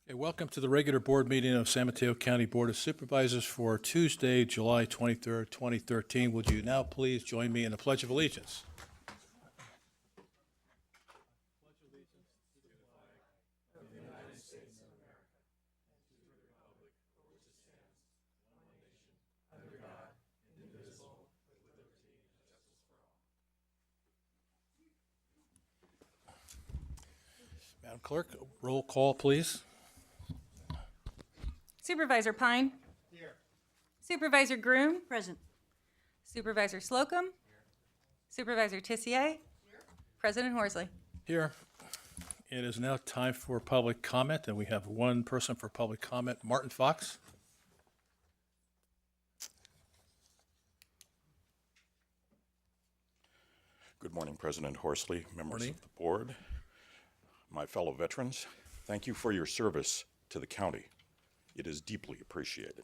Okay, welcome to the regular board meeting of San Mateo County Board of Supervisors for Tuesday, July 23rd, 2013. Would you now please join me in the Pledge of Allegiance? Madam Clerk, roll call, please. Supervisor Pine. Here. Supervisor Groom. Present. Supervisor Slocum. Supervisor Tissier. Here. President Horsley. Here. It is now time for public comment, and we have one person for public comment, Martin Fox. Good morning, President Horsley, members Morning. of the board, my fellow veterans. Thank you for your service to the county. It is deeply appreciated.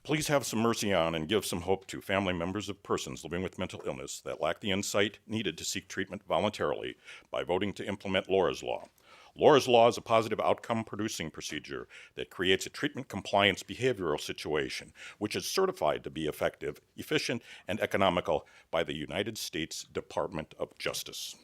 Please have some mercy on and give some hope to family members of persons living with mental illness that lack the insight needed to seek treatment voluntarily by voting to implement Laura's Law. Laura's Law is a positive outcome producing procedure that creates a treatment compliance behavioral situation, which is certified to be effective, efficient, and economical by the United States Department of Justice.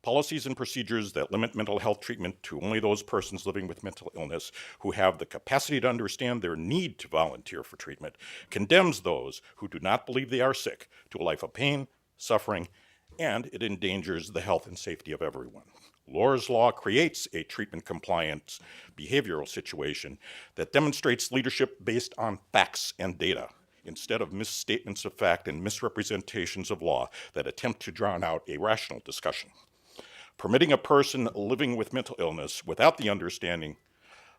Policies and procedures that limit mental health treatment to only those persons living with mental illness who have the capacity to understand their need to volunteer for treatment condemns those who do not believe they are sick to a life of pain, suffering, and it endangers the health and safety of everyone. Laura's Law creates a treatment compliance behavioral situation that demonstrates leadership based on facts and data, instead of misstatements of fact and misrepresentations of law that attempt to drown out a rational discussion. Permitting a person living with mental illness without the understanding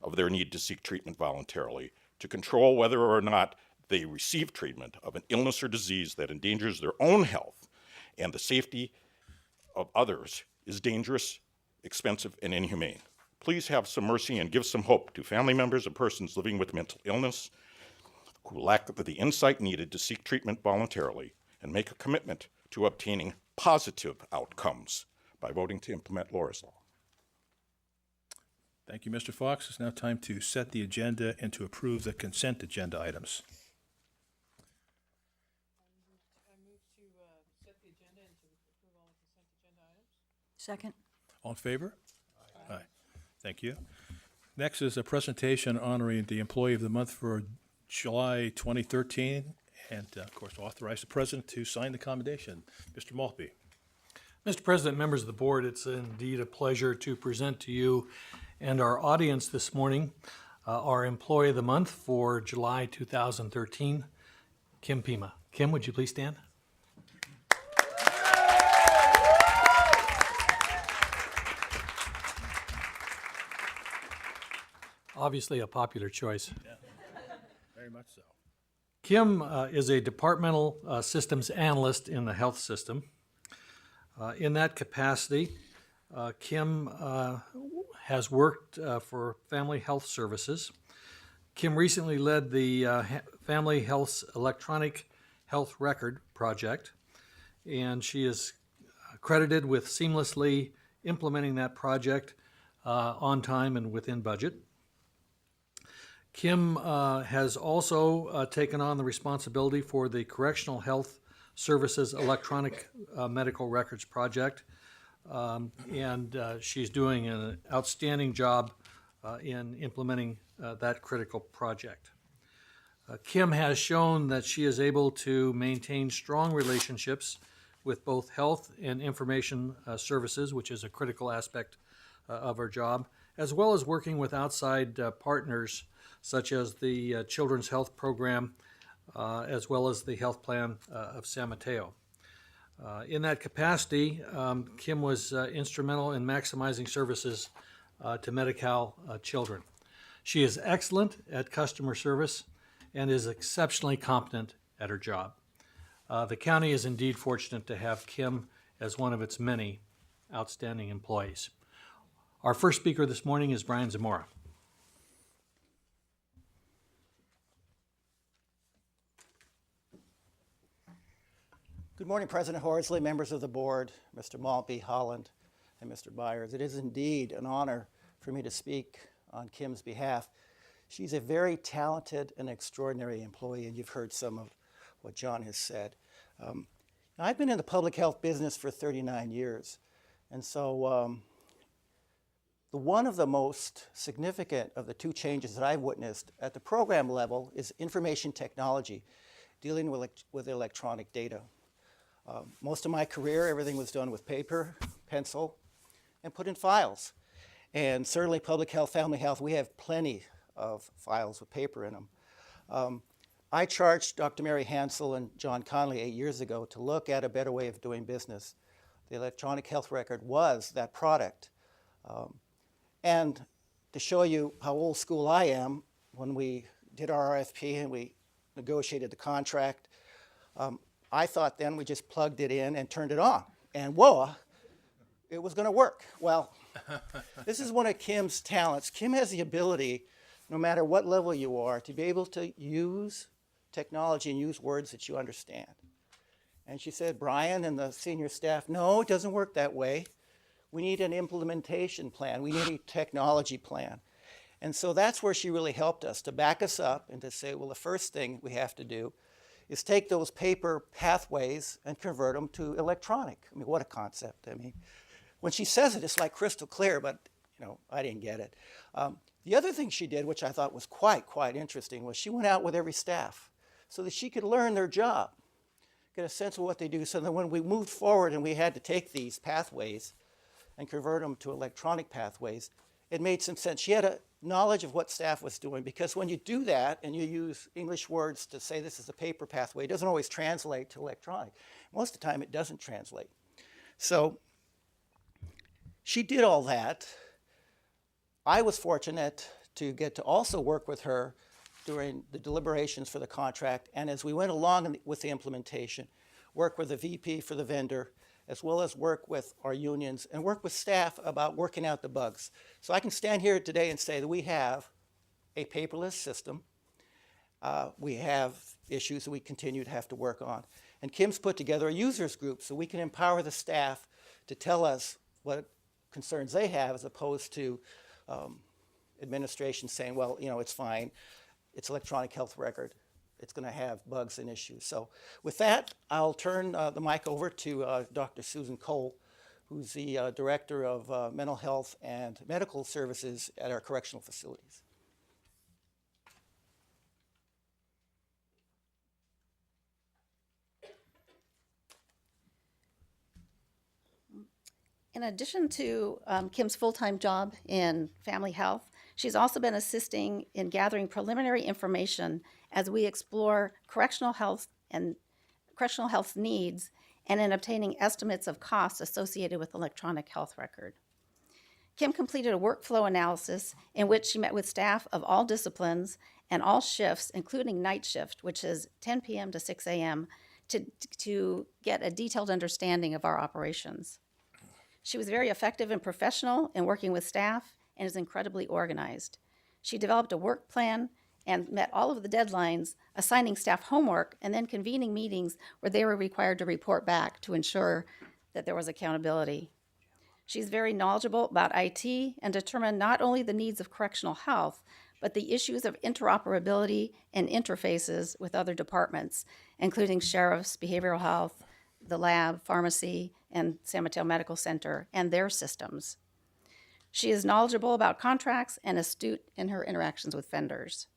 of their need to seek treatment voluntarily to control whether or not they receive treatment of an illness or disease that endangers their own health and the safety of others is dangerous, expensive, and inhumane. Please have some mercy and give some hope to family members of persons living with mental illness who lack the insight needed to seek treatment voluntarily and make a commitment to obtaining positive outcomes by voting to implement Laura's Law. Thank you, Mr. Fox. It's now time to set the agenda and to approve the consent agenda items. I move to set the agenda and to approve all the consent agenda items. Second. All in favor? Aye. Thank you. Next is a presentation honoring the Employee of the Month for July 2013, and of course, authorize the president to sign the commendation. Mr. Maltby. Mr. President, members of the board, it's indeed a pleasure to present to you and our audience this morning our Employee of the Month for July 2013, Kim Pima. Kim, would you please stand? Obviously a popular choice. Yeah, very much so. Kim is a departmental systems analyst in the health system. In that capacity, Kim has worked for Family Health Services. Kim recently led the Family Health's Electronic Health Record project, and she is credited with seamlessly implementing that project on time and within budget. Kim has also taken on the responsibility for the Correctional Health Services Electronic Medical Records Project, and she's doing an outstanding job in implementing that critical project. Kim has shown that she is able to maintain strong relationships with both health and information services, which is a critical aspect of her job, as well as working with outside partners such as the Children's Health Program, as well as the health plan of San Mateo. In that capacity, Kim was instrumental in maximizing services to Medi-Cal children. She is excellent at customer service and is exceptionally competent at her job. The county is indeed fortunate to have Kim as one of its many outstanding employees. Our first speaker this morning is Brian Zamora. Good morning, President Horsley, members of the board, Mr. Maltby, Holland, and Mr. Byers. It is indeed an honor for me to speak on Kim's behalf. She's a very talented and extraordinary employee, and you've heard some of what John has said. I've been in the public health business for 39 years, and so one of the most significant of the two changes that I've witnessed at the program level is information technology, dealing with electronic data. Most of my career, everything was done with paper, pencil, and put in files. And certainly public health, family health, we have plenty of files with paper in them. I charged Dr. Mary Hansel and John Conley 8 years ago to look at a better way of doing business. The electronic health record was that product. And to show you how old school I am, when we did our RFP and we negotiated the contract, I thought then we just plugged it in and turned it on. And whoa, it was going to work. Well, this is one of Kim's talents. Kim has the ability, no matter what level you are, to be able to use technology and use words that you understand. And she said, Brian and the senior staff, no, it doesn't work that way. We need an implementation plan. We need a technology plan. And so that's where she really helped us, to back us up and to say, well, the first thing we have to do is take those paper pathways and convert them to electronic. I mean, what a concept. I mean, when she says it, it's like crystal clear, but I didn't get it. The other thing she did, which I thought was quite interesting, was she went out with every staff so that she could learn their job, get a sense of what they do, so that when we moved forward and we had to take these pathways and convert them to electronic pathways, it made some sense. She had a knowledge of what staff was doing, because when you do that and you use English words to say this is a paper pathway, it doesn't always translate to electronic. Most of the time it doesn't translate. So she did all that. I was fortunate to get to also work with her during the deliberations for the contract, and as we went along with the implementation, work with the VP for the vendor, as well as work with our unions and work with staff about working out the bugs. So I can stand here today and say that we have a paperless system. We have issues that we continue to have to work on. And Kim's put together a users group so we can empower the staff to tell us what concerns they have, as opposed to administration saying, well, it's fine. It's electronic health record. It's going to have bugs and issues. So with that, I'll turn the mic over to Dr. Susan Cole, who's the Director of Mental Health and Medical Services at our correctional facilities. In addition to Kim's full-time job in family health, she's also been assisting in gathering preliminary information as we explore correctional health needs and in obtaining estimates of costs associated with electronic health record. Kim completed a workflow analysis in which she met with staff of all disciplines and all shifts, including night shift, which is 10 p.m. to 6 a.m., to get a detailed understanding of our operations. She was very effective and professional in working with staff and is incredibly organized. She developed a work plan and met all of the deadlines, assigning staff homework and then convening meetings where they were required to report back to ensure that there was accountability. She's very knowledgeable about IT and determined not only the needs of correctional health, but the issues of interoperability and interfaces with other departments, including sheriffs, behavioral health, the lab, pharmacy, and San Mateo Medical Center, and their systems. She is knowledgeable about contracts and astute in her interactions with vendors.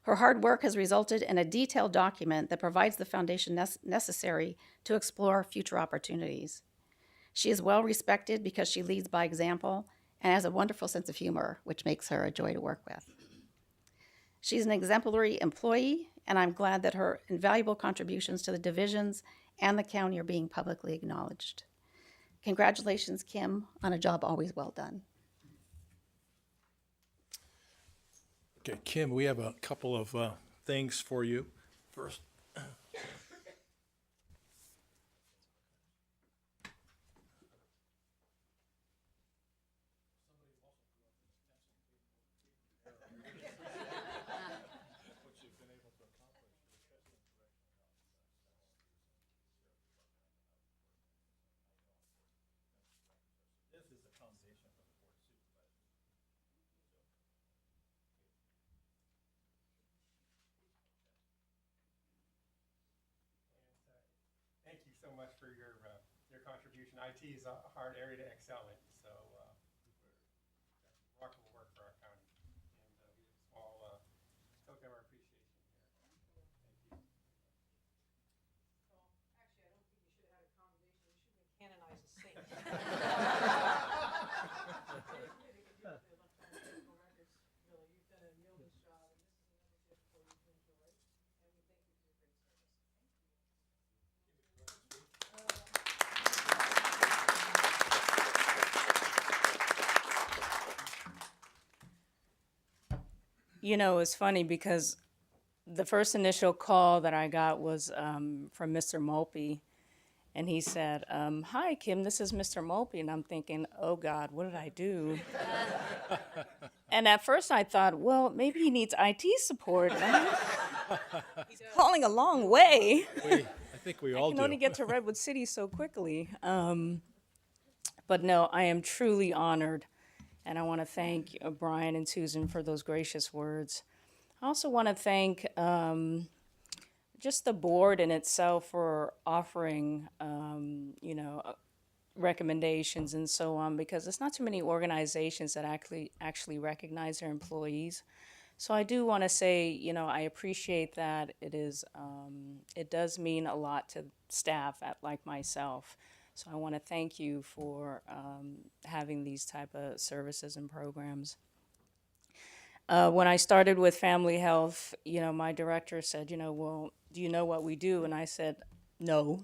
Her hard work has resulted in a detailed document that provides the foundation necessary to explore future opportunities. She is well respected because she leads by example and has a wonderful sense of humor, which makes her a joy to work with. She's an exemplary employee, and I'm glad that her invaluable contributions to the divisions and the county are being publicly acknowledged. Congratulations, Kim, on a job always well done. Okay, Kim, we have a couple of things for you. First, so much for your contribution. IT is a hard area to excel in, so remarkable work for our county. And we have a small token of our appreciation here. Thank you. Well, actually, I don't think you should have had a conversation. You should have been canonized as saint. They could do with the electronic medical records, really. You've done a noble job, and this is an initiative for you to enjoy. And we thank you for your great service. You know, it's funny because the first initial call that I got was from Mr. Mulpey. And he said, "Hi, Kim, this is Mr. Mulpey." And I'm thinking, oh, God, what did I do? And at first I thought, well, maybe he needs IT support. He's calling a long way. I think we all I can do. only get to Redwood City so quickly. But no, I am truly honored. And I want to thank Brian and Susan for those gracious words. I also want to thank just the board in itself for offering, recommendations and so on, because it's not too many organizations that actually recognize their employees. So I do want to say, I appreciate that. It does mean a lot to staff like myself. So I want to thank you for having these type of services and programs. When I started with family health, my director said, well, do you know what we do? And I said, no.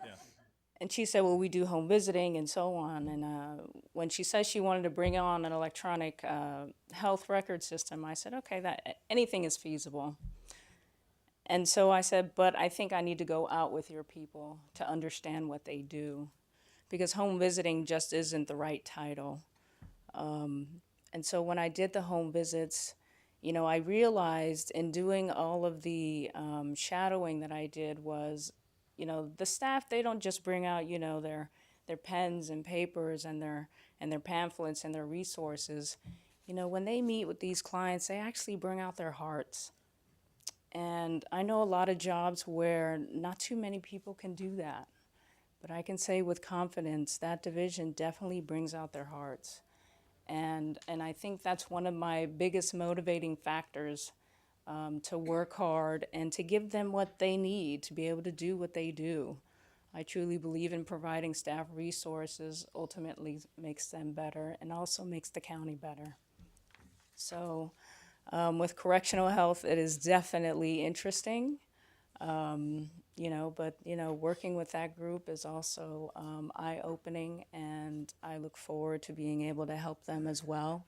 Yeah. And she said, well, we do home visiting and so on. And when she said she wanted to bring on an electronic health record system, I said, okay, anything is feasible. And so I said, but I think I need to go out with your people to understand what they do, because home visiting just isn't the right title. And so when I did the home visits, I realized in doing all of the shadowing that I did was, the staff, they don't just bring out, their pens and papers and their pamphlets and their resources. When they meet with these clients, they actually bring out their hearts. And I know a lot of jobs where not too many people can do that. But I can say with confidence that division definitely brings out their hearts. And I think that's one of my biggest motivating factors, to work hard and to give them what they need to be able to do what they do. I truly believe in providing staff resources ultimately makes them better and also makes the county better. So with correctional health, it is definitely interesting. But working with that group is also eye-opening, and I look forward to being able to help them as well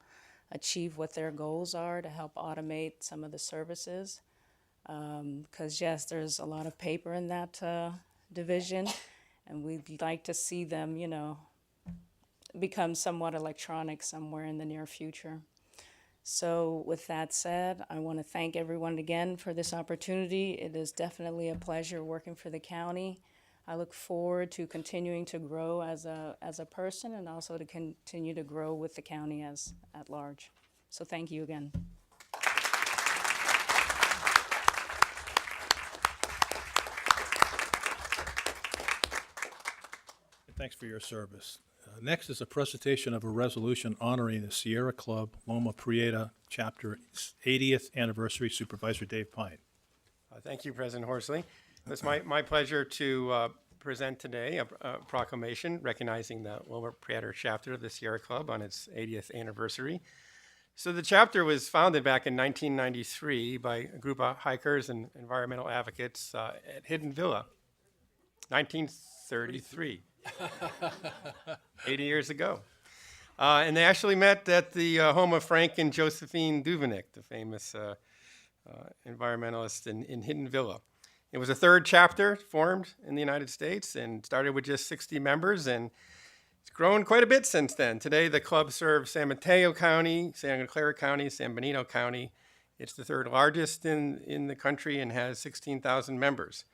achieve what their goals are, to help automate some of the services. Because yes, there's a lot of paper in that division, and we'd like to see them, become somewhat electronic somewhere in the near future. So with that said, I want to thank everyone again for this opportunity. It is definitely a pleasure working for the county. I look forward to continuing to grow as a person, and also to continue to grow with the county at large. So thank you again. Thanks for your service. Next is a presentation of a resolution honoring the Sierra Club Loma Prieta Chapter 80th Anniversary. Supervisor Dave Pine. Thank you, President Horsley. It's my pleasure to present today a proclamation recognizing the Loma Prieta chapter of the Sierra Club on its 80th anniversary. So the chapter was founded back in 1993 by a group of hikers and environmental advocates at Hidden Villa, 1933, 80 years ago. And they actually met at the home of Frank and Josephine Duveneck, the famous environmentalists in Hidden Villa. It was a third chapter formed in the United States and started with just 60 members, and it's grown quite a bit since then. Today, the club serves San Mateo County, Santa Clara County, San Benito County. It's the third largest in the country and has 16,000 members.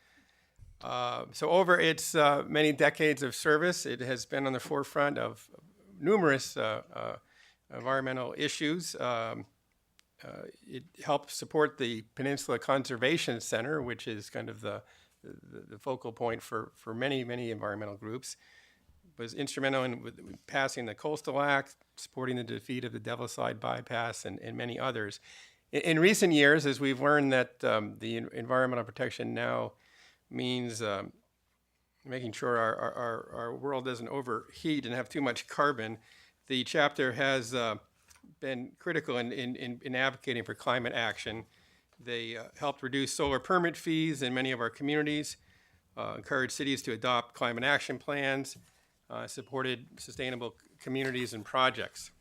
So over its many decades of service, it has been on the forefront of numerous environmental issues. It helped support the Peninsula Conservation Center, which is kind of the the focal point for many, many environmental groups, was instrumental in passing the Coastal Act, supporting the defeat of the Devil's Slide bypass, and many others. In recent years, as we've learned that the environmental protection now means making sure our world doesn't overheat and have too much carbon, the chapter has been critical in advocating for climate action. They helped reduce solar permit fees in many of our communities, encouraged cities to adopt climate action plans, supported sustainable communities and projects.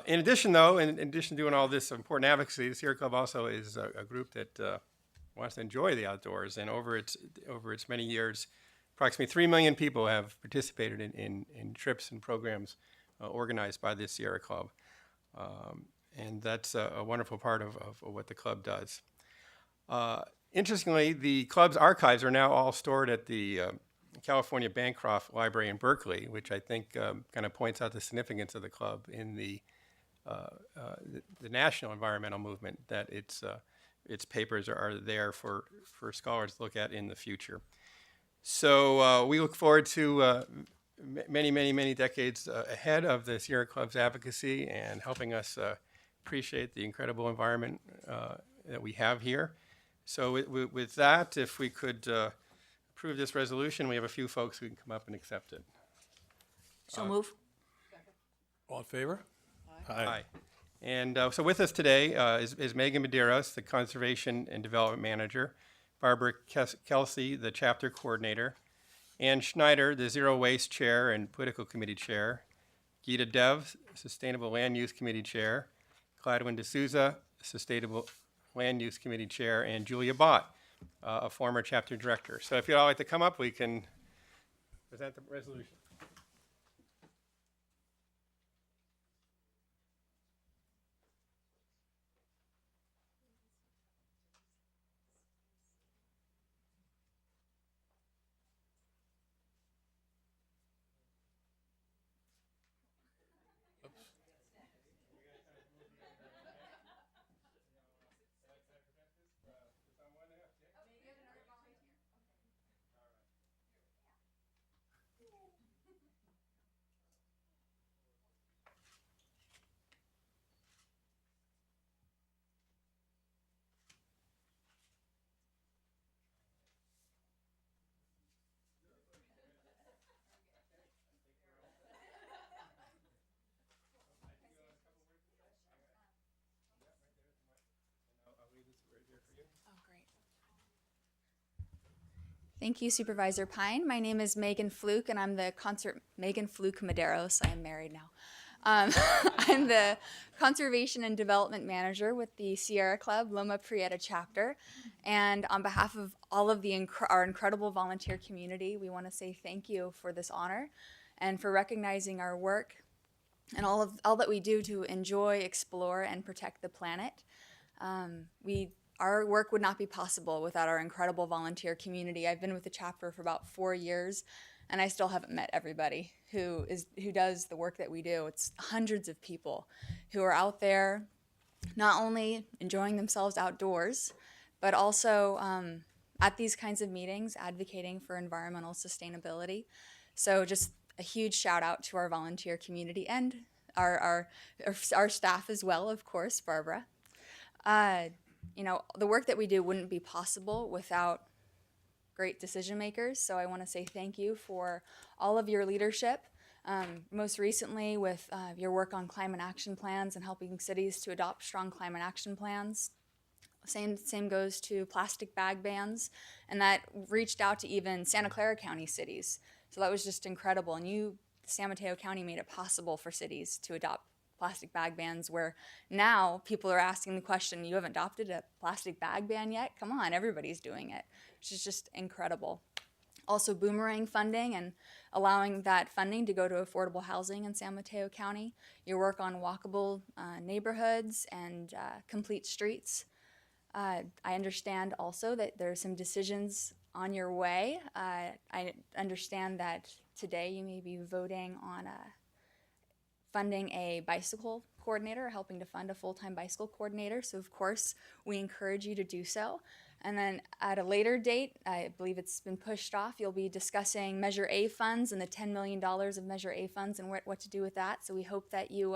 In addition, though, in addition to doing all this important advocacy, the Sierra Club also is a group that wants to enjoy the outdoors. And over its many years, approximately 3 million people have participated in trips and programs organized by the Sierra Club. And that's a wonderful part of what the club does. Interestingly, the club's archives are now all stored at the California Bancroft Library in Berkeley, which I think kind of points out the significance of the club in the national environmental movement, that its papers are there for scholars to look at in the future. So we look forward to many, many, many decades ahead of the Sierra Club's advocacy and helping us appreciate the incredible environment that we have here. So with that, if we could approve this resolution, we have a few folks who can come up and accept it. So move. All in favor? Aye. And so with us today is Megan Medeiros, the Conservation and Development Manager, Barbara Kelsey, the Chapter Coordinator, Ann Schneider, the Zero Waste Chair and Political Committee Chair, Gita Dev, Sustainable Land Use Committee Chair, Gladwin D'Souza, Sustainable Land Use Committee Chair, and Julia Bott, a former chapter director. So if you'd all like to come up, we can present the resolution. Thank you, Supervisor Pine. My name is Megan Fluke, and I'm the Megan Fluke Medeiros. I am married now. I'm the Conservation and Development Manager with the Sierra Club Loma Prieta chapter. And on behalf of all of our incredible volunteer community, we want to say thank you for this honor and for recognizing our work and all that we do to enjoy, explore, and protect the planet. Our work would not be possible without our incredible volunteer community. I've been with the chapter for about 4 years, and I still haven't met everybody who does the work that we do. It's hundreds of people who are out there not only enjoying themselves outdoors, but also at these kinds of meetings advocating for environmental sustainability. So just a huge shout out to our volunteer community and our staff as well, of course, Barbara. The work that we do wouldn't be possible without great decision makers. So I want to say thank you for all of your leadership, most recently with your work on climate action plans and helping cities to adopt strong climate action plans. Same goes to plastic bag bans, and that reached out to even Santa Clara County cities. So that was just incredible. And San Mateo County made it possible for cities to adopt plastic bag bans, where now people are asking the question, you haven't adopted a plastic bag ban yet? Come on, everybody's doing it, which is just incredible. Also boomerang funding and allowing that funding to go to affordable housing in San Mateo County. Your work on walkable neighborhoods and complete streets. I understand also that there are some decisions on your way. I understand that today you may be voting on funding a bicycle coordinator, helping to fund a full-time bicycle coordinator. So of course, we encourage you to do so. And then at a later date, I believe it's been pushed off, you'll be discussing Measure A funds and the $10 million of Measure A funds and what to do with that. So we hope that you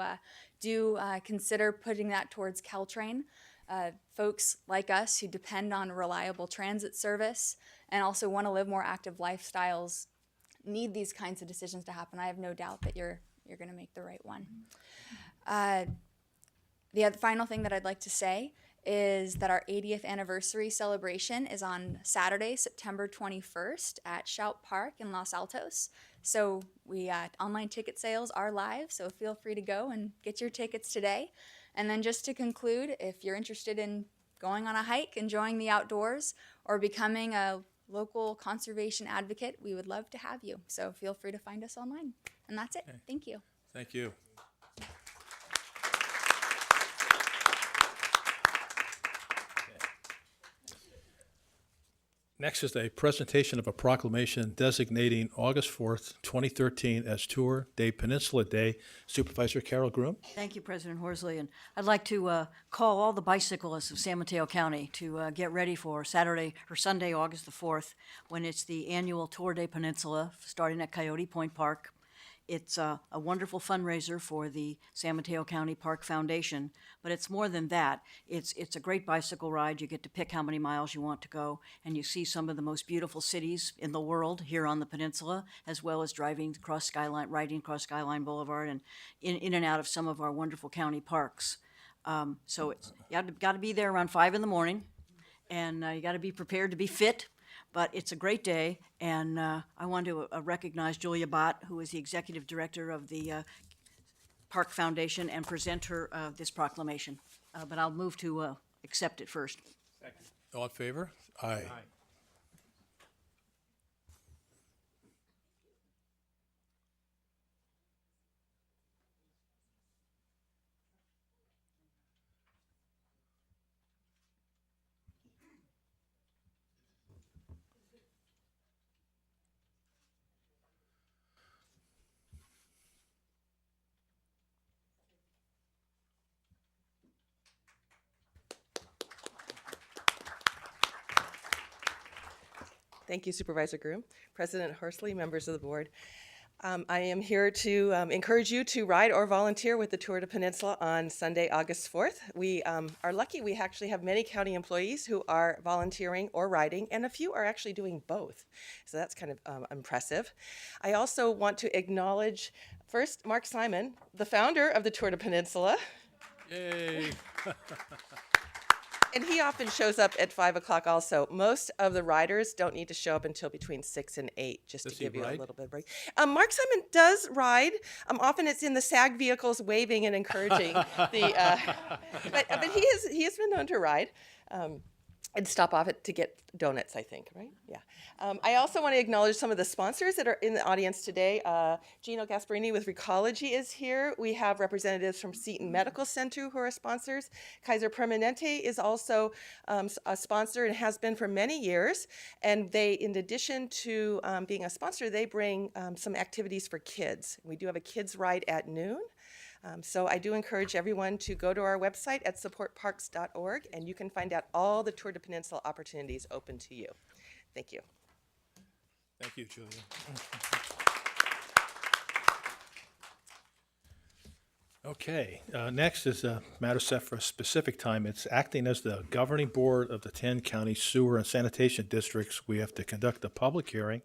do consider putting that towards Caltrain. Folks like us who depend on reliable transit service and also want to live more active lifestyles need these kinds of decisions to happen. I have no doubt that you're going to make the right one. The other final thing that I'd like to say is that our 80th anniversary celebration is on Saturday, September 21st at Shout Park in Los Altos. So online ticket sales are live, so feel free to go and get your tickets today. And then just to conclude, if you're interested in going on a hike, enjoying the outdoors, or becoming a local conservation advocate, we would love to have you. So feel free to find us online. And that's it. Thank you. Thank you. Next is a presentation of a proclamation designating August 4th, 2013 as Tour de Peninsula Day. Supervisor Carol Groom. Thank you, President Horsley. And I'd like to call all the bicyclists of San Mateo County to get ready for Saturday or Sunday, August the 4th, when it's the annual Tour de Peninsula starting at Coyote Point Park. It's a wonderful fundraiser for the San Mateo County Park Foundation, but it's more than that. It's a great bicycle ride. You get to pick how many miles you want to go, and you see some of the most beautiful cities in the world here on the peninsula, as well as riding across Skyline Boulevard, and in and out of some of our wonderful county parks. So you got to be there around 5 in the morning, and you got to be prepared to be fit. But it's a great day, and I want to recognize Julia Bott, who is the executive director of the Park Foundation, and present her this proclamation. But I'll move to accept it first. All in favor? Aye. Thank you, Supervisor Groom, President Horsley, members of the board. I am here to encourage you to ride or volunteer with the Tour de Peninsula on Sunday, August 4th. We are lucky we actually have many county employees who are volunteering or riding, and a few are actually doing both. So that's kind of impressive. I also want to acknowledge first Mark Simon, the founder of the Tour de Peninsula. Yay. And he often shows up at 5 o'clock also. Most of the riders don't need to show up until between 6 and 8, just Does to he give you ride? a little bit of break. Mark Simon does ride. Often it's in the SAG vehicles waving and encouraging. But he has been known to ride. And stop off to get donuts, I think, right? Yeah. I also want to acknowledge some of the sponsors that are in the audience today. Gino Gasparini with Recology is here. We have representatives from Seton Medical Center who are sponsors. Kaiser Permanente is also a sponsor and has been for many years. And they, in addition to being a sponsor, they bring some activities for kids. We do have a kids ride at noon. So I do encourage everyone to go to our website at supportparks.org, and you can find out all the Tour de Peninsula opportunities open to you. Thank you. Thank you, Julia. Okay, next is a matter set for a specific time. It's acting as the governing board of the 10 county sewer and sanitation districts. We have to conduct a public hearing,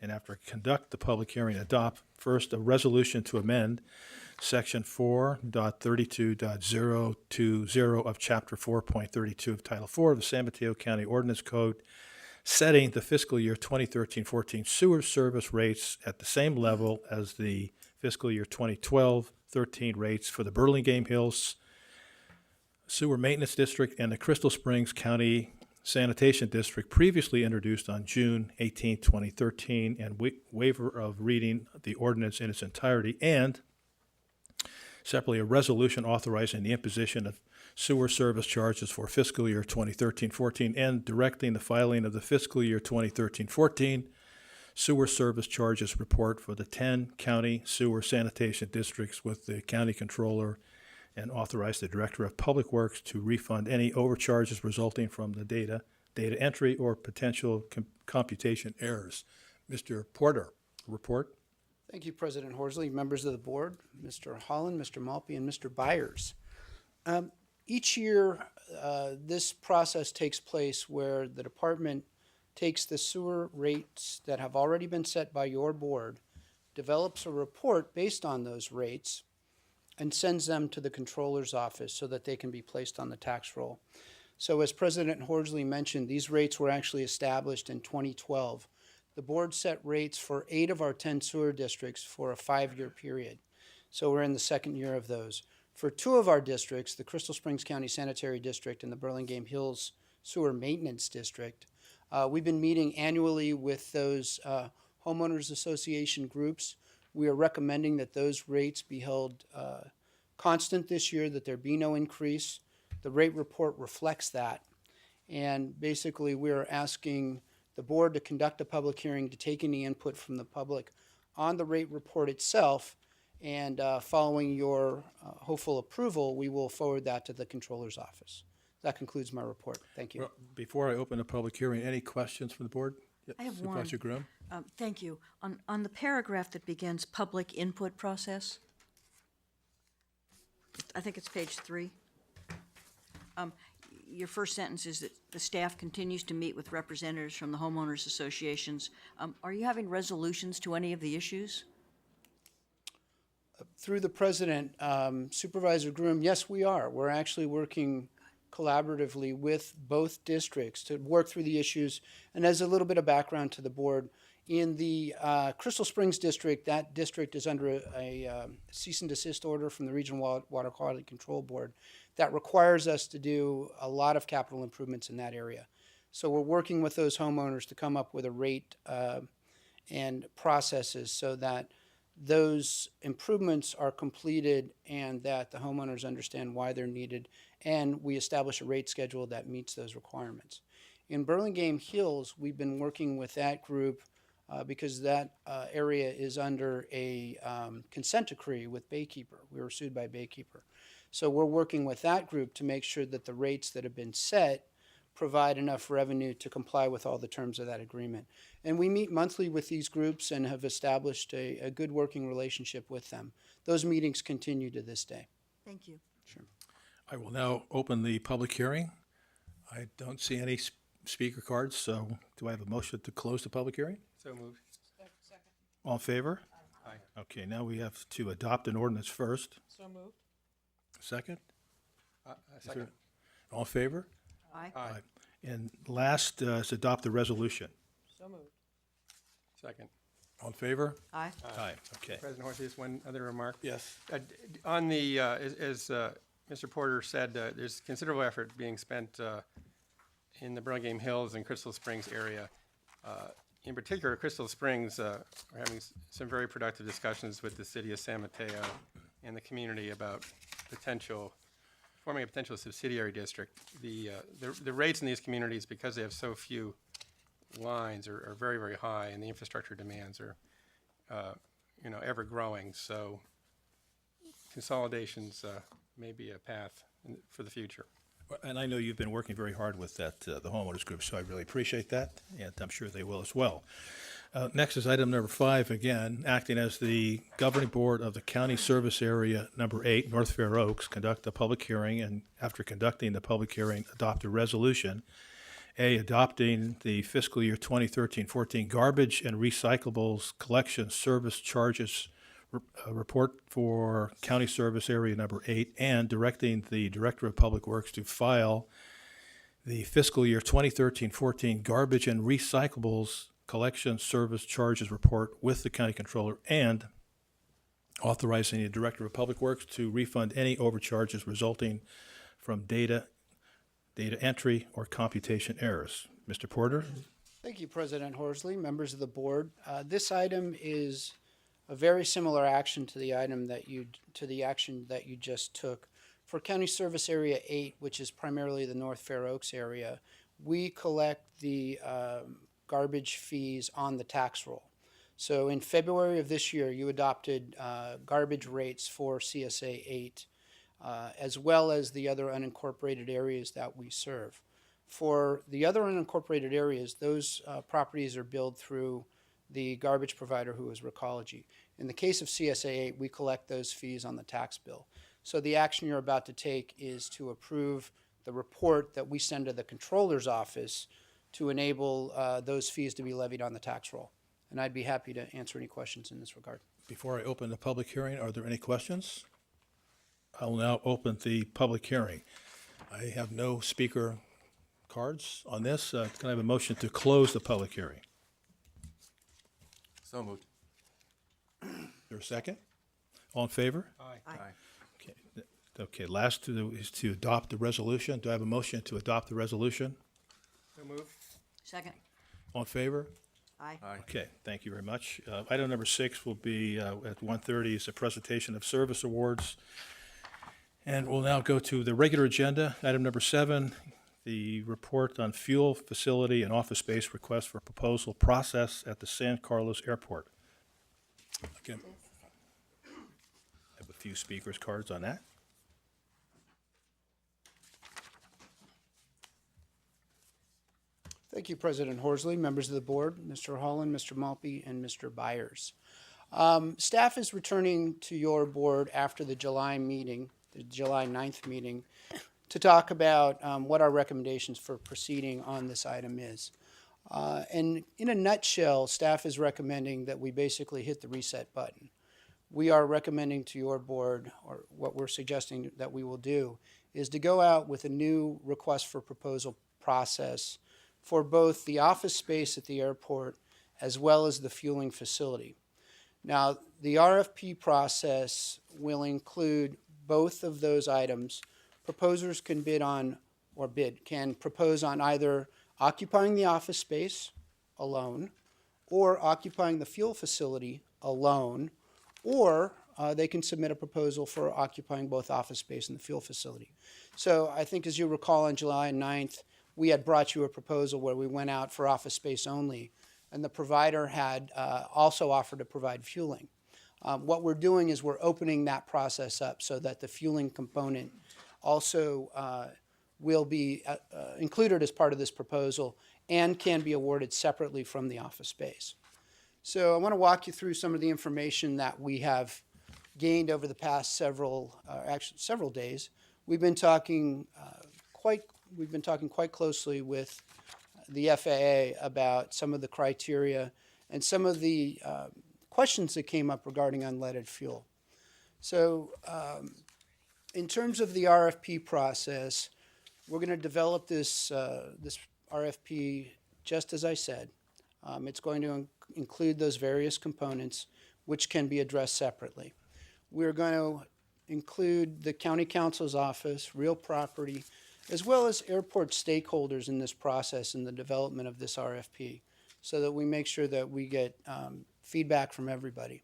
and after conduct the public hearing, adopt first a resolution to amend Section 4.32.020 of Chapter 4.32 of Title 4 of the San Mateo County Ordinance Code, setting the fiscal year 2013-14 sewer service rates at the same level as the fiscal year 2012-13 rates for the Burlingame Hills Sewer Maintenance District and the Crystal Springs County Sanitation District, previously introduced on June 18, 2013, and waiver of reading the ordinance in its entirety, and separately, a resolution authorizing the imposition of sewer service charges for fiscal year 2013-14 and directing the filing of the fiscal year 2013-14 sewer service charges report for the 10 county sewer sanitation districts with the county controller, and authorize the director of public works to refund any overcharges resulting from the data entry, or potential computation errors. Mr. Porter, report. Thank you, President Horsley, members of the board, Mr. Holland, Mr. Malpe, and Mr. Byers. Each year, this process takes place where the department takes the sewer rates that have already been set by your board, develops a report based on those rates, and sends them to the controller's office so that they can be placed on the tax roll. So as President Horsley mentioned, these rates were actually established in 2012. The board set rates for 8 of our 10 sewer districts for a 5-year period. So we're in the second year of those. For 2 of our districts, the Crystal Springs County Sanitary District and the Burlingame Hills Sewer Maintenance District, we've been meeting annually with those homeowners association groups. We are recommending that those rates be held constant this year, that there be no increase. The rate report reflects that. And basically, we are asking the board to conduct a public hearing to take any input from the public on the rate report itself. And following your hopeful approval, we will forward that to the controller's office. That concludes my report. Thank you. Well, before I open the public hearing, any questions from the board? I have Supervisor Groom? Thank you. On the paragraph that begins public input process, I think it's page 3. Your first sentence is that the staff continues to meet with representatives from the homeowners associations. Are you having resolutions to any of the issues? Through the president, Supervisor Groom, yes, we are. We're actually working collaboratively with both districts to work through the issues. And as a little bit of background to the board, in the Crystal Springs district, that district is under a cease and desist order from the Regional Water Quality Control Board that requires us to do a lot of capital improvements in that area. So we're working with those homeowners to come up with a rate and processes so that those improvements are completed and that the homeowners understand why they're needed, and we establish a rate schedule that meets those requirements. In Burlingame Hills, we've been working with that group because that area is under a consent decree with Baykeeper. We were sued by Baykeeper. So we're working with that group to make sure that the rates that have been set provide enough revenue to comply with all the terms of that agreement. And we meet monthly with these groups and have established a good working relationship with them. Those meetings continue to this day. Thank you. Sure. I will now open the public hearing. I don't see any speaker cards, so do I have a motion to close the public hearing? So moved. All in favor? Aye. Okay, now we have to adopt an ordinance first. So moved. Second? Second. All in favor? Aye. Aye. And last is adopt the resolution. So moved. Second. All in favor? Aye. Aye, okay. President Horsley, just one other remark. Yes. On the, as Mr. Porter said, there's considerable effort being spent in the Burlingame Hills and Crystal Springs area. In particular, Crystal Springs, we're having some very productive discussions with the city of San Mateo and the community about forming a potential subsidiary district. The rates in these communities, because they have so few lines, are very, very high, and the infrastructure demands are, ever growing. So consolidations may be a path for the future. And I know you've been working very hard with that, the homeowners group, so I really appreciate that, and I'm sure they will as well. Next is item number 5, again, acting as the governing board of the County Service Area Number 8, North Fair Oaks, conduct a public hearing, and after conducting the public hearing, adopt a resolution. A, adopting the fiscal year 2013-14 garbage and recyclables collection service charges report for County Service Area Number 8, and directing the Director of Public Works to file the fiscal year 2013-14 garbage and recyclables collection service charges report with the County Controller, and authorizing the Director of Public Works to refund any overcharges resulting from data entry or computation errors. Mr. Porter? Thank you, President Horsley, members of the board. This item is a very similar action to the action that you just took. For County Service Area 8, which is primarily the North Fair Oaks area, we collect the garbage fees on the tax roll. So in February of this year, you adopted garbage rates for CSA 8, as well as the other unincorporated areas that we serve. For the other unincorporated areas, those properties are billed through the garbage provider, who is Recology. In the case of CSA 8, we collect those fees on the tax bill. So the action you're about to take is to approve the report that we send to the controller's office to enable those fees to be levied on the tax roll. And I'd be happy to answer any questions in this regard. Before I open the public hearing, are there any questions? I will now open the public hearing. I have no speaker cards on this. Can I have a motion to close the public hearing? So moved. Is there a second? All in favor? Aye. Okay. Okay, last is to adopt the resolution. Do I have a motion to adopt the resolution? So moved. Second. All in favor? Aye. Aye. Okay, thank you very much. Item number 6 will be at 1:30 is a presentation of service awards. And we'll now go to the regular agenda. Item number 7, the report on fuel facility and office space request for proposal process at the San Carlos Airport. Again, I have a few speakers cards on that. Thank you, President Horsley, members of the board, Mr. Holland, Mr. Malpe, and Mr. Byers. Staff is returning to your board after the July meeting, the July 9th meeting, to talk about what our recommendations for proceeding on this item is. And in a nutshell, staff is recommending that we basically hit the reset button. We are recommending to your board, or what we're suggesting that we will do, is to go out with a new request for proposal process for both the office space at the airport as well as the fueling facility. Now, the RFP process will include both of those items. Proposers can can propose on either occupying the office space alone, or occupying the fuel facility alone, or they can submit a proposal for occupying both office space and the fuel facility. So I think, as you recall, on July 9th, we had brought you a proposal where we went out for office space only, and the provider had also offered to provide fueling. What we're doing is we're opening that process up so that the fueling component also will be included as part of this proposal and can be awarded separately from the office space. So I want to walk you through some of the information that we have gained over the past several days. We've been talking quite closely with the FAA about some of the criteria and some of the questions that came up regarding unleaded fuel. So in terms of the RFP process, we're going to develop this RFP just as I said. It's going to include those various components which can be addressed separately. We're going to include the county council's office, real property, as well as airport stakeholders in this process in the development of this RFP, so that we make sure that we get feedback from everybody.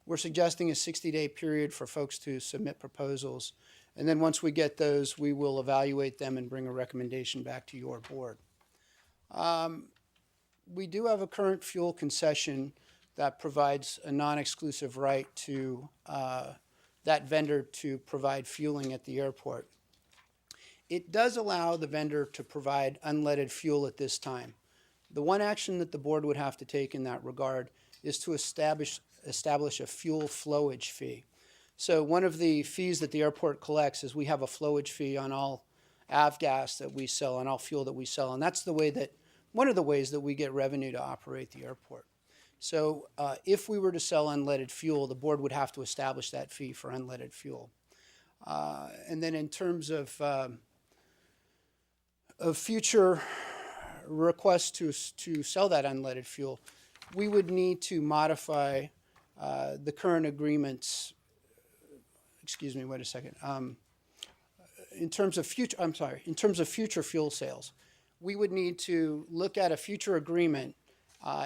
We're suggesting a 60-day period for folks to submit proposals, and then once we get those, we will evaluate them and bring a recommendation back to your board. We do have a current fuel concession that provides a non-exclusive right to that vendor to provide fueling at the airport. It does allow the vendor to provide unleaded fuel at this time. The one action that the board would have to take in that regard is to establish a fuel flowage fee. So one of the fees that the airport collects is we have a flowage fee on all avgas that we sell, on all fuel that we sell, and that's one of the ways that we get revenue to operate the airport. So if we were to sell unleaded fuel, the board would have to establish that fee for unleaded fuel. And then in terms of future requests to sell that unleaded fuel, we would need to modify the current agreements. Excuse me, wait a second. In terms of future fuel sales, we would need to look at a future agreement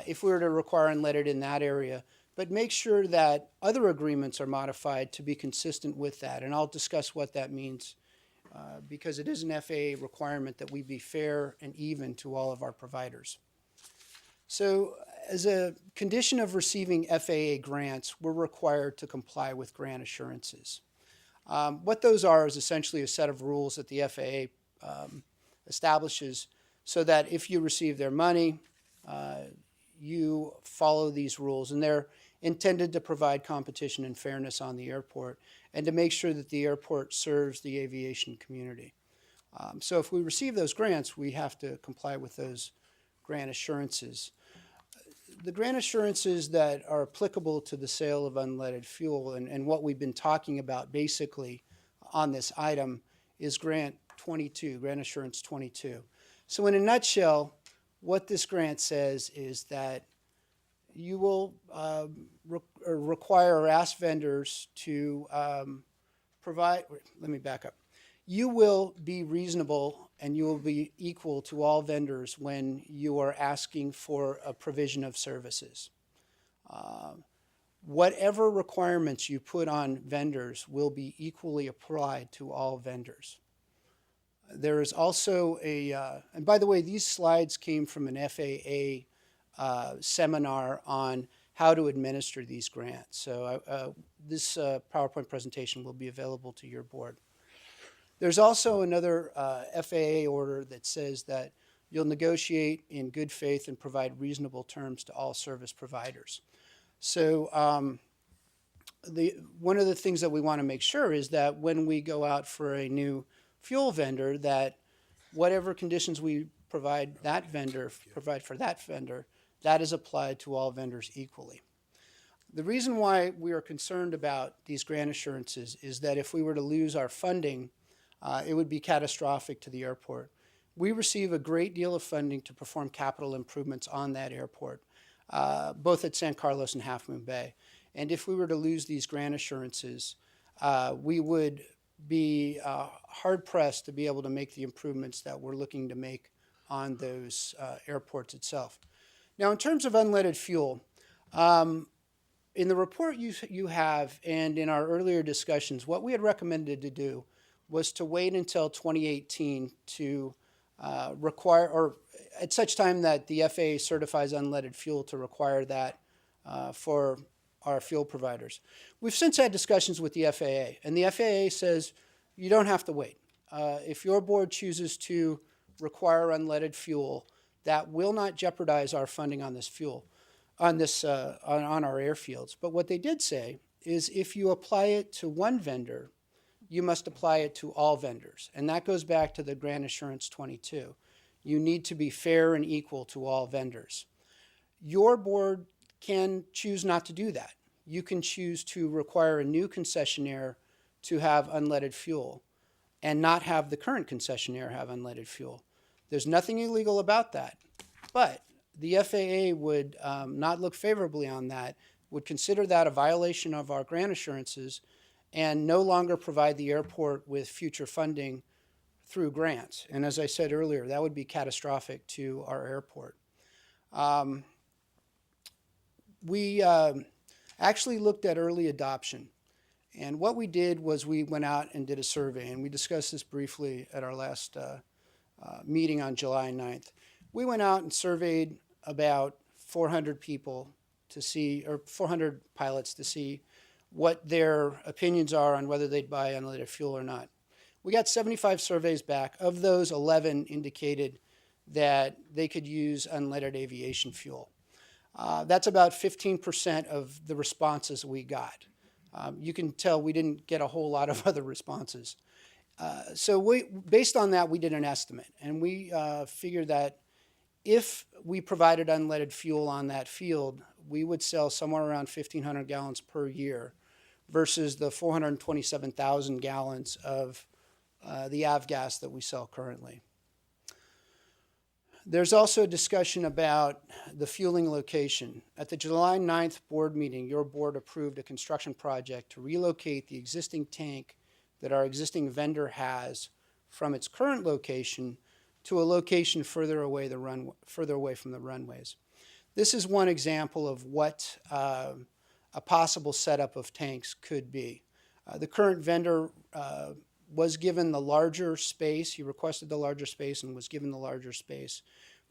if we were to require unleaded in that area, but make sure that other agreements are modified to be consistent with that. And I'll discuss what that means because it is an FAA requirement that we be fair and even to all of our providers. So as a condition of receiving FAA grants, we're required to comply with grant assurances. What those are is essentially a set of rules that the FAA establishes so that if you receive their money, you follow these rules. And they're intended to provide competition and fairness on the airport and to make sure that the airport serves the aviation community. So if we receive those grants, we have to comply with those grant assurances. The grant assurances that are applicable to the sale of unleaded fuel and what we've been talking about basically on this item is Grant 22, Grant Assurance 22. So in a nutshell, what this grant says is that you will require or ask vendors to provide, let me back up. You will be reasonable and you will be equal to all vendors when you are asking for a provision of services. Whatever requirements you put on vendors will be equally applied to all vendors. There is also and by the way, these slides came from an FAA seminar on how to administer these grants. So this PowerPoint presentation will be available to your board. There's also another FAA order that says that you'll negotiate in good faith and provide reasonable terms to all service providers. So one of the things that we want to make sure is that when we go out for a new fuel vendor, that whatever conditions we provide for that vendor, that is applied to all vendors equally. The reason why we are concerned about these grant assurances is that if we were to lose our funding, it would be catastrophic to the airport. We receive a great deal of funding to perform capital improvements on that airport, both at San Carlos and Half Moon Bay. And if we were to lose these grant assurances, we would be hard-pressed to be able to make the improvements that we're looking to make on those airports itself. Now, in terms of unleaded fuel, in the report you have and in our earlier discussions, what we had recommended to do was to wait until 2018 to require, or at such time that the FAA certifies unleaded fuel, to require that for our fuel providers. We've since had discussions with the FAA, and the FAA says you don't have to wait. If your board chooses to require unleaded fuel, that will not jeopardize our funding on this fuel, on our airfields. But what they did say is if you apply it to one vendor, you must apply it to all vendors. And that goes back to the Grant Assurance 22. You need to be fair and equal to all vendors. Your board can choose not to do that. You can choose to require a new concessionaire to have unleaded fuel and not have the current concessionaire have unleaded fuel. There's nothing illegal about that. But the FAA would not look favorably on that, would consider that a violation of our grant assurances, and no longer provide the airport with future funding through grants. And as I said earlier, that would be catastrophic to our airport. We actually looked at early adoption. And what we did was we went out and did a survey, and we discussed this briefly at our last meeting on July 9th. We went out and surveyed about 400 people to see, or 400 pilots to see what their opinions are on whether they'd buy unleaded fuel or not. We got 75 surveys back. Of those, 11 indicated that they could use unleaded aviation fuel. That's about 15% of the responses we got. You can tell we didn't get a whole lot of other responses. So based on that, we did an estimate, and we figured that if we provided unleaded fuel on that field, we would sell somewhere around 1,500 gallons per year versus the 427,000 gallons of the avgas that we sell currently. There's also a discussion about the fueling location. At the July 9th board meeting, your board approved a construction project to relocate the existing tank that our existing vendor has from its current location to a location further away from the runways. This is one example of what a possible setup of tanks could be. The current vendor was given the larger space. He requested the larger space and was given the larger space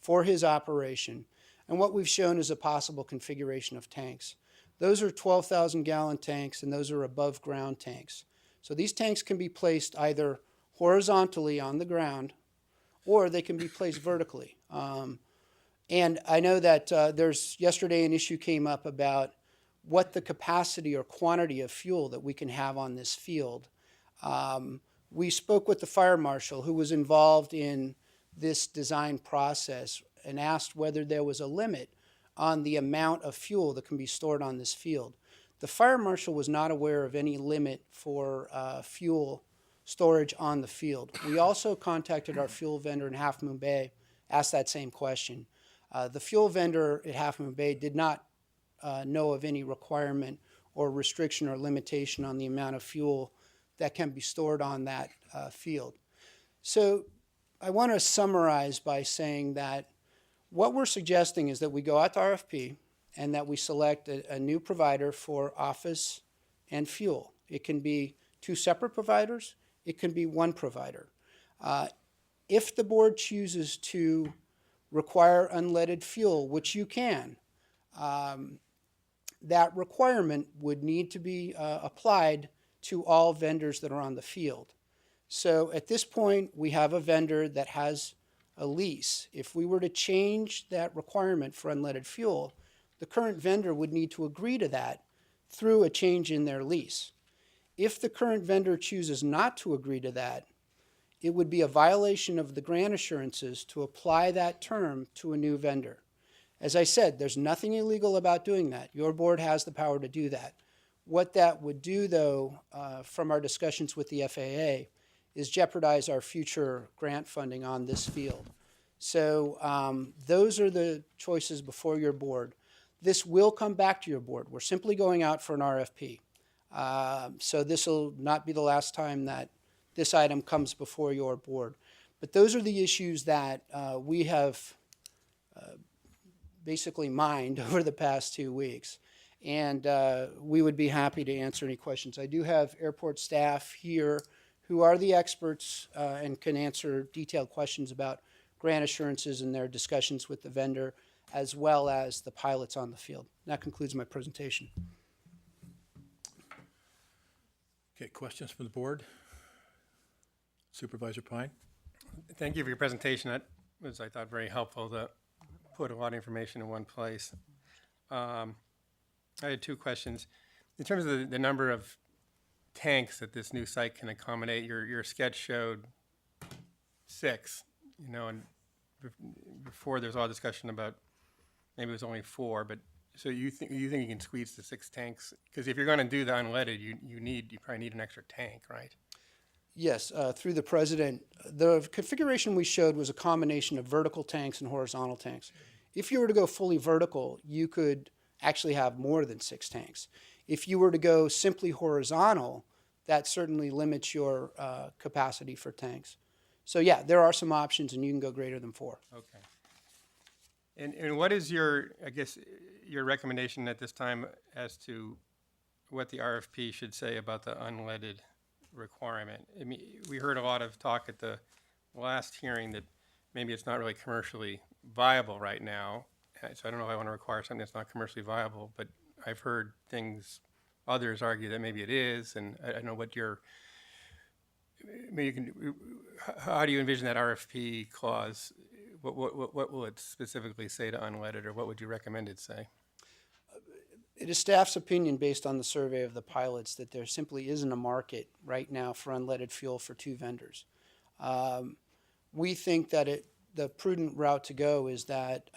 for his operation. And what we've shown is a possible configuration of tanks. Those are 12,000 gallon tanks, and those are above ground tanks. So these tanks can be placed either horizontally on the ground or they can be placed vertically. And I know that there's yesterday an issue came up about what the capacity or quantity of fuel that we can have on this field. We spoke with the fire marshal who was involved in this design process and asked whether there was a limit on the amount of fuel that can be stored on this field. The fire marshal was not aware of any limit for fuel storage on the field. We also contacted our fuel vendor in Half Moon Bay, asked that same question. The fuel vendor at Half Moon Bay did not know of any requirement or restriction or limitation on the amount of fuel that can be stored on that field. So I want to summarize by saying that what we're suggesting is that we go out to RFP and that we select a new provider for office and fuel. It can be two separate providers. It can be one provider. If the board chooses to require unleaded fuel, which you can, that requirement would need to be applied to all vendors that are on the field. So at this point, we have a vendor that has a lease. If we were to change that requirement for unleaded fuel, the current vendor would need to agree to that through a change in their lease. If the current vendor chooses not to agree to that, it would be a violation of the grant assurances to apply that term to a new vendor. As I said, there's nothing illegal about doing that. Your board has the power to do that. What that would do, though, from our discussions with the FAA, is jeopardize our future grant funding on this field. So those are the choices before your board. This will come back to your board. We're simply going out for an RFP. So this will not be the last time that this item comes before your board. But those are the issues that we have basically mined over the past 2 weeks. And we would be happy to answer any questions. I do have airport staff here who are the experts and can answer detailed questions about grant assurances and their discussions with the vendor, as well as the pilots on the field. That concludes my presentation. Okay, questions from the board? Supervisor Pine? Thank you for your presentation. That was, I thought, very helpful to put a lot of information in one place. I had two questions. In terms of the number of tanks that this new site can accommodate, your sketch showed 6, and before there's a lot of discussion about maybe it was only 4, but so you think you can squeeze the 6 tanks? Because if you're going to do the unleaded, you probably need an extra tank, right? Yes, through the president, the configuration we showed was a combination of vertical tanks and horizontal tanks. If you were to go fully vertical, you could actually have more than 6 tanks. If you were to go simply horizontal, that certainly limits your capacity for tanks. So yeah, there are some options, and you can go greater than 4. Okay. And what is your recommendation at this time as to what the RFP should say about the unleaded requirement? I mean, we heard a lot of talk at the last hearing that maybe it's not really commercially viable right now. So I don't know if I want to require something that's not commercially viable, but I've heard others argue that maybe it is, and I don't know what how do you envision that RFP clause? What will it specifically say to unleaded, or what would you recommend it say? It is staff's opinion, based on the survey of the pilots, that there simply isn't a market right now for unleaded fuel for 2 vendors. We think that the prudent route to go is that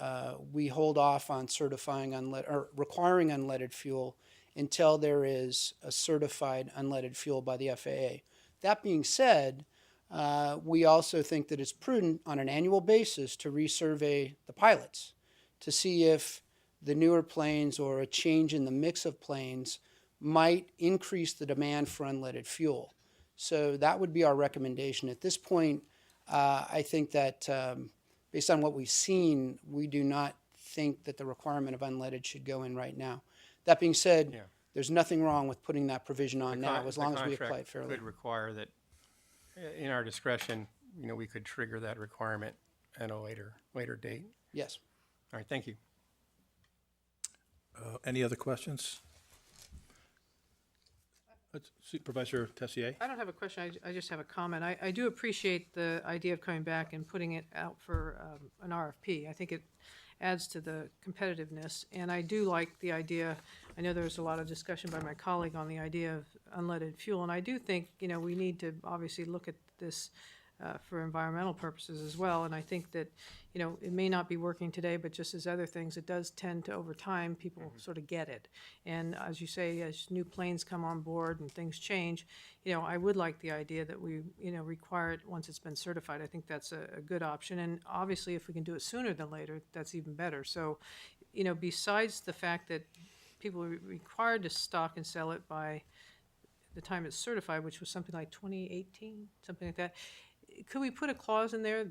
we hold off on certifying or requiring unleaded fuel until there is a certified unleaded fuel by the FAA. That being said, we also think that it's prudent on an annual basis to resurvey the pilots to see if the newer planes or a change in the mix of planes might increase the demand for unleaded fuel. So that would be our recommendation. At this point, I think that based on what we've seen, we do not think that the requirement of unleaded should go in right now. That being said, there's nothing wrong with putting that provision on now, as long as we apply it fairly. The contract would require that, in our discretion, we could trigger that requirement at a later date. Yes. All right, thank you. Any other questions? Supervisor Tessier? I don't have a question, I just have a comment. I do appreciate the idea of coming back and putting it out for an RFP. I think it adds to the competitiveness, and I do like the idea, I know there was a lot of discussion by my colleague on the idea of unleaded fuel, and I do think, you know, we need to obviously look at this for environmental purposes as well, and I think that, you know, it may not be working today, but just as other things, it does tend to, over time, people sort of get it. And as you say, as new planes come on board and things change, you know, I would like the idea that we, you know, require it once it's been certified. I think that's a good option, and obviously if we can do it sooner than later, that's even better. So, you know, besides the fact that people are required to stock and sell it by the time it's certified, which was something like 2018, something like that, could we put a clause in there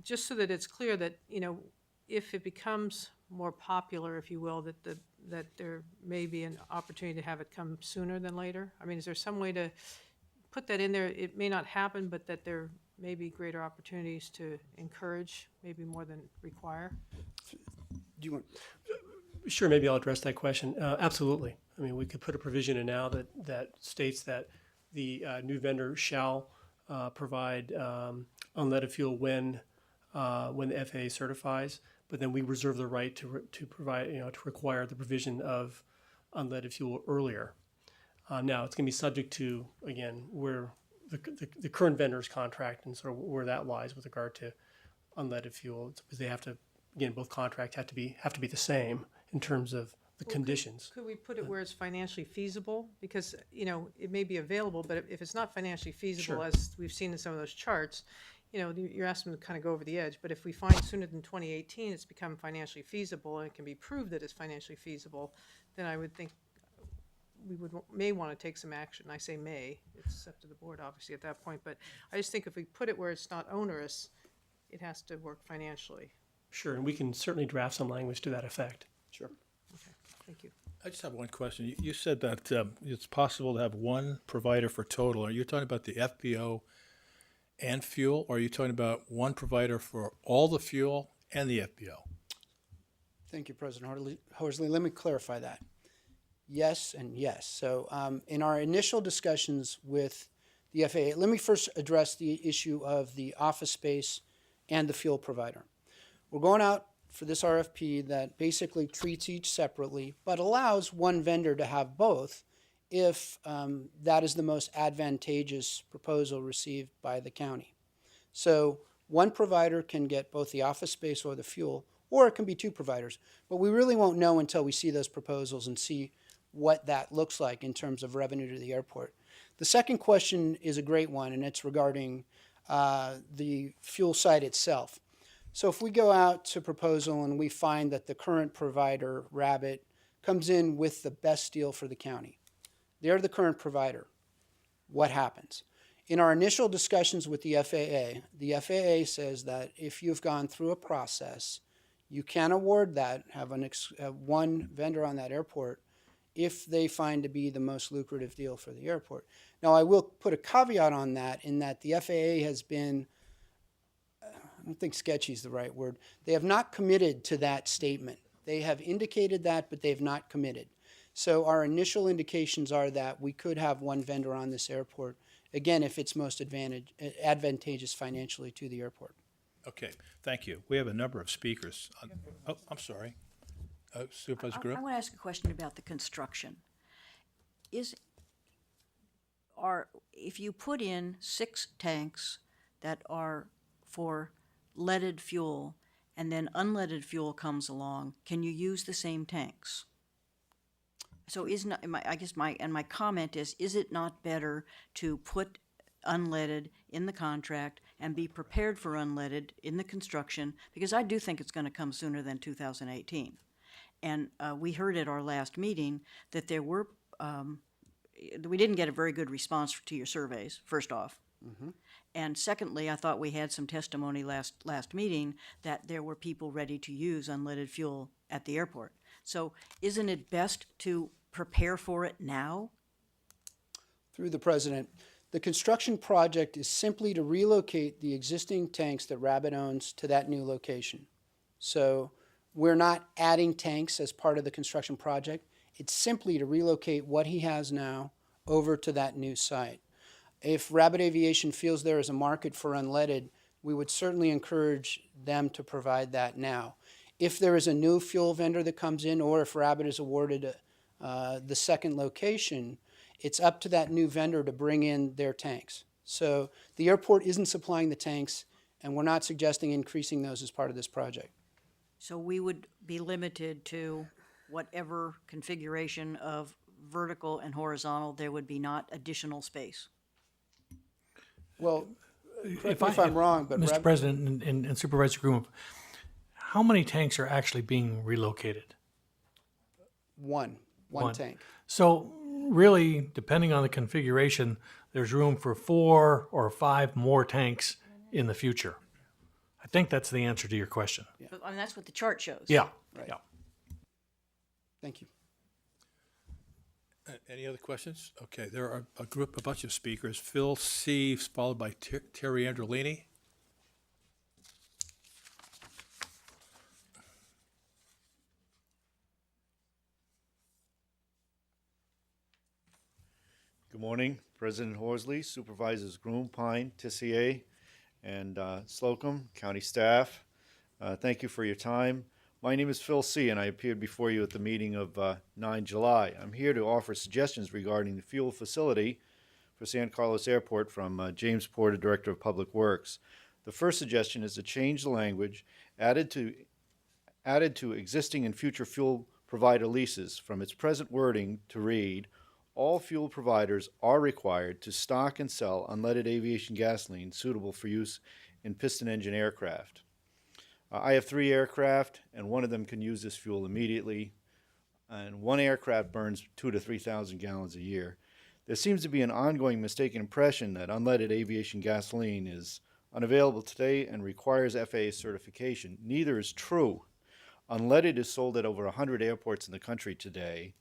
just so that it's clear that, you know, if it becomes more popular, if you will, that there may be an opportunity to have it come sooner than later? I mean, is there some way to put that in there? It may not happen, but that there may be greater opportunities to encourage, maybe more than require? Do you want? Sure, maybe I'll address that question. Absolutely. I mean, we could put a provision in now that states that the new vendor shall provide unleaded fuel when the FAA certifies, but then we reserve the right to provide, you know, to require the provision of unleaded fuel earlier. Now it's going to be subject to, again, where the current vendor's contract and sort of where that lies with regard to unleaded fuel, because they have to, again, both contracts have to be the same in terms of the conditions. Could we put it where it's financially feasible? Because, you know, it may be available, but if it's not financially feasible, Sure. as we've seen in some of those charts, you know, you're asking them to kind of go over the edge. But if we find sooner than 2018 it's become financially feasible and it can be proved that it's financially feasible, then I would think we may want to take some action. I say may, it's up to the board obviously at that point, but I just think if we put it where it's not onerous, it has to work financially. Sure, and we can certainly draft some language to that effect. Sure. Okay, thank you. I just have one question. You said that it's possible to have one provider for total. Are you talking about the FBO and fuel, or are you talking about one provider for all the fuel and the FBO? Thank you, President Horsley. Let me clarify that. Yes and yes. So in our initial discussions with the FAA, let me first address the issue of the office space and the fuel provider. We're going out for this RFP that basically treats each separately, but allows one vendor to have both if that is the most advantageous proposal received by the county. So one provider can get both the office space or the fuel, or it can be two providers. But we really won't know until we see those proposals and see what that looks like in terms of revenue to the airport. The second question is a great one, and it's regarding the fuel site itself. So if we go out to proposal and we find that the current provider, Rabbit, comes in with the best deal for the county, they're the current provider, what happens? In our initial discussions with the FAA says that if you've gone through a process, you can award that, have one vendor on that airport if they find to be the most lucrative deal for the airport. Now, I will put a caveat on that in that the FAA has been, I don't think sketchy is the right word, they have not committed to that statement. They have indicated that, but they've not committed. So our initial indications are that we could have one vendor on this airport, again, if it's most advantageous financially to the airport. Okay, thank you. We have a number of speakers. Oh, I'm sorry. Supervisor I Grimm? want to ask a question about the construction. If you put in 6 tanks that are for leaded fuel and then unleaded fuel comes along, can you use the same tanks? So my comment is it not better to put unleaded in the contract and be prepared for unleaded in the construction? Because I do think it's going to come sooner than 2018. And we heard at our last meeting that there were, we didn't get a very good response to your surveys, first off. Mm-hmm. And secondly, I thought we had some testimony last meeting that there were people ready to use unleaded fuel at the airport. So isn't it best to prepare for it now? Through the President, the construction project is simply to relocate the existing tanks that Rabbit owns to that new location. So we're not adding tanks as part of the construction project. It's simply to relocate what he has now over to that new site. If Rabbit Aviation feels there is a market for unleaded, we would certainly encourage them to provide that now. If there is a new fuel vendor that comes in, or if Rabbit is awarded the second location, it's up to that new vendor to bring in their tanks. So the airport isn't supplying the tanks, and we're not suggesting increasing those as part of this project. So we would be limited to whatever configuration of vertical and horizontal, there would be not additional space. Well, correct me if I'm wrong, but Mr. President and Supervisor Groom, how many tanks are actually being relocated? one tank. So really, depending on the configuration, there's room for 4 or 5 more tanks in the future. I think that's the answer to your question. But, I mean, that's what the chart shows. Yeah. Right. Yeah. Thank you. Any other questions? Okay, there are a bunch of speakers. Phil C., followed by Terry Androlini. Good morning, President Horsley, Supervisors Groom, Pine, Tissier, and Slocum, county staff. Thank you for your time. My name is Phil C., and I appeared before you at the meeting of 9 July. I'm here to offer suggestions regarding the fuel facility for San Carlos Airport from James Porter, Director of Public Works. The first suggestion is to change the language added to existing and future fuel provider leases from its present wording to read, all fuel providers are required to stock and sell unleaded aviation gasoline suitable for use in piston engine aircraft. I have 3 aircraft, and one of them can use this fuel immediately, and one aircraft burns 2,000 to 3,000 gallons a year. There seems to be an ongoing mistaken impression that unleaded aviation gasoline is unavailable today and requires FAA certification. Neither is true. Unleaded is sold at over 100 airports in the country today,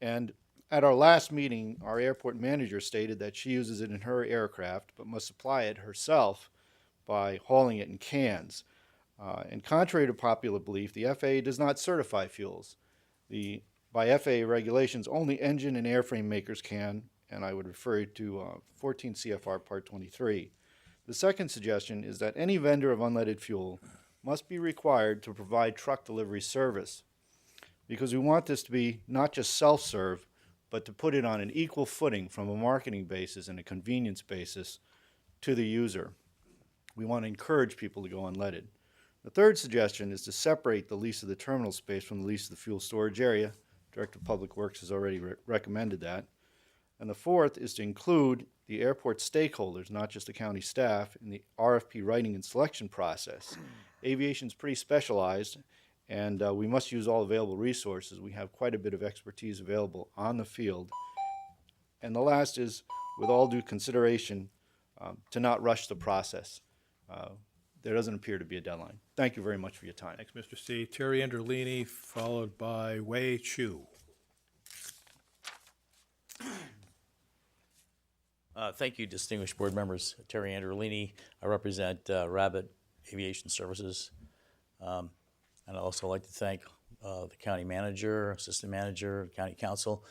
and at our last meeting, our airport manager stated that she uses it in her aircraft, but must supply it herself by hauling it in cans. And contrary to popular belief, the FAA does not certify fuels. By FAA regulations, only engine and airframe makers can, and I would refer you to 14 CFR Part 23. The second suggestion is that any vendor of unleaded fuel must be required to provide truck delivery service, because we want this to be not just self-serve, but to put it on an equal footing from a marketing basis and a convenience basis to the user. We want to encourage people to go unleaded. The third suggestion is to separate the lease of the terminal space from the lease of the fuel storage area. Director of Public Works has already recommended that. And the fourth is to include the airport stakeholders, not just the county staff, in the RFP writing and selection process. Aviation is pretty specialized, and we must use all available resources. We have quite a bit of expertise available on the field. And the last is, with all due consideration, to not rush the process. There doesn't appear to be a deadline. Thank you very much for your time. Thanks, Mr. C. Terry Androlini, followed by Wei Chu. Thank you, distinguished board members. Terry Androlini. I represent Rabbit Aviation Services. And I'd also like to thank the county manager, assistant manager, county council.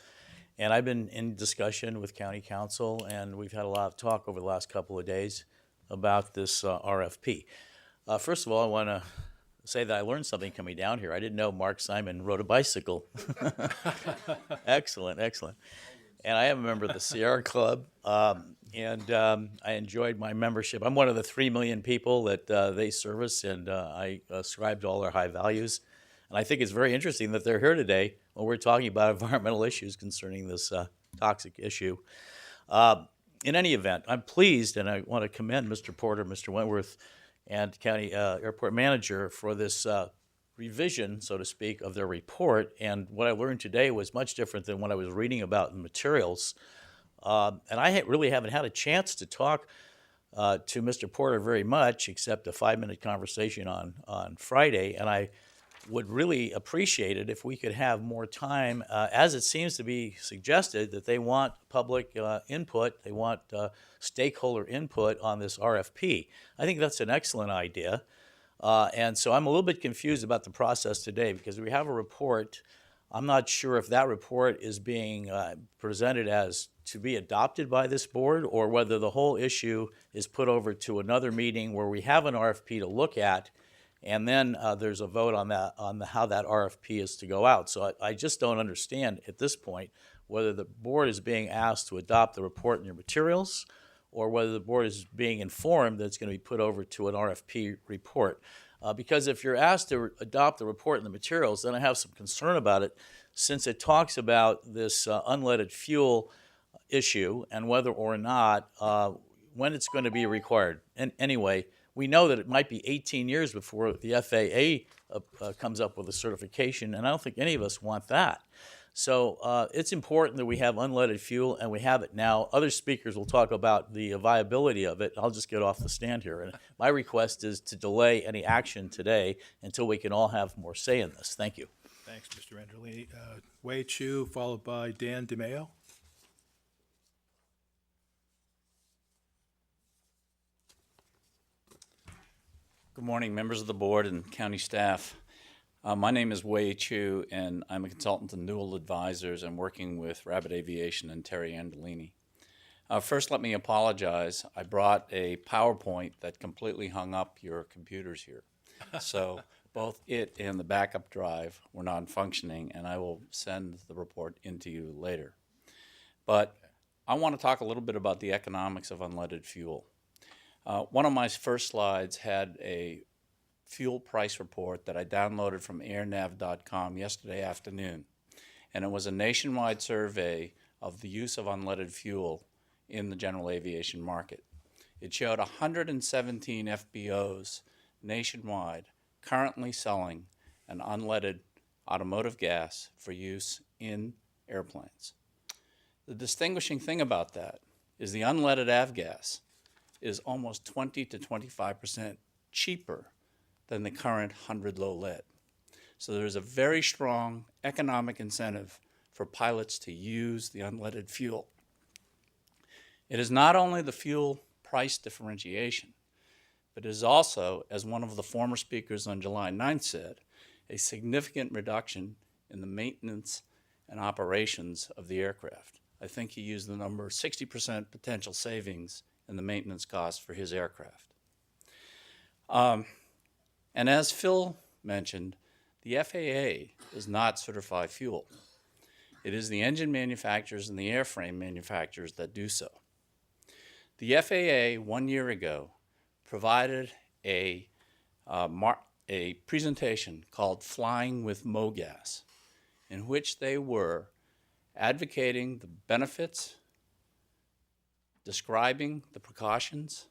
And I've been in discussion with county council, and we've had a lot of talk over the last couple of days about this RFP. First of all, I want to say that I learned something coming down here. I didn't know Mark Simon rode a bicycle. Excellent, excellent. And I am a member of the Sierra Club, and I enjoyed my membership. I'm one of the 3 million people that they service, and I ascribe to all their high values. And I think it's very interesting that they're here today when we're talking about environmental issues concerning this toxic issue. In any event, I'm pleased, and I want to commend Mr. Porter, Mr. Wentworth, and County Airport Manager for this revision, so to speak, of their report. And what I learned today was much different than what I was reading about in the materials. And I really haven't had a chance to talk to Mr. Porter very much, except a 5-minute conversation on Friday. And I would really appreciate it if we could have more time, as it seems to be suggested that they want public input, they want stakeholder input on this RFP. I think that's an excellent idea. And so I'm a little bit confused about the process today, because we have a report I'm not sure if that report is being presented as to be adopted by this board, or whether the whole issue is put over to another meeting where we have an RFP to look at, and then there's a vote on that, how that RFP is to go out. So I just don't understand at this point whether the board is being asked to adopt the report in your materials, or whether the board is being informed that it's going to be put over to an RFP report. Because if you're asked to adopt the report in the materials, then I have some concern about it, since it talks about this unleaded fuel issue and whether or not, when it's going to be required. And anyway, we know that it might be 18 years before the FAA comes up with a certification, and I don't think any of us want that. So it's important that we have unleaded fuel, and we have it now. Other speakers will talk about the viability of it. I'll just get off the stand here. And my request is to delay any action today until we can all have more say in this. Thank you. Thanks, Mr. Angelini. Wei Chu, followed by Dan DeMeo. Good morning, members of the board and county staff. My name is Wei Chu, and I'm a consultant to Newell Advisors. I'm working with Rabbit Aviation and Terry Angelini. First, let me apologize. I brought a PowerPoint that completely hung up your computers here. So both it and the backup drive were non-functioning, and I will send the report into you later. But I want to talk a little bit about the economics of unleaded fuel. One of my first slides had a fuel price report that I downloaded from airnav.com yesterday afternoon. And it was a nationwide survey of the use of unleaded fuel in the general aviation market. It showed 117 FBOs nationwide currently selling an unleaded automotive gas for use in airplanes. The distinguishing thing about that is the unleaded avgas is almost 20 to 25% cheaper than the current 100 low lead. So there's a very strong economic incentive for pilots to use the unleaded fuel. It is not only the fuel price differentiation, but it is also, as one of the former speakers on July 9th said, a significant reduction in the maintenance and operations of the aircraft. I think he used the number 60% potential savings in the maintenance costs for his aircraft. And as Phil mentioned, the FAA does not certify fuel. It is the engine manufacturers and the airframe manufacturers that do so. The FAA 1 year ago provided a presentation called Flying with MoGas, in which they were advocating the benefits, describing the precautions,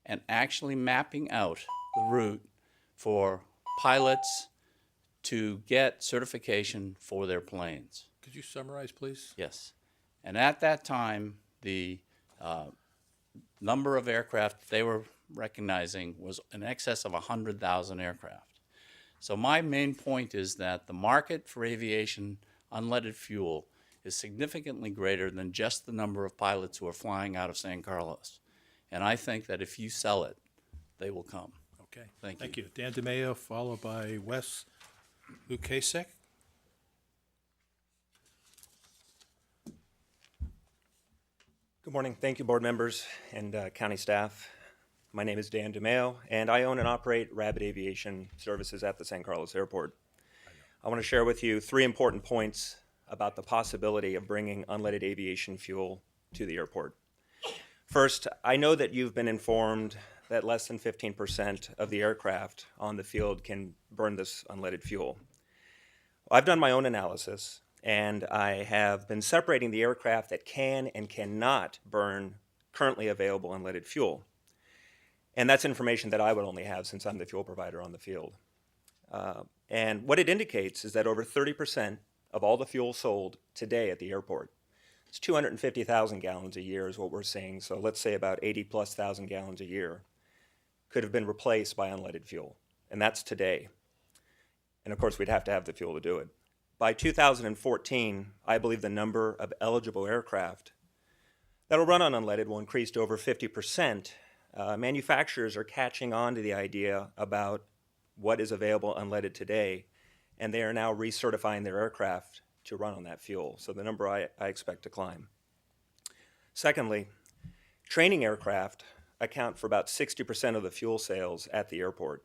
and actually mapping out the route for pilots to get certification for their planes. Could you summarize, please? Yes. And at that time, the number of aircraft they were recognizing was in excess of 100,000 aircraft. So my main point is that the market for aviation unleaded fuel is significantly greater than just the number of pilots who are flying out of San Carlos. And I think that if you sell it, they will come. Okay. Thank you. Dan DeMeo, followed by Wes Lukasek. Good morning. Thank you, board members and county staff. My name is Dan DeMeo, and I own and operate Rabbit Aviation Services at the San Carlos Airport. I want to share with you 3 important points about the possibility of bringing unleaded aviation fuel to the airport. First, I know that you've been informed that less than 15% of the aircraft on the field can burn this unleaded fuel. I've done my own analysis, and I have been separating the aircraft that can and cannot burn currently available unleaded fuel. And that's information that I would only have since I'm the fuel provider on the field. And what it indicates is that over 30% of all the fuel sold today at the airport, it's 250,000 gallons a year is what we're seeing. So let's say about 80,000+ gallons a year could have been replaced by unleaded fuel. And that's today. And of course, we'd have to have the fuel to do it. By 2014, I believe the number of eligible aircraft that will run on unleaded will increase to over 50%. Manufacturers are catching on to the idea about what is available unleaded today and they are now recertifying their aircraft to run on that fuel. So the number I expect to climb. Secondly, training aircraft account for about 60% of the fuel sales at the airport.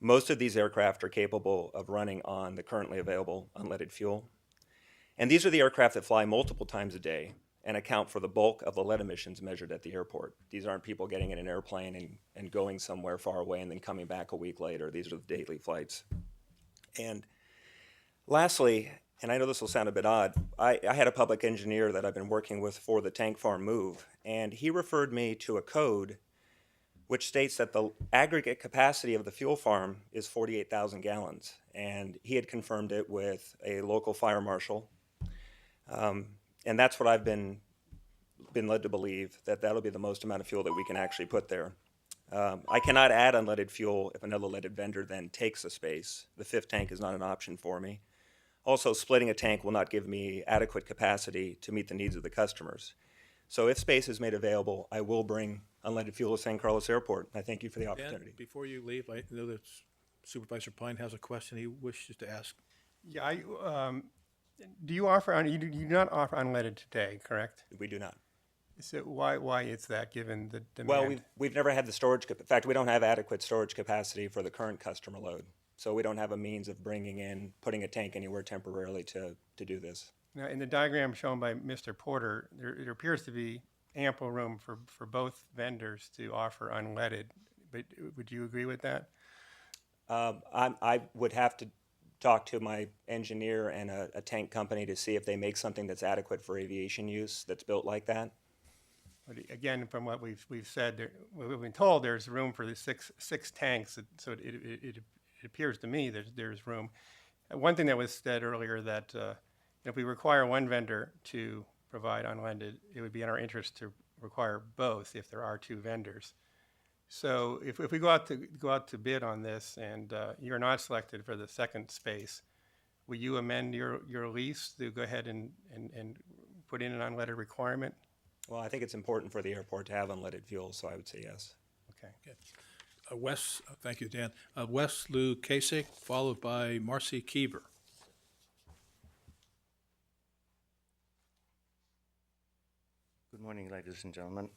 Most of these aircraft are capable of running on the currently available unleaded fuel. And these are the aircraft that fly multiple times a day and account for the bulk of the lead emissions measured at the airport. These aren't people getting in an airplane and going somewhere far away and then coming back a week later. These are the daily flights. And lastly, and I know this will sound a bit odd, I had a public engineer that I've been working with for the tank farm move, and he referred me to a code which states that the aggregate capacity of the fuel farm is 48,000 gallons. And he had confirmed it with a local fire marshal. And that's what I've been led to believe, that that'll be the most amount of fuel that we can actually put there. I cannot add unleaded fuel if another leaded vendor then takes the space. The fifth tank is not an option for me. Also, splitting a tank will not give me adequate capacity to meet the needs of the customers. So if space is made available, I will bring unleaded fuel to San Carlos Airport. I thank you for the opportunity. Dan, before you leave, I know that Supervisor Pine has a question he wishes to ask. Yeah, do you offer, you do not offer unleaded today, correct? We do not. So why is that, given the demand? Well, we've never had the storage, in fact, we don't have adequate storage capacity for the current customer load. So we don't have a means of putting a tank anywhere temporarily to do this. Now, in the diagram shown by Mr. Porter, there appears to be ample room for both vendors to offer unleaded, but would you agree with that? I would have to talk to my engineer and a tank company to see if they make something that's adequate for aviation use that's built like that. But again, from what we've said, we've been told there's room for the six tanks, so it appears to me that there's room. One thing that was said earlier, that if we require one vendor to provide unleaded, it would be in our interest to require both if there are two vendors. So if we go out to bid on this and you're not selected for the second space, will you amend your lease to go ahead and put in an unleaded requirement? Well, I think it's important for the airport to have unleaded fuel, so I would say yes. Okay. Wes, thank you, Dan. Wes Lou Kasich, followed by Marcy Kieber. Good morning, ladies and gentlemen.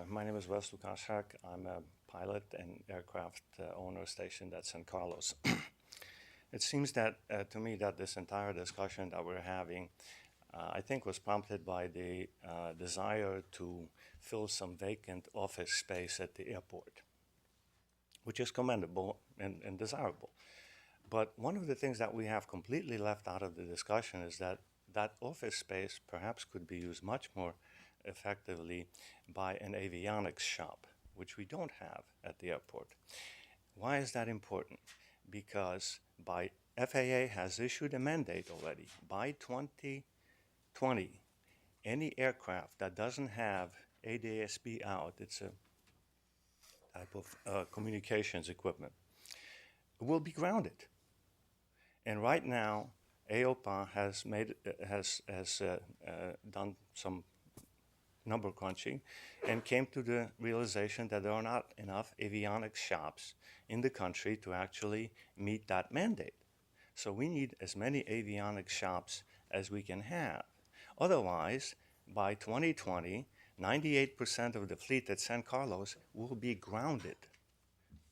My name is Wes Lukaszak. I'm a pilot and aircraft owner stationed at San Carlos. It seems that to me that this entire discussion that we're having, I think, was prompted by the desire to fill some vacant office space at the airport, which is commendable and desirable. But one of the things that we have completely left out of the discussion is that that office space perhaps could be used much more effectively by an avionics shop, which we don't have at the airport. Why is that important? Because FAA has issued a mandate already. By 2020, any aircraft that doesn't have ADS-B out, it's a type of communications equipment, will be grounded. And right now, AOPA has done some number crunching and came to the realization that there are not enough avionics shops in the country to actually meet that mandate. So we need as many avionics shops as we can have. Otherwise, by 2020, 98% of the fleet at San Carlos will be grounded,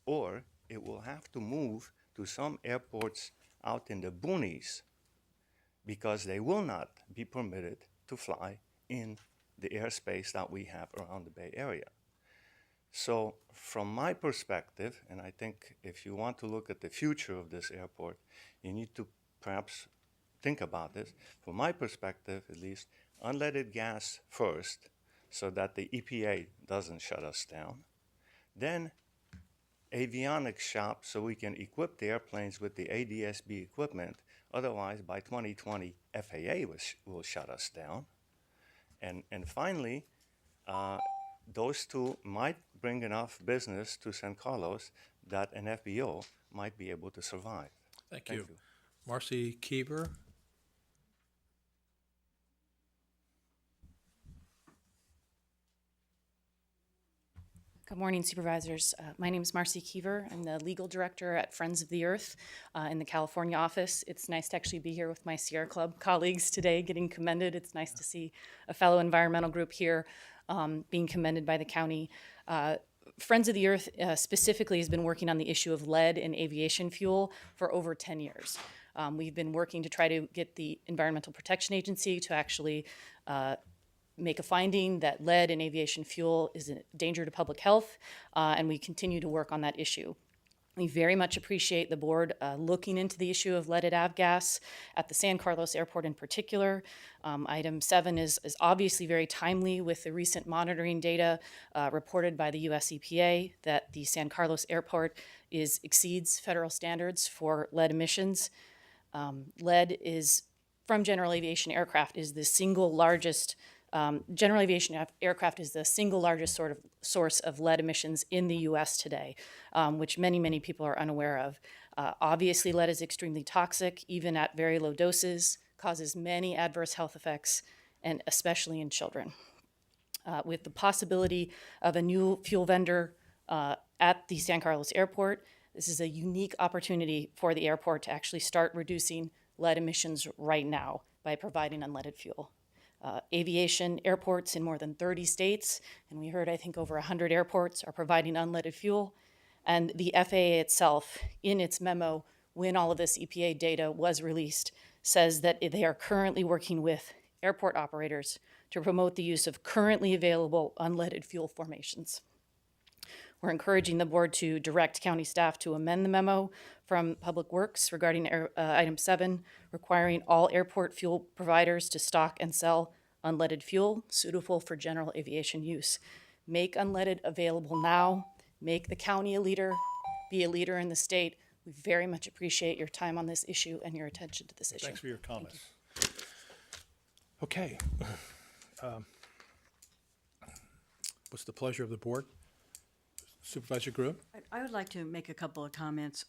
or it will have to move to some airports out in the boonies because they will not be permitted to fly in the airspace that we have around the Bay Area. So from my perspective, and I think if you want to look at the future of this airport, you need to perhaps think about this. From my perspective, at least, unleaded gas first, so that the EPA doesn't shut us down. Then avionics shop, so we can equip the airplanes with the ADS-B equipment. Otherwise, by 2020, FAA will shut us down. And finally, those two might bring enough business to San Carlos that an FBO might be able to survive. Thank you. Marcy Kieber. Good morning, Supervisors. My name is Marcy Keever. I'm the Legal Director at Friends of the Earth in the California office. It's nice to actually be here with my Sierra Club colleagues today getting commended. It's nice to see a fellow environmental group here being commended by the county. Friends of the Earth specifically has been working on the issue of lead in aviation fuel for over 10 years. We've been working to try to get the Environmental Protection Agency to actually make a finding that lead in aviation fuel is a danger to public health, and we continue to work on that issue. We very much appreciate the board looking into the issue of leaded avgas at the San Carlos Airport in particular. Item 7 is obviously very timely with the recent monitoring data reported by the US EPA that the San Carlos Airport exceeds federal standards for lead emissions. Lead is, from general aviation aircraft, is the single largest general aviation aircraft is the single largest sort of source of lead emissions in the U.S. today, which many people are unaware of. Obviously, lead is extremely toxic, even at very low doses, causes many adverse health effects, and especially in children. With the possibility of a new fuel vendor at the San Carlos Airport, this is a unique opportunity for the airport to actually start reducing lead emissions right now by providing unleaded fuel. Aviation airports in more than 30 states, and we heard I think over 100 airports are providing unleaded fuel. And the FAA itself, in its memo, when all of this EPA data was released, says that they are currently working with airport operators to promote the use of currently available unleaded fuel formations. We're encouraging the board to direct county staff to amend the memo from Public Works regarding item 7, requiring all airport fuel providers to stock and sell unleaded fuel suitable for general aviation use. Make unleaded available now. Make the county a leader, be a leader in the state. We very much appreciate your time on this issue and your attention to this issue. Thanks for your comments. Okay. What's the pleasure of the board? Supervisor Grew? I would like to make a couple of comments.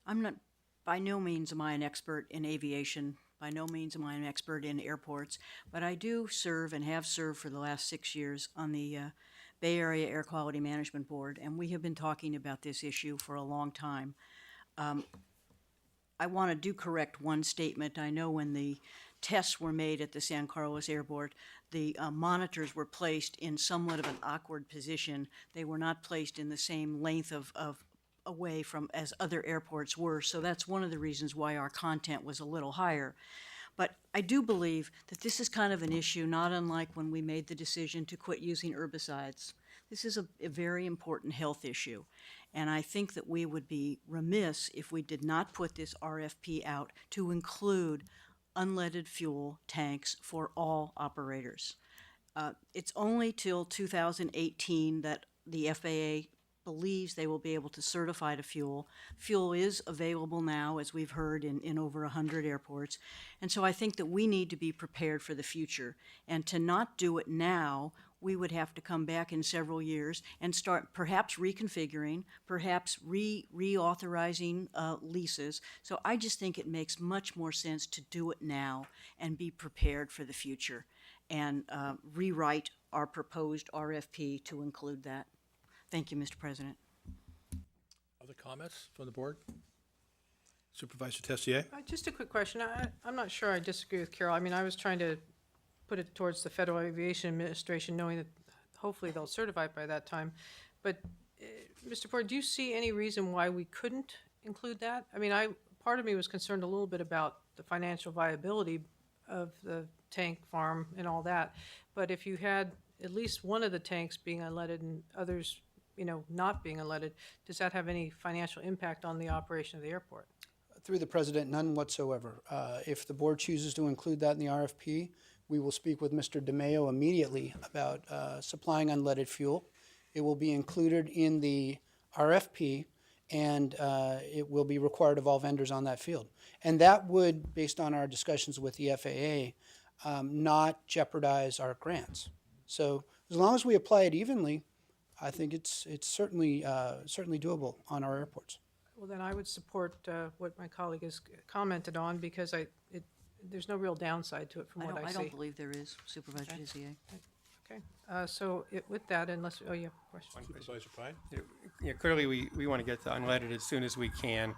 I'm not, by no means am I an expert in aviation. By no means am I an expert in airports, but I do serve and have served for the last 6 years on the Bay Area Air Quality Management Board, and we have been talking about this issue for a long time. I want to do correct one statement. I know when the tests were made at the San Carlos Airport, the monitors were placed in somewhat of an awkward position. They were not placed in the same length of away from as other airports were, so that's one of the reasons why our content was a little higher. But I do believe that this is kind of an issue not unlike when we made the decision to quit using herbicides. This is a very important health issue, and I think that we would be remiss if we did not put this RFP out to include unleaded fuel tanks for all operators. It's only till 2018 that the FAA believes they will be able to certify the fuel. Fuel is available now, as we've heard, in over 100 airports. And so I think that we need to be prepared for the future. And to not do it now, we would have to come back in several years and start perhaps reconfiguring, perhaps reauthorizing leases. So I just think it makes much more sense to do it now and be prepared for the future and rewrite our proposed RFP to include that. Thank you, Mr. President. Other comments from the board? Supervisor Tessier? Just a quick question. I'm not sure I disagree with Carol. I mean, I was trying to put it towards the Federal Aviation Administration, knowing that hopefully they'll certify it by that time. But, Mr. Ford, do you see any reason why we couldn't include that? I mean, part of me was concerned a little bit about the financial viability of the tank farm and all that. But if you had at least one of the tanks being unleaded and others, not being unleaded, does that have any financial impact on the operation of the airport? Through the President, none whatsoever. If the board chooses to include that in the RFP, we will speak with Mr. DeMeo immediately about supplying unleaded fuel. It will be included in the RFP, and it will be required of all vendors on that field. And that would, based on our discussions with the FAA, not jeopardize our grants. So as long as we apply it evenly, I think it's certainly doable on our airports. Well, then I would support what my colleague has commented on, because there's no real downside to it from what I see. I don't believe there is, Supervisor Tessier. Okay, with that, unless, oh, you have a question? Supervisor Pine? Yeah, clearly, we want to get to unleaded as soon as we can,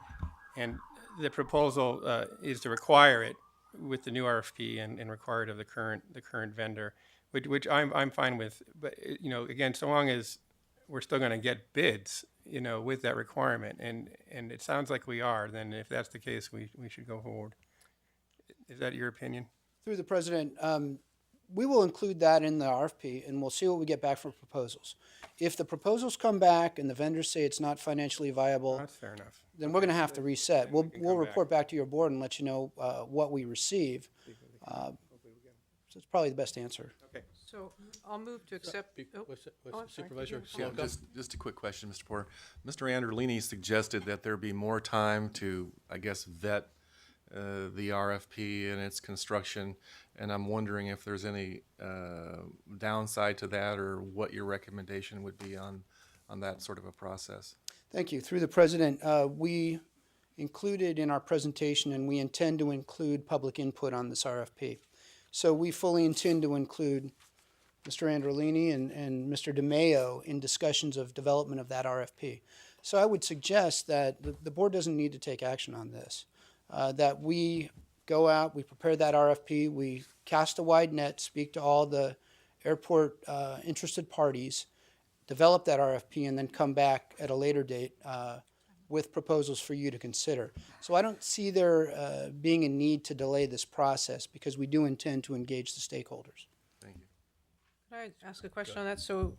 and the proposal is to require it with the new RFP and require it of the current vendor, which I'm fine with. But again, so long as we're still going to get bids, with that requirement, and it sounds like we are, then if that's the case, we should go forward. Is that your opinion? Through the president, we will include that in the RFP, and we'll see what we get back for proposals. If the proposals come back and the vendors say it's not financially viable, That's fair enough. then we're going to have to reset. We'll report back to your board and let you know what we receive. So it's probably the best answer. Okay. So I'll move to accept. I'm sorry. Supervisor Yeah. Slocum? Just a quick question, Mr. Porter. Mr. Anderlini suggested that there be more time to, I guess, vet the RFP and its construction, and I'm wondering if there's any downside to that, or what your recommendation would be on that sort of a process. Thank you. Through the president, we included in our presentation, and we intend to include public input on this RFP. So we fully intend to include Mr. Androlini and Mr. DeMayo in discussions of development of that RFP. So I would suggest that the board doesn't need to take action on this, that we go out, we prepare that RFP, we cast a wide net, speak to all the airport interested parties, develop that RFP, and then come back at a later date with proposals for you to consider. So I don't see there being a need to delay this process, because we do intend to engage the stakeholders. Thank you. Can I ask a question on that? So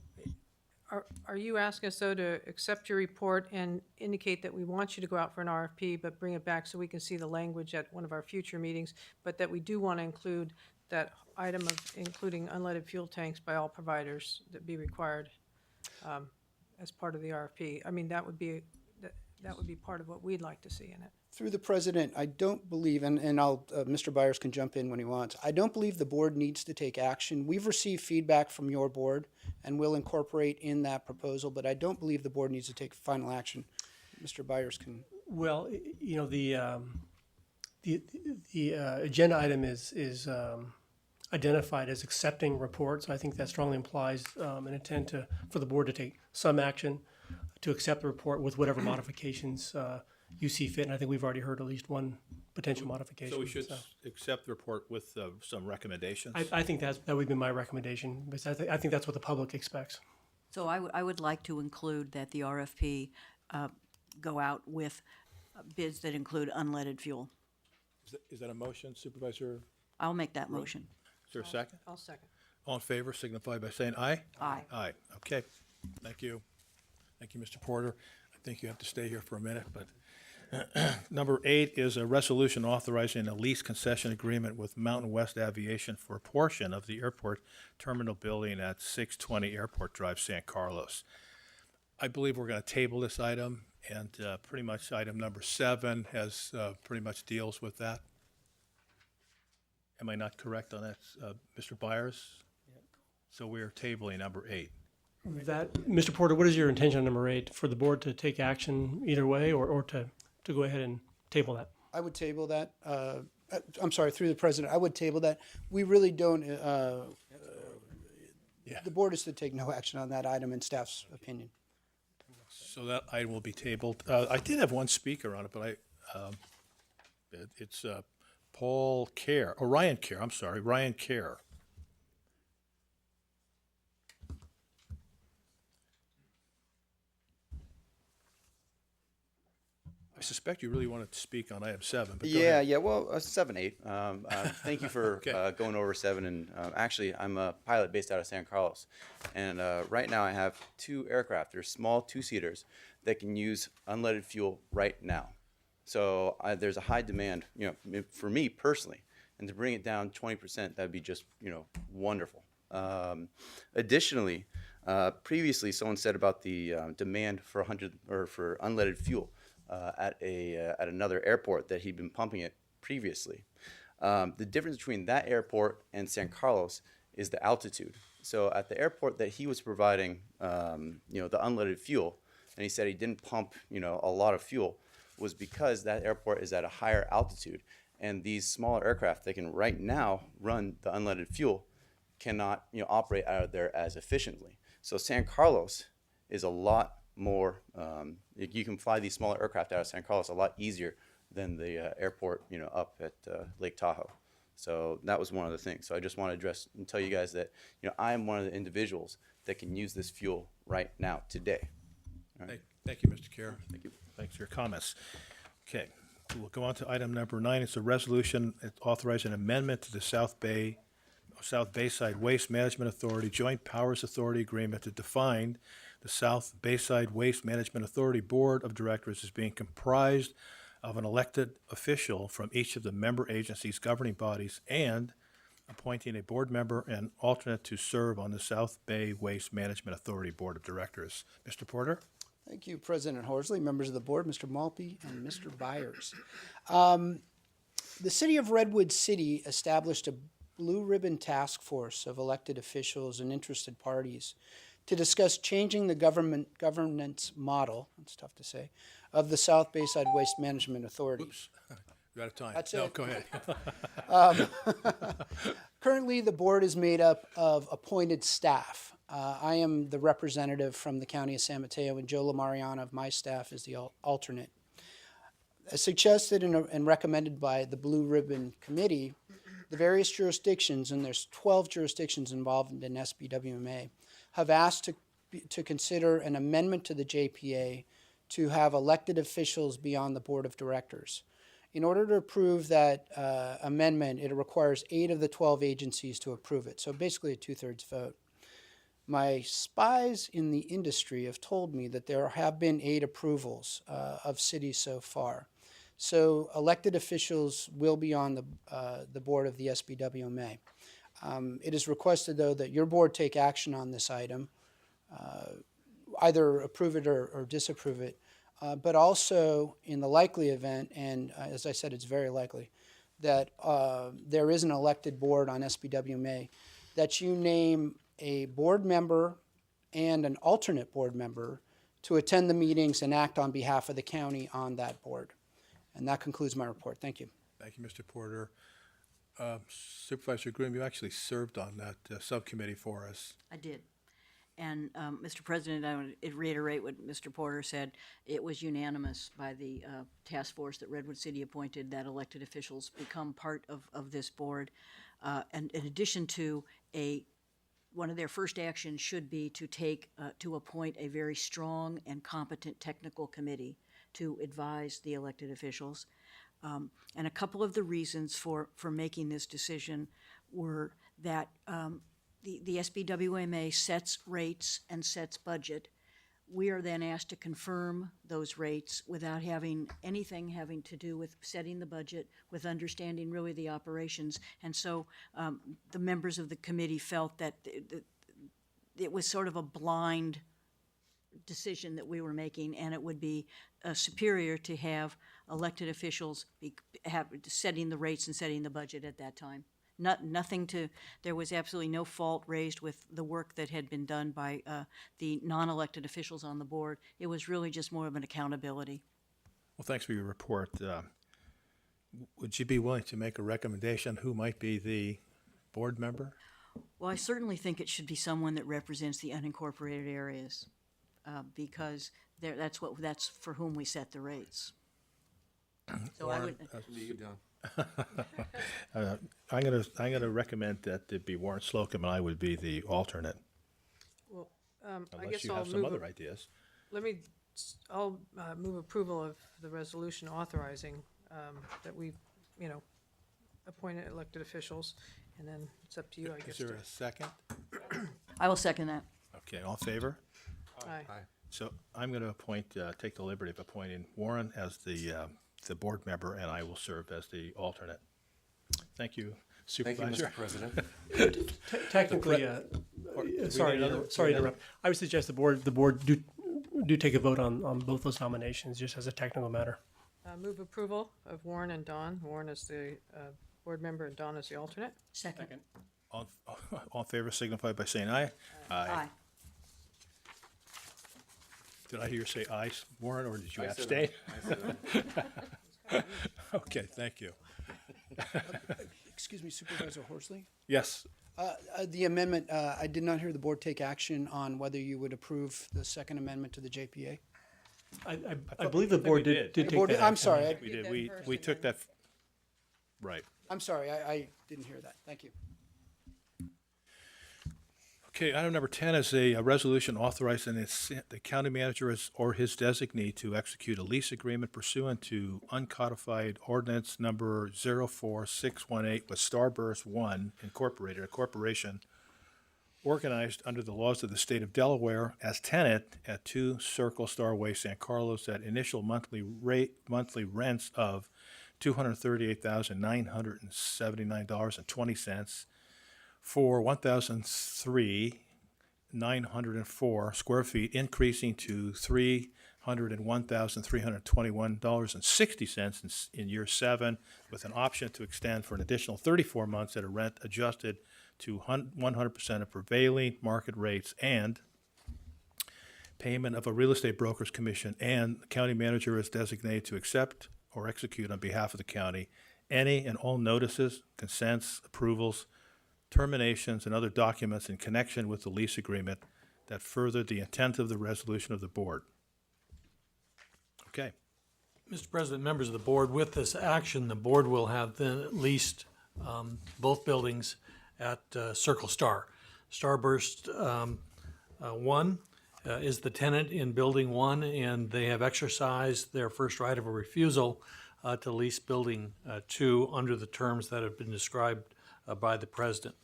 are you asking us, though, to accept your report and indicate that we want you to go out for an RFP, but bring it back so we can see the language at one of our future meetings, but that we do want to include that item of including unleaded fuel tanks by all providers that be required as part of the RFP? I mean, that would be part of what we'd like to see in it. Through the president, I don't believe, and I'll, Mr. Byers can jump in when he wants, I don't believe the board needs to take action. We've received feedback from your board, and we'll incorporate in that proposal, but I don't believe the board needs to take final action. Mr. Byers can. Well, the agenda item is identified as accepting reports. I think that strongly implies an intent for the board to take some action to accept the report with whatever modifications you see fit. And I think we've already heard at least one potential modification. So we should accept the report with some recommendations? I think that would be my recommendation, because I think that's what the public expects. So I would like to include that the RFP go out with bids that include unleaded fuel. Is that a motion, Supervisor? I'll make that motion. Is there a second? I'll second. All in favor signify by saying aye. Aye. Aye. Okay. Thank you. Thank you, Mr. Porter. I think you have to stay here for a minute, but number 8 is a resolution authorizing a lease concession agreement with Mountain West Aviation for a portion of the airport terminal building at 620 Airport Drive, San Carlos. I believe we're going to table this item, and pretty much item number 7 has pretty much deals with that. Am I not correct on that, Mr. Byers? So we are tabling number 8. Mr. Porter, what is your intention on number 8? For the board to take action either way, or to go ahead and table that? I would table that. I'm sorry, through the president, I would table that. We really don't, the board is to take no action on that item in staff's opinion. So that item will be tabled. I did have one speaker on it, but it's Paul Kerr, or Ryan Kerr, I'm sorry, Ryan Kerr. I suspect you really wanted to speak on item 7, but go ahead. Yeah, well, 7, 8. Thank you for Okay. going over 7. And actually, I'm a pilot based out of San Carlos. And right now I have 2 aircraft. They're small 2-seaters that can use unleaded fuel right now. So there's a high demand, for me personally. And to bring it down 20%, that'd be just, wonderful. Additionally, previously someone said about the demand for for unleaded fuel. At another airport that he'd been pumping it previously. The difference between that airport and San Carlos is the altitude. So at the airport that he was providing, the unleaded fuel, and he said he didn't pump, a lot of fuel, was because that airport is at a higher altitude. And these smaller aircraft, they can right now run the unleaded fuel cannot operate out of there as efficiently. So San Carlos is a lot more. You can fly these smaller aircraft out of San Carlos a lot easier than the airport up at Lake Tahoe. So that was one of the things. So I just want to address and tell you guys that I am one of the individuals that can use this fuel right now today. All right. Thank you, Mr. Kerr. Thank you. Thanks for your comments. Okay, we'll go on to item number 9. It's a resolution authorizing amendment to the South Bayside Waste Management Authority Joint Powers Authority Agreement to define the South Bayside Waste Management Authority Board of Directors as being comprised of an elected official from each of the member agencies' governing bodies and appointing a board member and alternate to serve on the South Bay Waste Management Authority Board of Directors. Mr. Porter? Thank you, President Horsley, members of the board, Mr. Malpe, and Mr. Byers. The City of Redwood City established a blue ribbon task force of elected officials and interested parties to discuss changing the governance model, it's tough to say, of the South Bayside Waste Management Authority. Oops, you're out of time. That's no, it. go ahead. Currently, the board is made up of appointed staff. I am the representative from the County of San Mateo, and Joe Lamariano of my staff is the alternate. As suggested and recommended by the Blue Ribbon Committee, the various jurisdictions, and there's 12 jurisdictions involved in SBWMA, have asked to consider an amendment to the JPA to have elected officials be on the board of directors. In order to approve that amendment, it requires 8 of the 12 agencies to approve it, so basically a 2/3 vote. My spies in the industry have told me that there have been 8 approvals of cities so far. So elected officials will be on the board of the SBWMA. It is requested, though, that your board take action on this item, either approve it or disapprove it, but also in the likely event, and as I said, it's very likely, that there is an elected board on SBWMA, that you name a board member and an alternate board member to attend the meetings and act on behalf of the county on that board. And that concludes my report. Thank you. Thank you, Mr. Porter. Supervisor Groom, you actually served on that subcommittee for us. I did. And, Mr. President, I would reiterate what Mr. Porter said. It was unanimous by the task force that Redwood City appointed that elected officials become part of this board. And in addition to one of their first actions should be to appoint a very strong and competent technical committee to advise the elected officials. And a couple of the reasons for making this decision were that the SBWMA sets rates and sets budget. We are then asked to confirm those rates without having anything having to do with setting the budget, with understanding really the operations. And so the members of the committee felt that it was sort of a blind decision that we were making, and it would be superior to have elected officials setting the rates and setting the budget at that time. There was absolutely no fault raised with the work that had been done by the non-elected officials on the board. It was really just more of an accountability. Well, thanks for your report. Would you be willing to make a recommendation who might be the board member? Well, I certainly think it should be someone that represents the unincorporated areas, because that's for whom we set the rates. So I would. I'm gonna recommend that it be Warren Slocum, and I would be the alternate. Well, I Unless guess you I'll have some move. other ideas. I'll move approval of the resolution authorizing that we, appoint elected officials, and then it's up to you, I guess. Is there a second? I will second that. Okay, all in favor? Aye. So I'm going to take the liberty of appointing Warren as the board member, and I will serve as the alternate. Thank you, Supervisor. Thank you, Mr. President. Technically, sorry to interrupt. I would suggest the board do take a vote on both those nominations, just as a technical matter. Move approval of Warren and Don. Warren is the board member and Don is the alternate. Second. All in favor signify by saying aye. Aye. Did I hear you say aye, Warren, or did you I said abstain? aye. Okay, thank you. Excuse me, Supervisor Horsley? Yes. The amendment, I did not hear the board take action on whether you would approve the second amendment to the JPA. I believe the board did The take board that did- I'm action. sorry, I- We did, we took that, right. I'm sorry, I didn't hear that. Thank you. Okay, item number 10 is a resolution authorizing the county manager or his designee to execute a lease agreement pursuant to uncodified ordinance number 04618 with Starburst One Incorporated, a corporation organized under the laws of the state of Delaware as tenant at 2 Circle Star Way, San Carlos, at initial monthly rents of $238,979.20 for 1,904 square feet, increasing to $301,321.60 in year 7, with an option to extend for an additional 34 months at a rent adjusted to 100% of prevailing market rates, and payment of a real estate broker's commission, and the county manager is designated to accept or execute on behalf of the county any and all notices, consents, approvals, terminations, and other documents in connection with the lease agreement that further the intent of the resolution of the board. Okay. Mr. President, members of the board, with this action, the board will have then leased both buildings at Circle Star. Starburst One is the tenant in Building 1, and they have exercised their first right of a refusal to lease Building 2 under the terms that have been described by the president.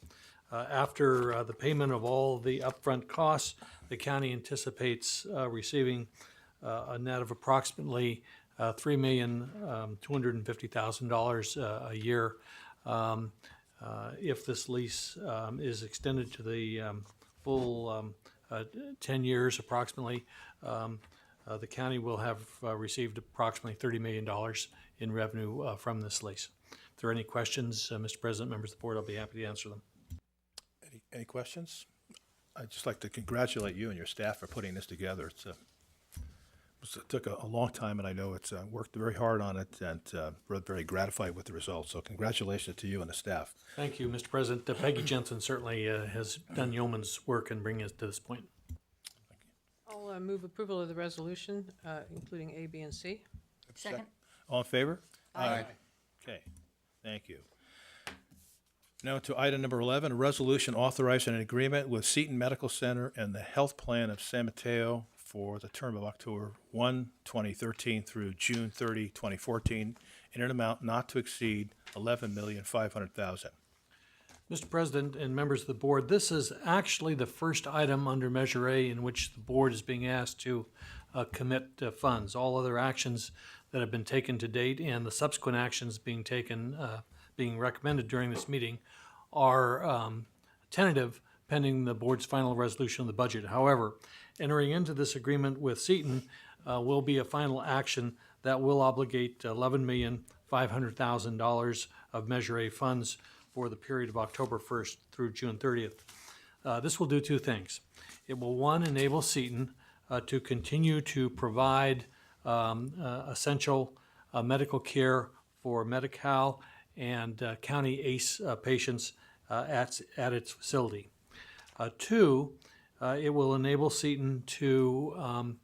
After the payment of all the upfront costs, the county anticipates receiving a net of approximately $3,250,000 a year. If this lease is extended to the full 10 years approximately, the county will have received approximately $30 million in revenue from this lease. If there are any questions, Mr. President, members of the board, I'll be happy to answer them. Any questions? I'd just like to congratulate you and your staff for putting this together. It took a long time, and I know it's worked very hard on it, and we're very gratified with the results. So congratulations to you and the staff. Thank you, Mr. President. Peggy Jensen certainly has done yeoman's work in bringing us to this point. I'll move approval of the resolution, including A, B, and C. Second. All in favor? Aye. Okay, thank you. Now to item number 11, a resolution authorizing an agreement with Seton Medical Center and the Health Plan of San Mateo for the term of October 1, 2013 through June 30, 2014, in an amount not to exceed $11,500,000. Mr. President and members of the board, this is actually the first item under Measure A in which the board is being asked to commit funds. All other actions that have been taken to date and the subsequent actions being taken, being recommended during this meeting are tentative pending the board's final resolution of the budget. However, entering into this agreement with Seton will be a final action that will obligate $11,500,000 of Measure A funds for the period of October 1st through June 30th. This will do two things. It will, one, enable Seton to continue to provide essential medical care for Medi-Cal and county ACE patients at its facility. Two, it will enable Seton to,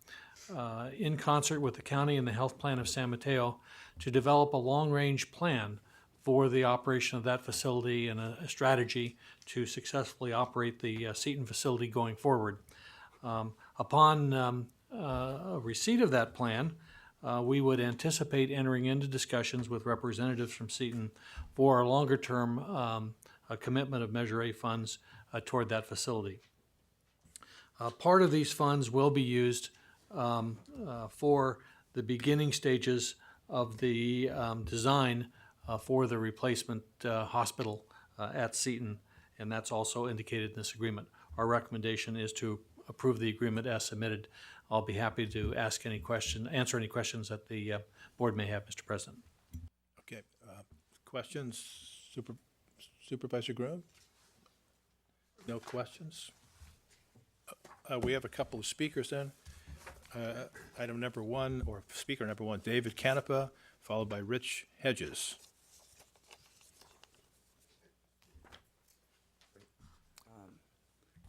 in concert with the county and the Health Plan of San Mateo, to develop a long-range plan for the operation of that facility and a strategy to successfully operate the Seton facility going forward. Upon receipt of that plan, we would anticipate entering into discussions with representatives from Seton for a longer-term commitment of Measure A funds toward that facility. Part of these funds will be used for the beginning stages of the design for the replacement hospital at Seton, and that's also indicated in this agreement. Our recommendation is to approve the agreement as submitted. I'll be happy to answer any questions that the board may have, Mr. President. Okay, questions, Supervisor Groom? No questions? We have a couple of speakers then. Item number 1, or speaker number 1, David Canepa, followed by Rich Hedges.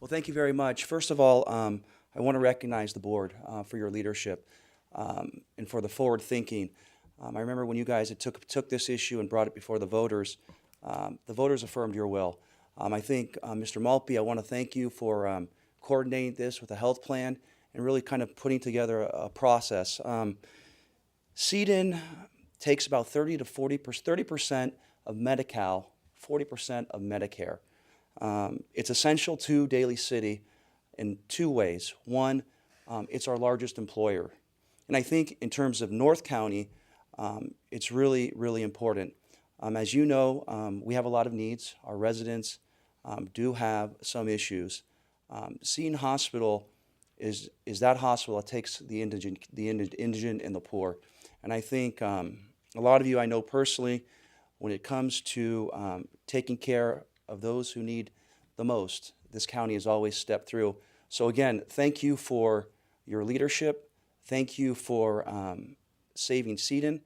Well, thank you very much. First of all, I want to recognize the board for your leadership and for the forward thinking. I remember when you guys had took this issue and brought it before the voters affirmed your will. I think, Mr. Maltby, I want to thank you for coordinating this with a health plan and really kind of putting together a process. CEDN takes about 30% of Medi-Cal, 40% of Medicare. It's essential to Daly City in two ways. One, it's our largest employer. And I think in terms of North County, it's really, really important. As you know, we have a lot of needs. Our residents do have some issues. Seton Hospital is that hospital that takes the indigent and the poor. And I think a lot of you I know personally, when it comes to taking care of those who need the most, this county has always stepped through. So again, thank you for your leadership. Thank you for saving Seton.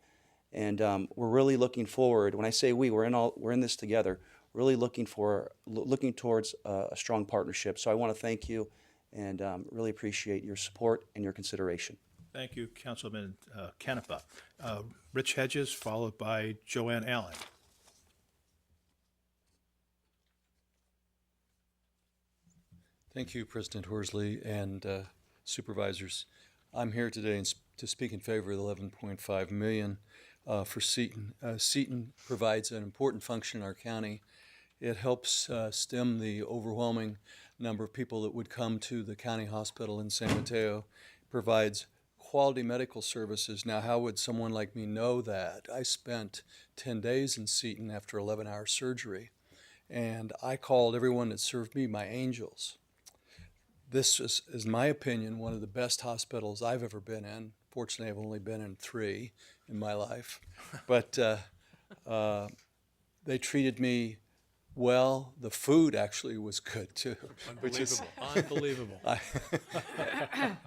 And we're really looking forward. When I say we're in this together. Really looking towards a strong partnership. So I want to thank you, and really appreciate your support and your consideration. Thank you, Councilman Canepa. Rich Hedges, followed by Joanne Allen. Thank you, President Horsley and supervisors. I'm here today to speak in favor of the $11.5 million for Seton. Seton provides an important function in our county. It helps stem the overwhelming number of people that would come to the county hospital in San Mateo. Provides quality medical services. Now, how would someone like me know that? I spent 10 days in Seton after 11-hour surgery, and I called everyone that served me my angels. This is, in my opinion, one of the best hospitals I've ever been in. Fortunately, I've only been in 3 in my life, but they treated me well. The food actually was good too, which is unbelievable. I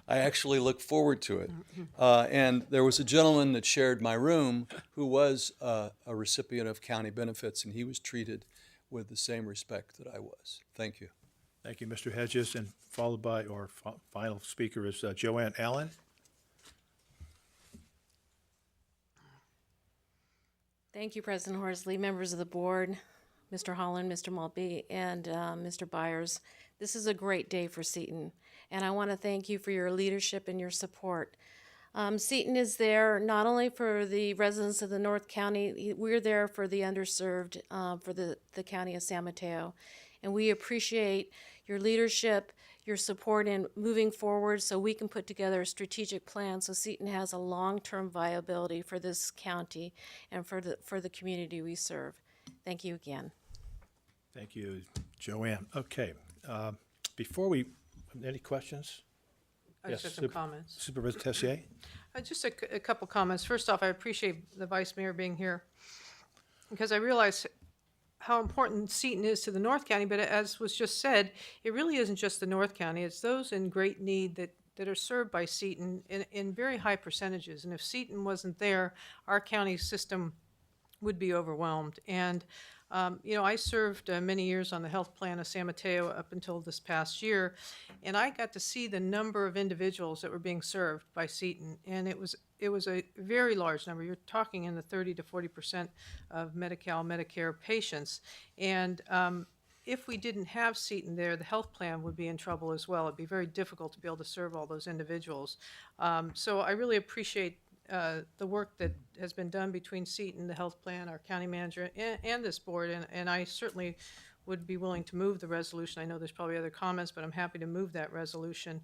actually look forward to it. And there was a gentleman that shared my room who was a recipient of county benefits, and he was treated with the same respect that I was. Thank you. Thank you, Mr. Hedges, and followed by, or final speaker is Joanne Allen. Thank you, President Horsley, members of the board, Mr. Holland, Mr. Maltby, and Mr. Byers. This is a great day for Seton, and I want to thank you for your leadership and your support. Seton is there not only for the residents of the North County, we're there for the underserved, for the county of San Mateo, and we appreciate your leadership, your support in moving forward so we can put together a strategic plan so Seton has a long-term viability for this county and for the community we serve. Thank you again. Thank you, Joanne. Okay, before we, any questions? I just have some comments. Supervisor Tessier? Just a couple comments. First off, I appreciate the Vice Mayor being here because I realize how important Seton is to the North County, but as was just said, it really isn't just the North County. It's those in great need that are served by Seton in very high percentages. And if Seton wasn't there, our county system would be overwhelmed. And I served many years on the health plan of San Mateo up until this past year, and I got to see the number of individuals that were being served by Seton, and it was a very large number. You're talking in the 30 to 40% of Medi-Cal, Medicare patients, and if we didn't have Seton there, the health plan would be in trouble as well. It'd be very difficult to be able to serve all those individuals. So I really appreciate the work that has been done between Seton, the health plan, our county manager, and this board, and I certainly would be willing to move the resolution. I know there's probably other comments, but I'm happy to move that resolution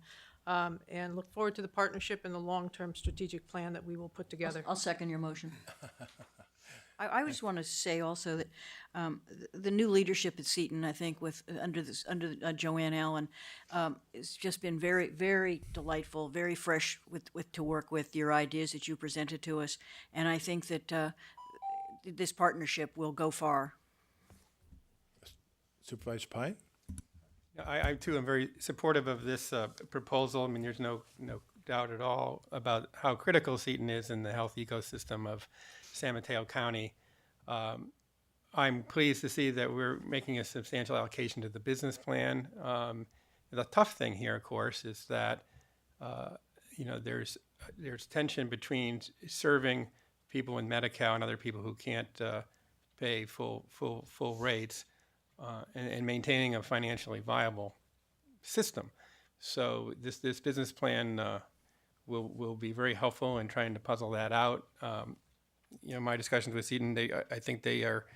and look forward to the partnership and the long-term strategic plan that we will put together. I'll second your motion. I just want to say also that the new leadership at Seton, I think, under Joanne Allen, it's just been very, very delightful, very fresh to work with your ideas that you presented to us, and I think that this partnership will go far. Supervisor Pine? I too am very supportive of this proposal. I mean, there's no doubt at all about how critical Seton is in the health ecosystem of San Mateo County. I'm pleased to see that we're making a substantial allocation to the business plan. The tough thing here, of course, is that there's tension between serving people in Medi-Cal and other people who can't pay full rates, and maintaining a financially viable system. So this business plan will be very helpful in trying to puzzle that out. My discussions with Seton, I think they are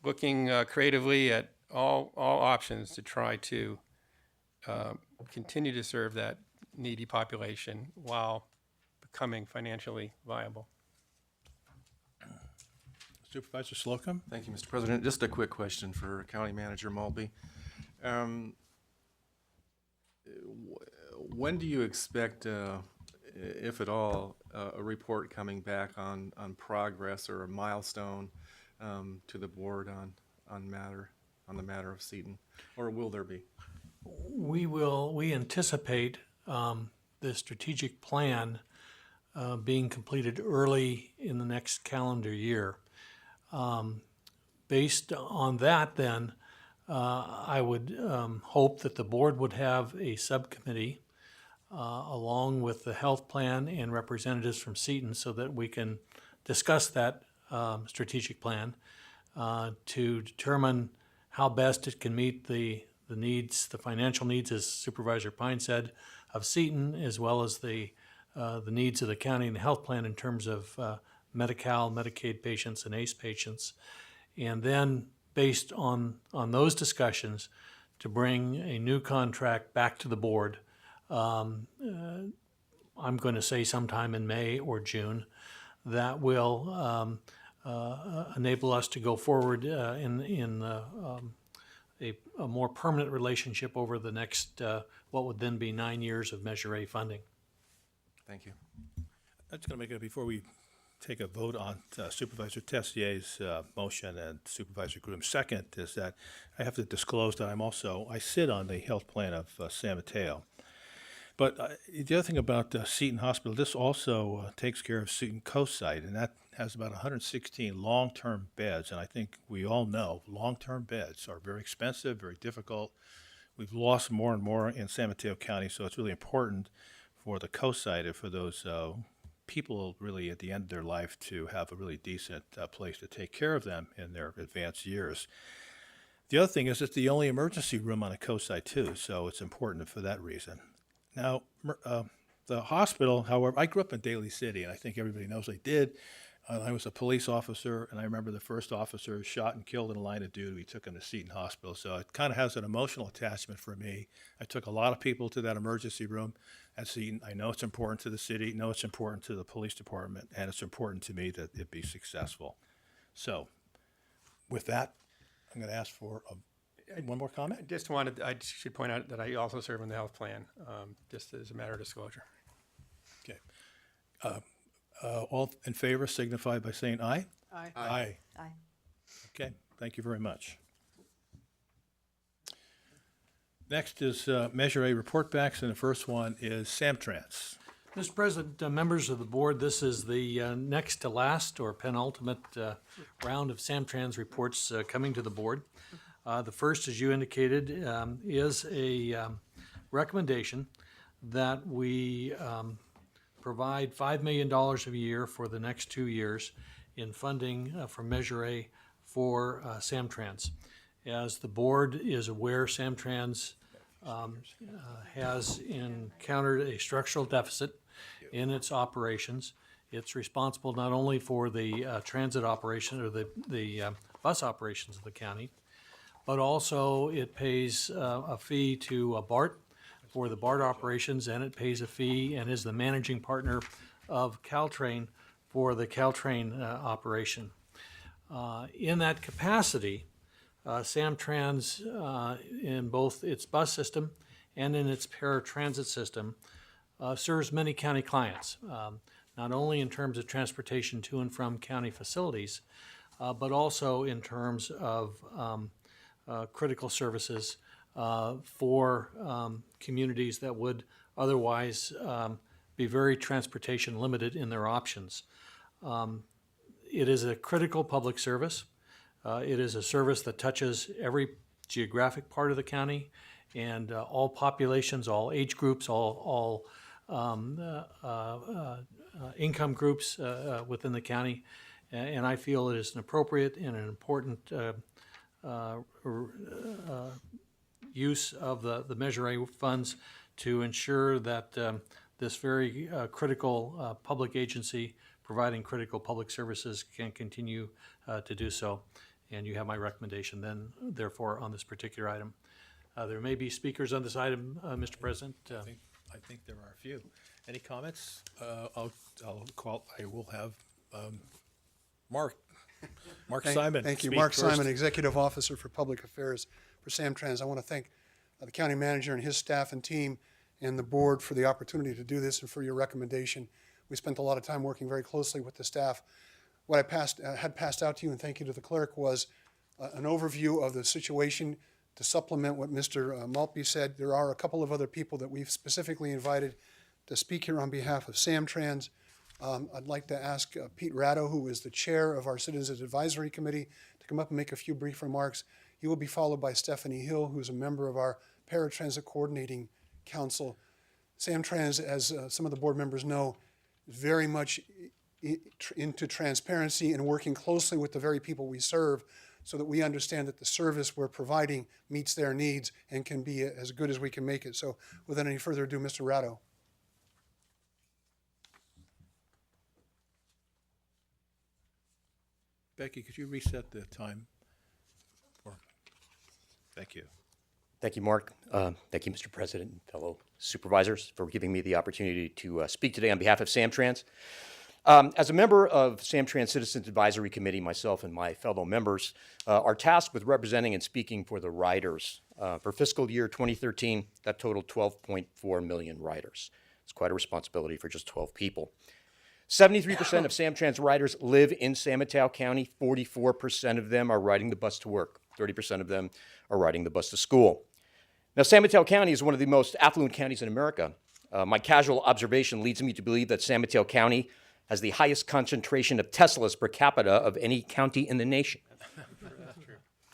looking creatively at all options to try to continue to serve that needy population while becoming financially viable. Supervisor Slocum? Thank you, Mr. President. Just a quick question for County Manager Mulby. When do you expect, if at all, a report coming back on progress or a milestone to the board on the matter of Seton, or will there be? We anticipate the strategic plan being completed early in the next calendar year. Based on that, then, I would hope that the board would have a subcommittee along with the health plan and representatives from Seton so that we can discuss that strategic plan to determine how best it can meet the needs, the financial needs, as Supervisor Pine said, of Seton, as well as the needs of the county and the health plan in terms of Medi-Cal, Medicaid patients, and ACE patients. And then, based on those discussions, to bring a new contract back to the board, I'm going to say sometime in May or June, that will enable us to go forward in a more permanent relationship over the next, what would then be 9 years of Measure A funding. Thank you. I'm just going to make it before we take a vote on Supervisor Tessier's motion and Supervisor Groom's second, is that I have to disclose that I sit on the health plan of San Mateo. But the other thing about Seton Hospital, this also takes care of Seton Coast Site, and that has about 116 long-term beds. And I think we all know long-term beds are very expensive, very difficult. We've lost more and more in San Mateo County, so it's really important for the coast side and for those people really at the end of their life to have a really decent place to take care of them in their advanced years. The other thing is it's the only emergency room on the coast side too, so it's important for that reason. Now, the hospital, however, I grew up in Daly City, and I think everybody knows I did. I was a police officer, and I remember the first officer shot and killed in a line of duty. We took him to Seton Hospital, so it kind of has an emotional attachment for me. I took a lot of people to that emergency room at Seton. I know it's important to the city, I know it's important to the police department, and it's important to me that it be successful. So, with that, I'm going to ask for one more comment. I should point out that I also serve in the health plan, just as a matter of disclosure. Okay. All in favor signify by saying aye. Aye. Aye. Aye. Okay, thank you very much. Next is Measure A report backs, and the first one is Samtrans. Mr. President, members of the board, this is the next to last or penultimate round of Samtrans reports coming to the board. The first, as you indicated, is a recommendation that we provide $5 million a year for the next 2 years in funding from Measure A for Samtrans. As the board is aware, Samtrans has encountered a structural deficit in its operations. It's responsible not only for the transit operation or the bus operations of the county, but also it pays a fee to BART for the BART operations, and it pays a fee and is the managing partner of Caltrain for the Caltrain operation. In that capacity, Samtrans, in both its bus system and in its paratransit system, serves many county clients, not only in terms of transportation to and from county facilities, but also in terms of critical services for communities that would otherwise be very transportation limited in their options. It is a critical public service. It is a service that touches every geographic part of the county and all populations, all age groups, all income groups within the county. And I feel it is an appropriate and an important use of the Measure A funds to ensure that this very critical public agency providing critical public services can continue to do so. And you have my recommendation then, therefore, on this particular item. There may be speakers on this item, Mr. President. I think there are a few. Any comments? I will have Mark Simon. Thank you. speak Mark first. Simon, Executive Officer for Public Affairs for Samtrans. I want to thank the county manager and his staff and team and the board for the opportunity to do this and for your recommendation. We spent a lot of time working very closely with the staff. What I had passed out to you, and thank you to the clerk, was an overview of the situation to supplement what Mr. Maltby said. There are a couple of other people that we've specifically invited to speak here on behalf of Samtrans. I'd like to ask Pete Ratto, who is the chair of our Citizens Advisory Committee, to come up and make a few brief remarks. He will be followed by Stephanie Hill, who's a member of our Paratransit Coordinating Council. Samtrans, as some of the board members know, is very much into transparency and working closely with the very people we serve so that we understand that the service we're providing meets their needs and can be as good as we can make it. So without any further ado, Mr. Ratto. Becky, could you reset the time? Thank you. Thank you, Mark. Thank you, Mr. President and fellow supervisors, for giving me the opportunity to speak today on behalf of Samtrans. As a member of Samtrans Citizens Advisory Committee, myself and my fellow members are tasked with representing and speaking for the riders. For fiscal year 2013, that totaled 12.4 million riders. It's quite a responsibility for just 12 people. 73% of Samtrans riders live in San Mateo County. 44% of them are riding the bus to work. 30% of them are riding the bus to school. Now, San Mateo County is one of the most affluent counties in America. My casual observation leads me to believe that San Mateo County has the highest concentration of Teslas per capita of any county in the nation.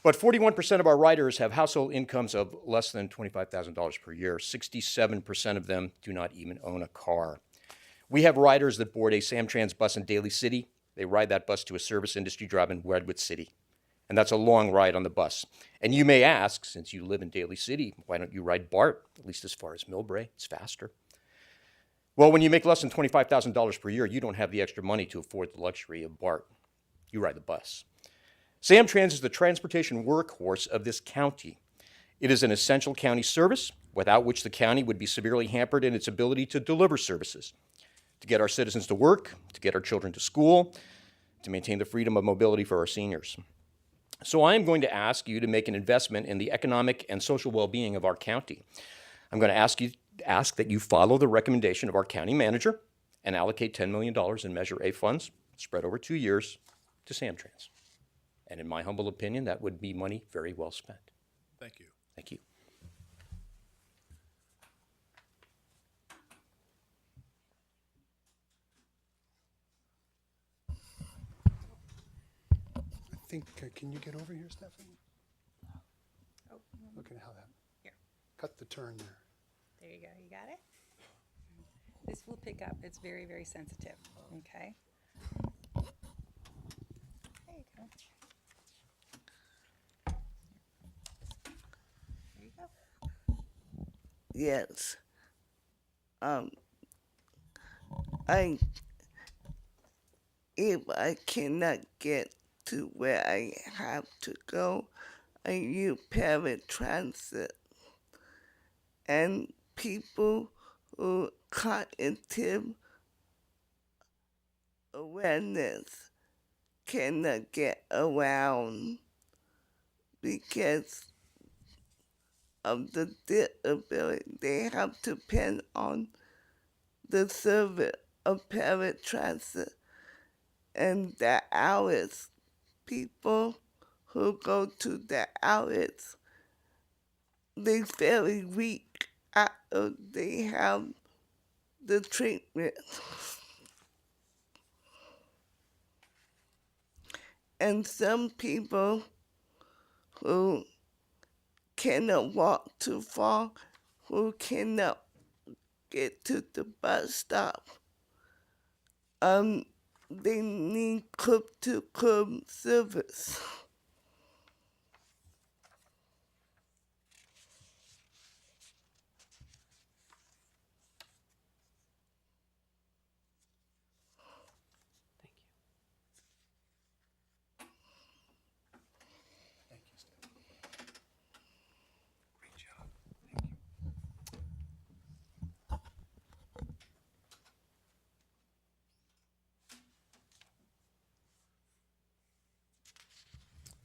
But 41% of our riders have household incomes of less than $25,000 per year. 67% of them do not even own a car. We have riders that board a Samtrans bus in Daly City. They ride that bus to a service industry job in Redwood City. And that's a long ride on the bus. And you may ask, since you live in Daly City, why don't you ride BART, at least as far as Millbrae? It's faster. Well, when you make less than $25,000 per year, you don't have the extra money to afford the luxury of BART. You ride the bus. Samtrans is the transportation workhorse of this county. It is an essential county service, without which the county would be severely hampered in its ability to deliver services, to get our citizens to work, to get our children to school, to maintain the freedom of mobility for our seniors. So I am going to ask you to make an investment in the economic and social well-being of our county. I'm going to ask that you follow the recommendation of our county manager and allocate $10 million in Measure A funds spread over 2 years to Samtrans. And in my humble opinion, that would be money very well spent. Thank you. Thank you. I think, can you get over here, Stephanie? Look at how that, Here. cut the turn there. There you go. You got it? This will pick up. It's very, very sensitive. Okay. There you go. There you go. Yes. If I cannot get to where I have to go, I use public transit. And people who cognitive awareness cannot get around because of the disability. They have to depend on the service of public transit and the hours. People who go to the hours, they very weak after they have the treatment. And some people who cannot walk too far, who cannot get to the bus stop. They need club-to-club service.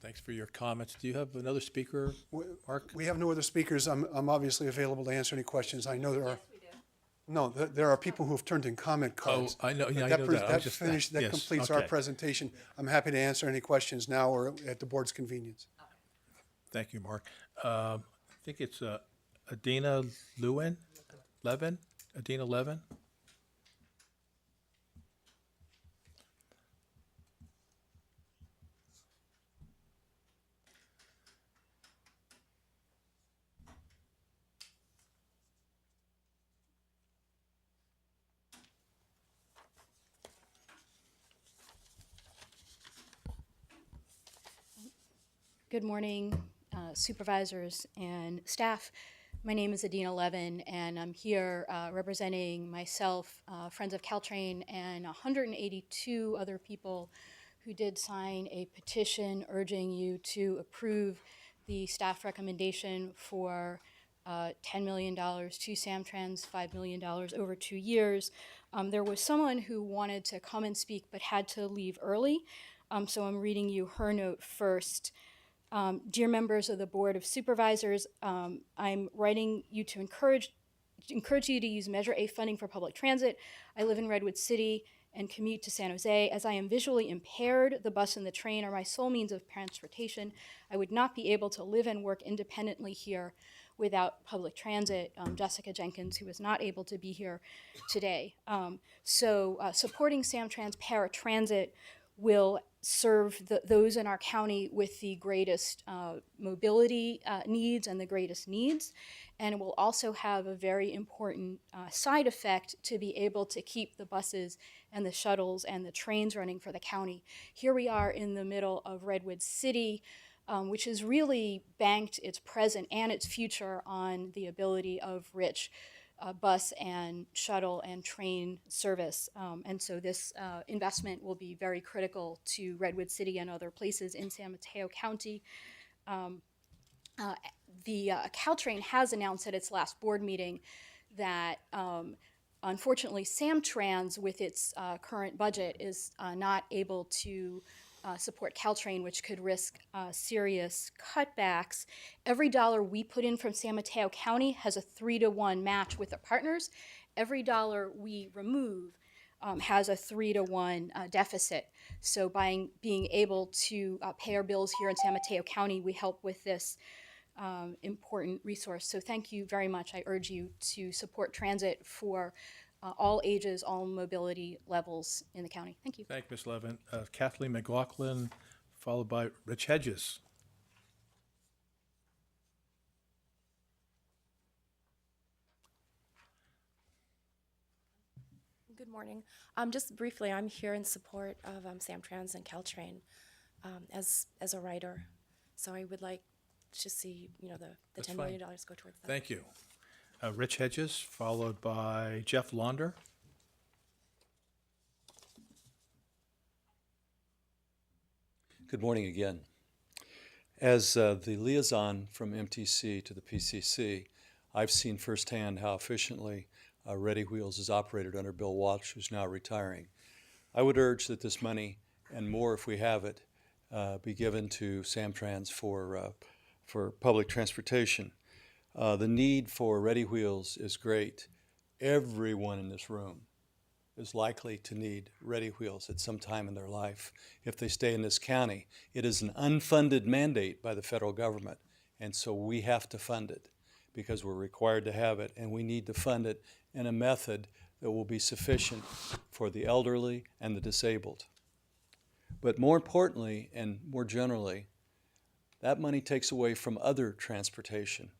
Thanks for your comments. Do you have another speaker, Mark? We have no other speakers. I'm obviously available to answer any questions. I know there are. No, there are people who have turned in comment cards. I know- But yeah, I know that. I was That just- yes, completes our okay. presentation. I'm happy to answer any questions now or at the board's convenience. Thank you, Mark. I think it's Adina Levin? Adina Levin? Good morning, supervisors and staff. My name is Adina Levin, and I'm here representing myself, Friends of Caltrain, and 182 other people who did sign a petition urging you to approve the staff recommendation for $10 million to Samtrans, $5 million over 2 years. There was someone who wanted to come and speak but had to leave early, so I'm reading you her note first. Dear members of the Board of Supervisors, I'm writing you to encourage you to use Measure A funding for public transit. I live in Redwood City and commute to San Jose. As I am visually impaired, the bus and the train are my sole means of transportation. I would not be able to live and work independently here without public transit. Jessica Jenkins, who is not able to be here today. Supporting Samtrans paratransit will serve those in our county with the greatest mobility needs and the greatest needs. And it will also have a very important side effect to be able to keep the buses and the shuttles and the trains running for the county. Here we are in the middle of Redwood City, which has really banked its present and its future on the ability of rich bus and shuttle and train service. And so this investment will be very critical to Redwood City and other places in San Mateo County. The Caltrain has announced at its last board meeting that unfortunately Samtrans with its current budget is not able to support Caltrain, which could risk serious cutbacks. Every dollar we put in from San Mateo County has a 3-to-1 match with the partners. Every dollar we remove has a 3-to-1 deficit. So by being able to pay our bills here in San Mateo County, we help with this important resource. So thank you very much. I urge you to support transit for all ages, all mobility levels in the county. Thank you. Thank you, Ms. Levin. Kathleen McLaughlin, followed by Rich Hedges. Good morning. Just briefly, I'm here in support of Samtrans and Caltrain as a writer. So I would like to see, the That's $10 fine. million go towards that. Thank you. Rich Hedges, followed by Jeff Launder. Good morning again. As the liaison from MTC to the PCC, I've seen firsthand how efficiently Ready Wheels is operated under Bill Walsh, who's now retiring. I would urge that this money, and more if we have it, be given to Samtrans for public transportation. The need for Ready Wheels is great. Everyone in this room is likely to need Ready Wheels at some time in their life if they stay in this county. It is an unfunded mandate by the federal government, and so we have to fund it because we're required to have it, and we need to fund it in a method that will be sufficient for the elderly and the disabled. But more importantly and more generally, That money takes away from other transportation.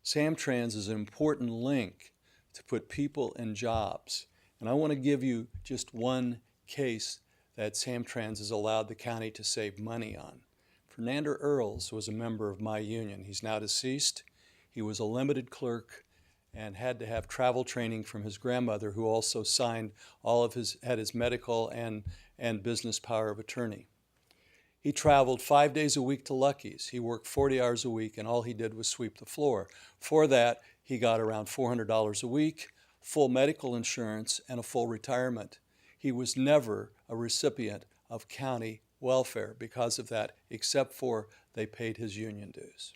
Samtrans is an important link to put people in jobs. And I want to give you just one case that Samtrans has allowed the county to save money on. Fernando Earls was a member of my union. He's now deceased. He was a limited clerk and had to have travel training from his grandmother, who also signed had his medical and business power of attorney. He traveled 5 days a week to Lucky's. He worked 40 hours a week, and all he did was sweep the floor. For that, he got around $400 a week, full medical insurance, and a full retirement. He was never a recipient of county welfare because of that, except for they paid his union dues.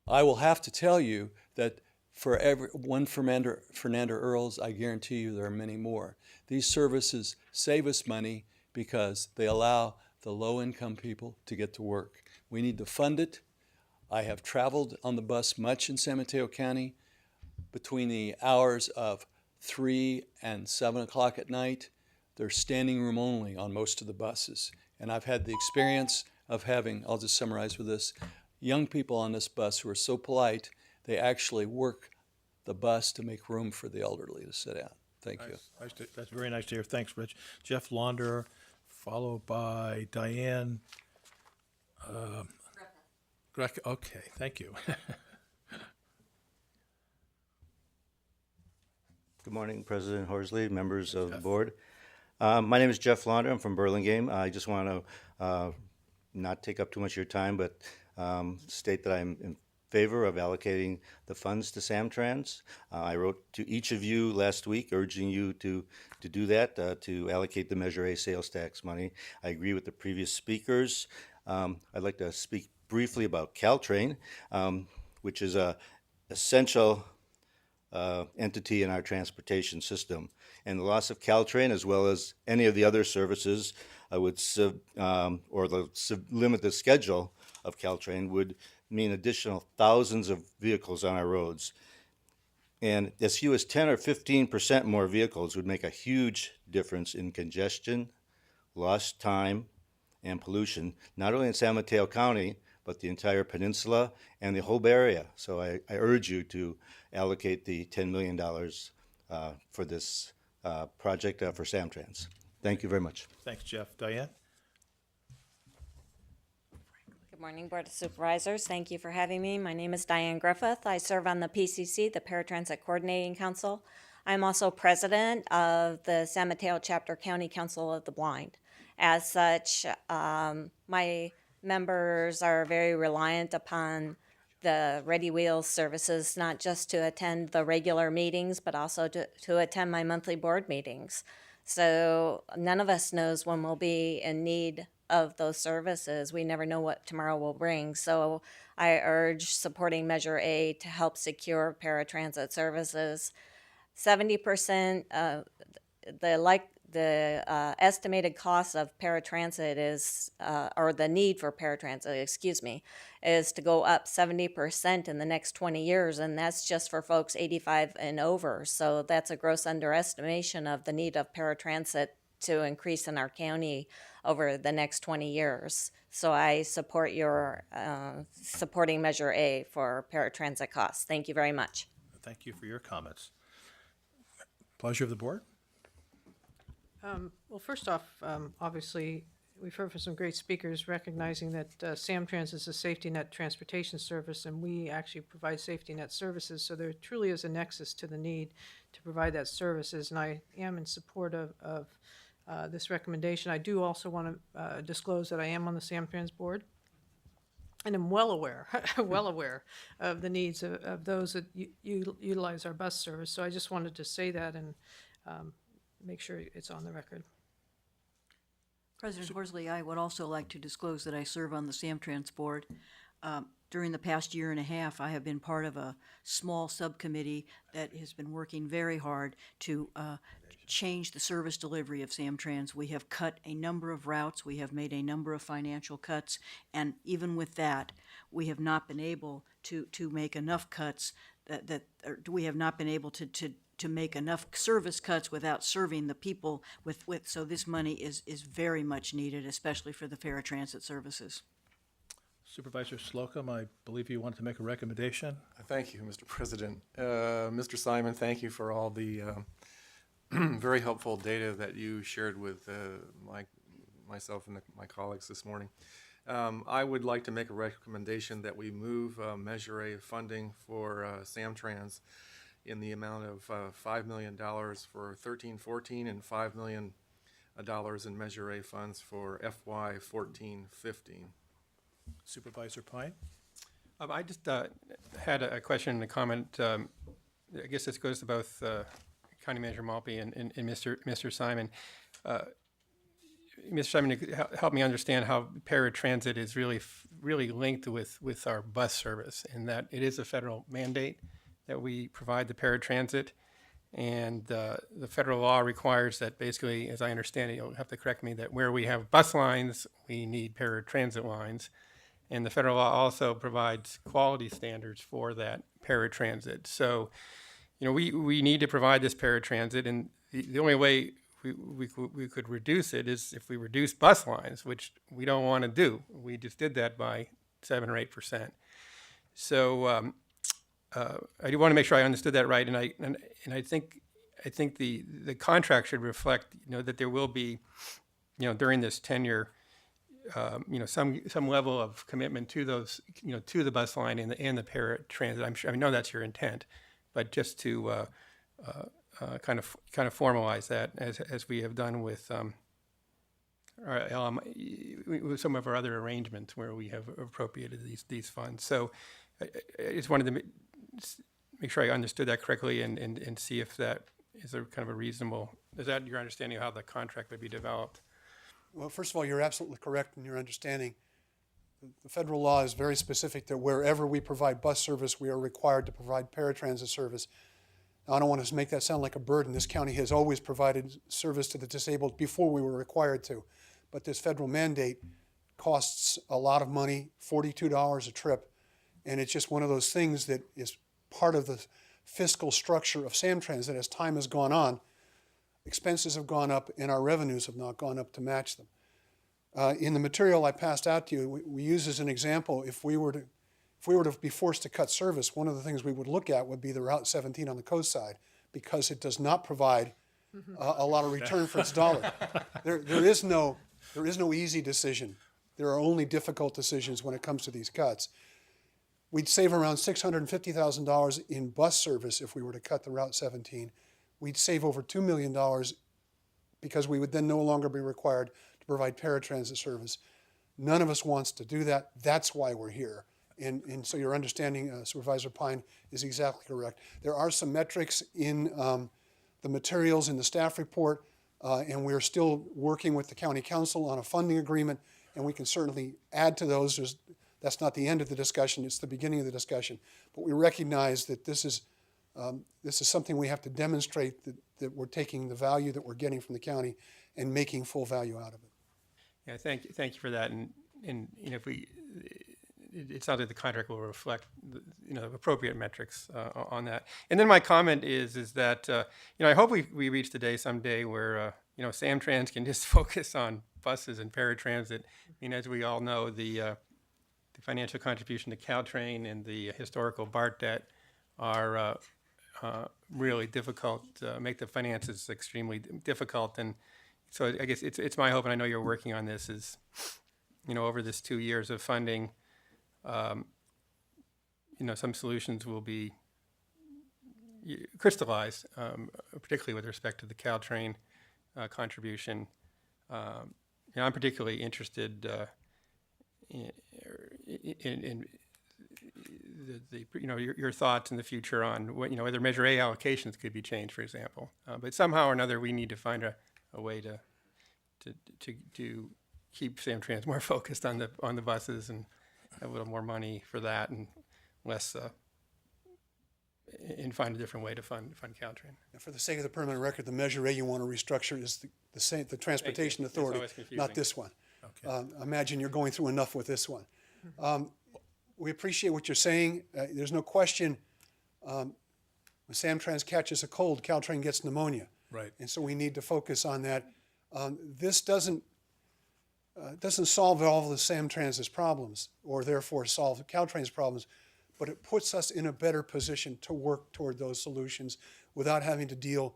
I will have to tell you that for every one Fernando Earls, I guarantee you there are many more. These services save us money because they allow the low-income people to get to work. We need to fund it. I have traveled on the bus much in San Mateo County between the hours of 3 and 7 o'clock at night. There's standing room only on most of the buses. And I've had the experience of having, I'll just summarize with this, young people on this bus who are so polite, they actually work the bus to make room for the elderly to sit down. Thank you. That's very nice to hear. Thanks, Rich. Jeff Launder, followed by Diane. Greca. Okay, thank you. Good morning, President Horsley, members of the board. My name is Jeff Launder. I'm from Burlingame. I just want to not take up too much of your time, but state that I'm in favor of allocating the funds to Samtrans. I wrote to each of you last week urging you to do that, to allocate the Measure A sales tax money. I agree with the previous speakers. I'd like to speak briefly about Caltrain, which is a essential entity in our transportation system. And the loss of Caltrain, as well as any of the other services, would limit the schedule of Caltrain, would mean additional thousands of vehicles on our roads. And as few as 10 or 15% more vehicles would make a huge difference in congestion, lost time, and pollution, not only in San Mateo County, but the entire peninsula and the whole Bay Area. So I urge you to allocate the $10 million for this project for Samtrans. Thank you very much. Thanks, Jeff. Diane? Good morning, Board of Supervisors. Thank you for having me. My name is Diane Griffith. I serve on the PCC, the Paratransit Coordinating Council. I'm also president of the San Mateo Chapter County Council of the Blind. As such, my members are very reliant upon the Ready Wheels services, not just to attend the regular meetings, but also to attend my monthly board meetings. So none of us knows when we'll be in need of those services. We never know what tomorrow will bring. So I urge supporting Measure A to help secure paratransit services. 70%, the estimated cost of paratransit is, or the need for paratransit, excuse me, is to go up 70% in the next 20 years, and that's just for folks 85 and over. So that's a gross underestimation of the need of paratransit to increase in our county over the next 20 years. So I support your supporting Measure A for paratransit costs. Thank you very much. Thank you for your comments. Pleasure of the board. Well, first off, obviously, we've heard from some great speakers recognizing that Samtrans is a safety net transportation service, and we actually provide safety net services. So there truly is a nexus to the need to provide that services, and I am in support of this recommendation. I do also want to disclose that I am on the Samtrans board, and I'm well aware of the needs of those that utilize our bus service. So I just wanted to say that and make sure it's on the record. President Horsley, I would also like to disclose that I serve on the Samtrans board. During the past year and a half, I have been part of a small subcommittee that has been working very hard to change the service delivery of Samtrans. We have cut a number of routes, we have made a number of financial cuts, and even with that, we have not been able to make enough cuts we have not been able to make enough service cuts without serving the people so this money is very much needed, especially for the paratransit services. Supervisor Slocum, I believe you wanted to make a recommendation. Thank you, Mr. President. Mr. Simon, thank you for all the very helpful data that you shared with myself and my colleagues this morning. I would like to make a recommendation that we move Measure A funding for Samtrans in the amount of $5 million for 13-14 and $5 million in Measure A funds for FY 14-15. Supervisor Pine? I just had a question and a comment. I guess this goes to both County Manager Malpe and Mr. Simon. Mr. Simon, help me understand how paratransit is really linked with our bus service, and that it is a federal mandate that we provide the paratransit, and the federal law requires that basically, as I understand it, you'll have to correct me, that where we have bus lines, we need paratransit lines, and the federal law also provides quality standards for that paratransit. So, we need to provide this paratransit, and the only way we could reduce it is if we reduce bus lines, which we don't want to do. We just did that by 7 or 8%. So I do want to make sure I understood that right, and I think the contract should reflect that there will be during this tenure some level of commitment to those to the bus line and the paratransit. I know that's your intent, but just to kind of formalize that as we have done with with some of our other arrangements where we have appropriated these funds. So I just wanted to make sure I understood that correctly and see if that is a kind of a reasonable, is that your understanding of how the contract would be developed? Well, first of all, you're absolutely correct in your understanding. The federal law is very specific that wherever we provide bus service, we are required to provide paratransit service. Now, I don't want to make that sound like a burden. This county has always provided service to the disabled before we were required to. But this federal mandate costs a lot of money, $42 a trip, and it's just one of those things that is part of the fiscal structure of Samtrans, that as time has gone on, expenses have gone up and our revenues have not gone up to match them. In the material I passed out to you, we use as an example, if we were to be forced to cut service, one of the things we would look at would be the Route 17 on the coast side, because it does not provide a lot of return for its dollar. There is no easy decision. There are only difficult decisions when it comes to these cuts. We'd save around $650,000 in bus service if we were to cut the Route 17. We'd save over $2 million because we would then no longer be required to provide paratransit service. None of us wants to do that. That's why we're here. And so your understanding, Supervisor Pine, is exactly correct. There are some metrics in the materials in the staff report, and we're still working with the county council on a funding agreement, and we can certainly add to those. That's not the end of the discussion, it's the beginning of the discussion. But we recognize that this is something we have to demonstrate that we're taking the value that we're getting from the county and making full value out of it. Yeah, thank you for that. And if we, it sounds like the contract will reflect appropriate metrics on that. And then my comment is that I hope we reach the day someday where Samtrans can just focus on buses and paratransit. As we all know, the financial contribution to Caltrain and the historical BART debt are really difficult, make the finances extremely difficult. And so I guess it's my hope, and I know you're working on this, is, over this 2 years of funding, some solutions will be crystallized, particularly with respect to the Caltrain contribution. I'm particularly interested in your thoughts in the future on whether Measure A allocations could be changed, for example. But somehow or another, we need to find a way to keep Samtrans more focused on the buses and have a little more money for that and less and find a different way to fund Caltrain. And for the sake of the permanent record, the Measure A you want to restructure is the Transportation Authority, not this one. Okay. Imagine you're going through enough with this one. We appreciate what you're saying. There's no question when Samtrans catches a cold, Caltrain gets pneumonia. Right. And so we need to focus on that. This doesn't doesn't solve all of the Samtrans's problems, or therefore solve Caltrain's problems, but it puts us in a better position to work toward those solutions without having to deal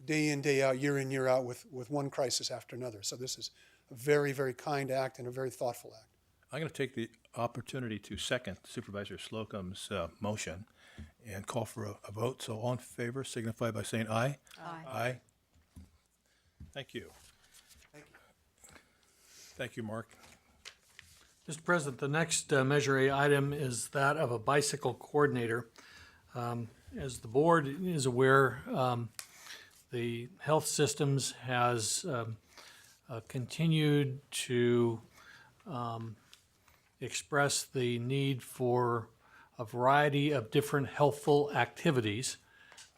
day in, day out, year in, year out with one crisis after another. So this is a very, very kind act and a very thoughtful act. I'm going to take the opportunity to second Supervisor Slocum's motion and call for a vote. So all in favor signify by saying aye. Aye. Aye. Thank you. Thank you, Mark. Mr. President, the next Measure A item is that of a bicycle coordinator. As the board is aware, the health systems has continued to express the need for a variety of different healthful activities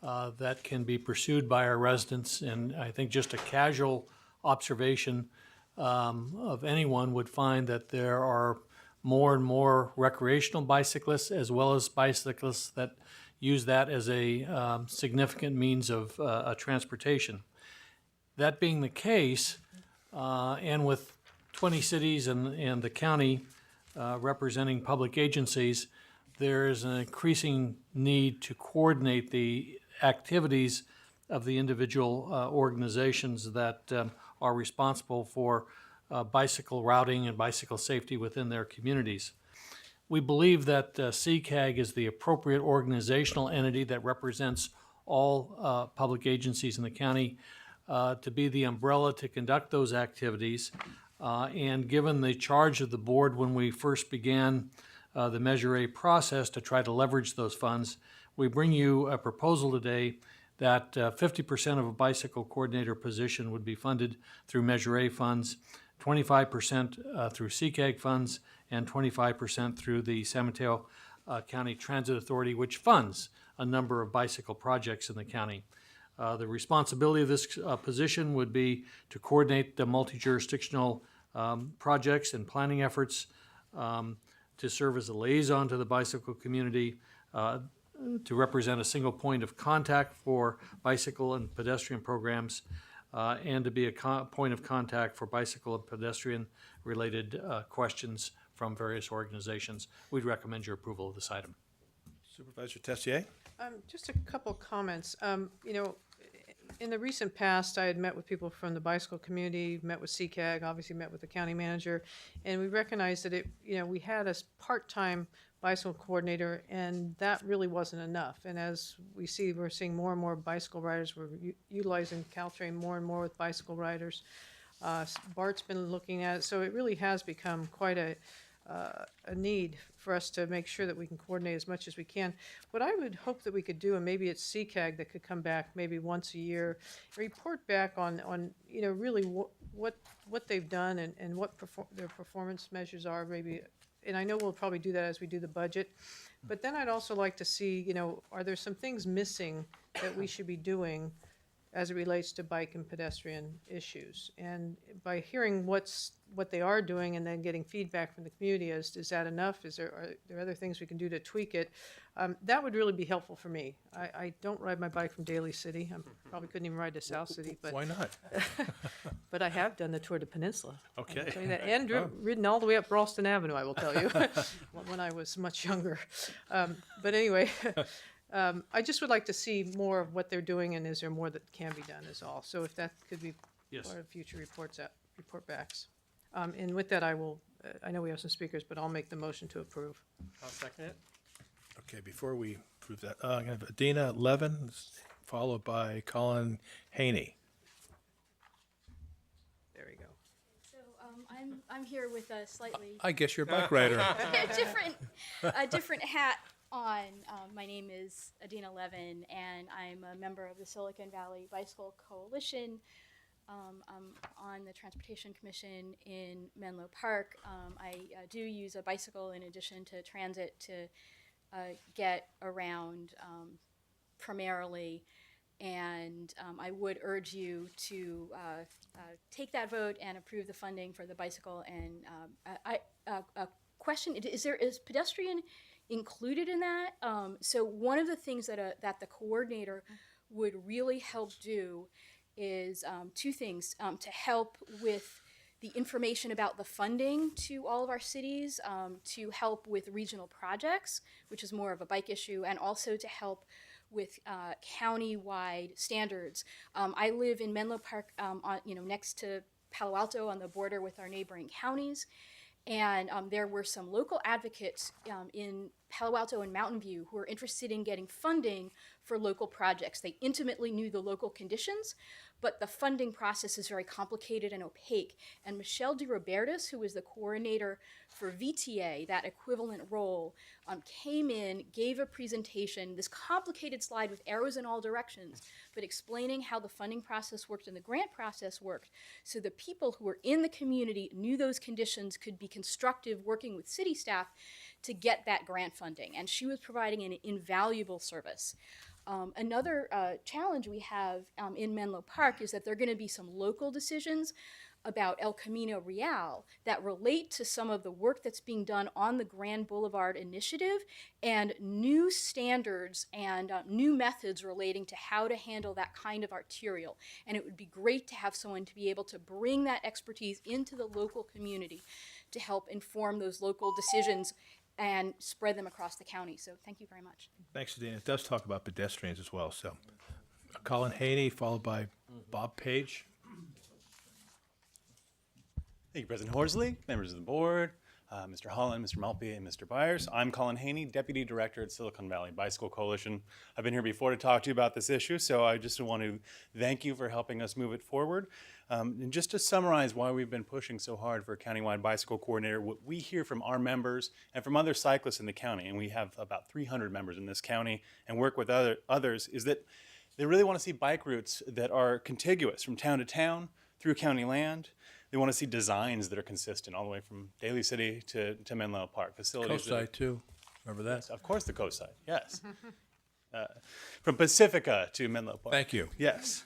that can be pursued by our residents. And I think just a casual observation of anyone would find that there are more and more recreational bicyclists as well as bicyclists that use that as a significant means of transportation. That being the case, and with 20 cities and the county representing public agencies, there is an increasing need to coordinate the activities of the individual organizations that are responsible for bicycle routing and bicycle safety within their communities. We believe that CCAG is the appropriate organizational entity that represents all public agencies in the county to be the umbrella to conduct those activities. And given the charge of the board when we first began the Measure A process to try to leverage those funds, we bring you a proposal today that 50% of a bicycle coordinator position would be funded through Measure A funds, 25% through CCAG funds, and 25% through the San Mateo County Transit Authority, which funds a number of bicycle projects in the county. The responsibility of this position would be to coordinate the multi-jurisdictional projects and planning efforts, to serve as a liaison to the bicycle community, to represent a single point of contact for bicycle and pedestrian programs, and to be a point of contact for bicycle and pedestrian-related questions from various organizations. We'd recommend your approval of this item. Supervisor Tessier? Just a couple comments. You know, in the recent past, I had met with people from the bicycle community, met with CCAG, obviously met with the county manager, and we recognized that we had a part-time bicycle coordinator, and that really wasn't enough. And as we see, we're seeing more and more bicycle riders. We're utilizing Caltrain more and more with bicycle riders. Bart's been looking at it, so it really has become quite a need for us to make sure that we can coordinate as much as we can. What I would hope that we could do, and maybe it's CCAG that could come back maybe once a year, report back on really what they've done and what their performance measures are, maybe. And I know we'll probably do that as we do the budget. But then I'd also like to see, are there some things missing that we should be doing as it relates to bike and pedestrian issues? And by hearing what they are doing and then getting feedback from the community, is that enough? Are there other things we can do to tweak it? That would really be helpful for me. I don't ride my bike from Daly City. I probably couldn't even ride to South City. But why not? But I have done the Tour de Peninsula. Okay. I'll tell you that. And ridden all the way up Ralston Avenue, I will tell you, when I was much younger. But anyway, I just would like to see more of what they're doing, and is there more that can be done is all. So if that could be part of future report backs. And with that, I will, I know we have some speakers, but I'll make the motion to approve. I'll second it. Okay, before we prove that, I'm going to have Adina Levin, followed by Colin Haney. There we go. So I'm here with a slightly I guess you're a bike rider. a different hat on. My name is Adina Levin, and I'm a member of the Silicon Valley Bicycle Coalition. I'm on the Transportation Commission in Menlo Park. I do use a bicycle in addition to transit to get around primarily, and I would urge you to take that vote and approve the funding for the bicycle. And a question, is pedestrian included in that? So one of the things that the coordinator would really help do is two things: to help with the information about the funding to all of our cities to help with regional projects, which is more of a bike issue, and also to help with county-wide standards. I live in Menlo Park, next to Palo Alto on the border with our neighboring counties. And there were some local advocates in Palo Alto and Mountain View who were interested in getting funding for local projects. They intimately knew the local conditions, but the funding process is very complicated and opaque. And Michelle DeRobertis, who was the coordinator for VTA, that equivalent role, came in, gave a presentation, this complicated slide with arrows in all directions, but explaining how the funding process worked and the grant process worked, so the people who were in the community knew those conditions could be constructive working with city staff to get that grant funding. And she was providing an invaluable service. Another challenge we have in Menlo Park is that there are going to be some local decisions about El Camino Real that relate to some of the work that's being done on the Grand Boulevard Initiative and new standards and new methods relating to how to handle that kind of arterial. And it would be great to have someone to be able to bring that expertise into the local community to help inform those local decisions and spread them across the county. So thank you very much. Thanks, Dean. It does talk about pedestrians as well, so. Colin Haney, followed by Bob Page. Thank you, President Horsley, members of the board, Mr. Holland, Mr. Maltby, and Mr. Byers. I'm Colin Haney, Deputy Director at Silicon Valley Bicycle Coalition. I've been here before to talk to you about this issue, so I just want to thank you for helping us move it forward. And just to summarize why we've been pushing so hard for a countywide bicycle coordinator, what we hear from our members and from other cyclists in the county, and we have about 300 members in this county and work with others, is that they really want to see bike routes that are contiguous from town to town, through county land. They want to see designs that are consistent all the way from Daly City to Menlo Park. Facilities. Coast side too, remember that? Yes, of course, the coast side, yes. From Pacifica to Menlo Park. Thank you. Yes.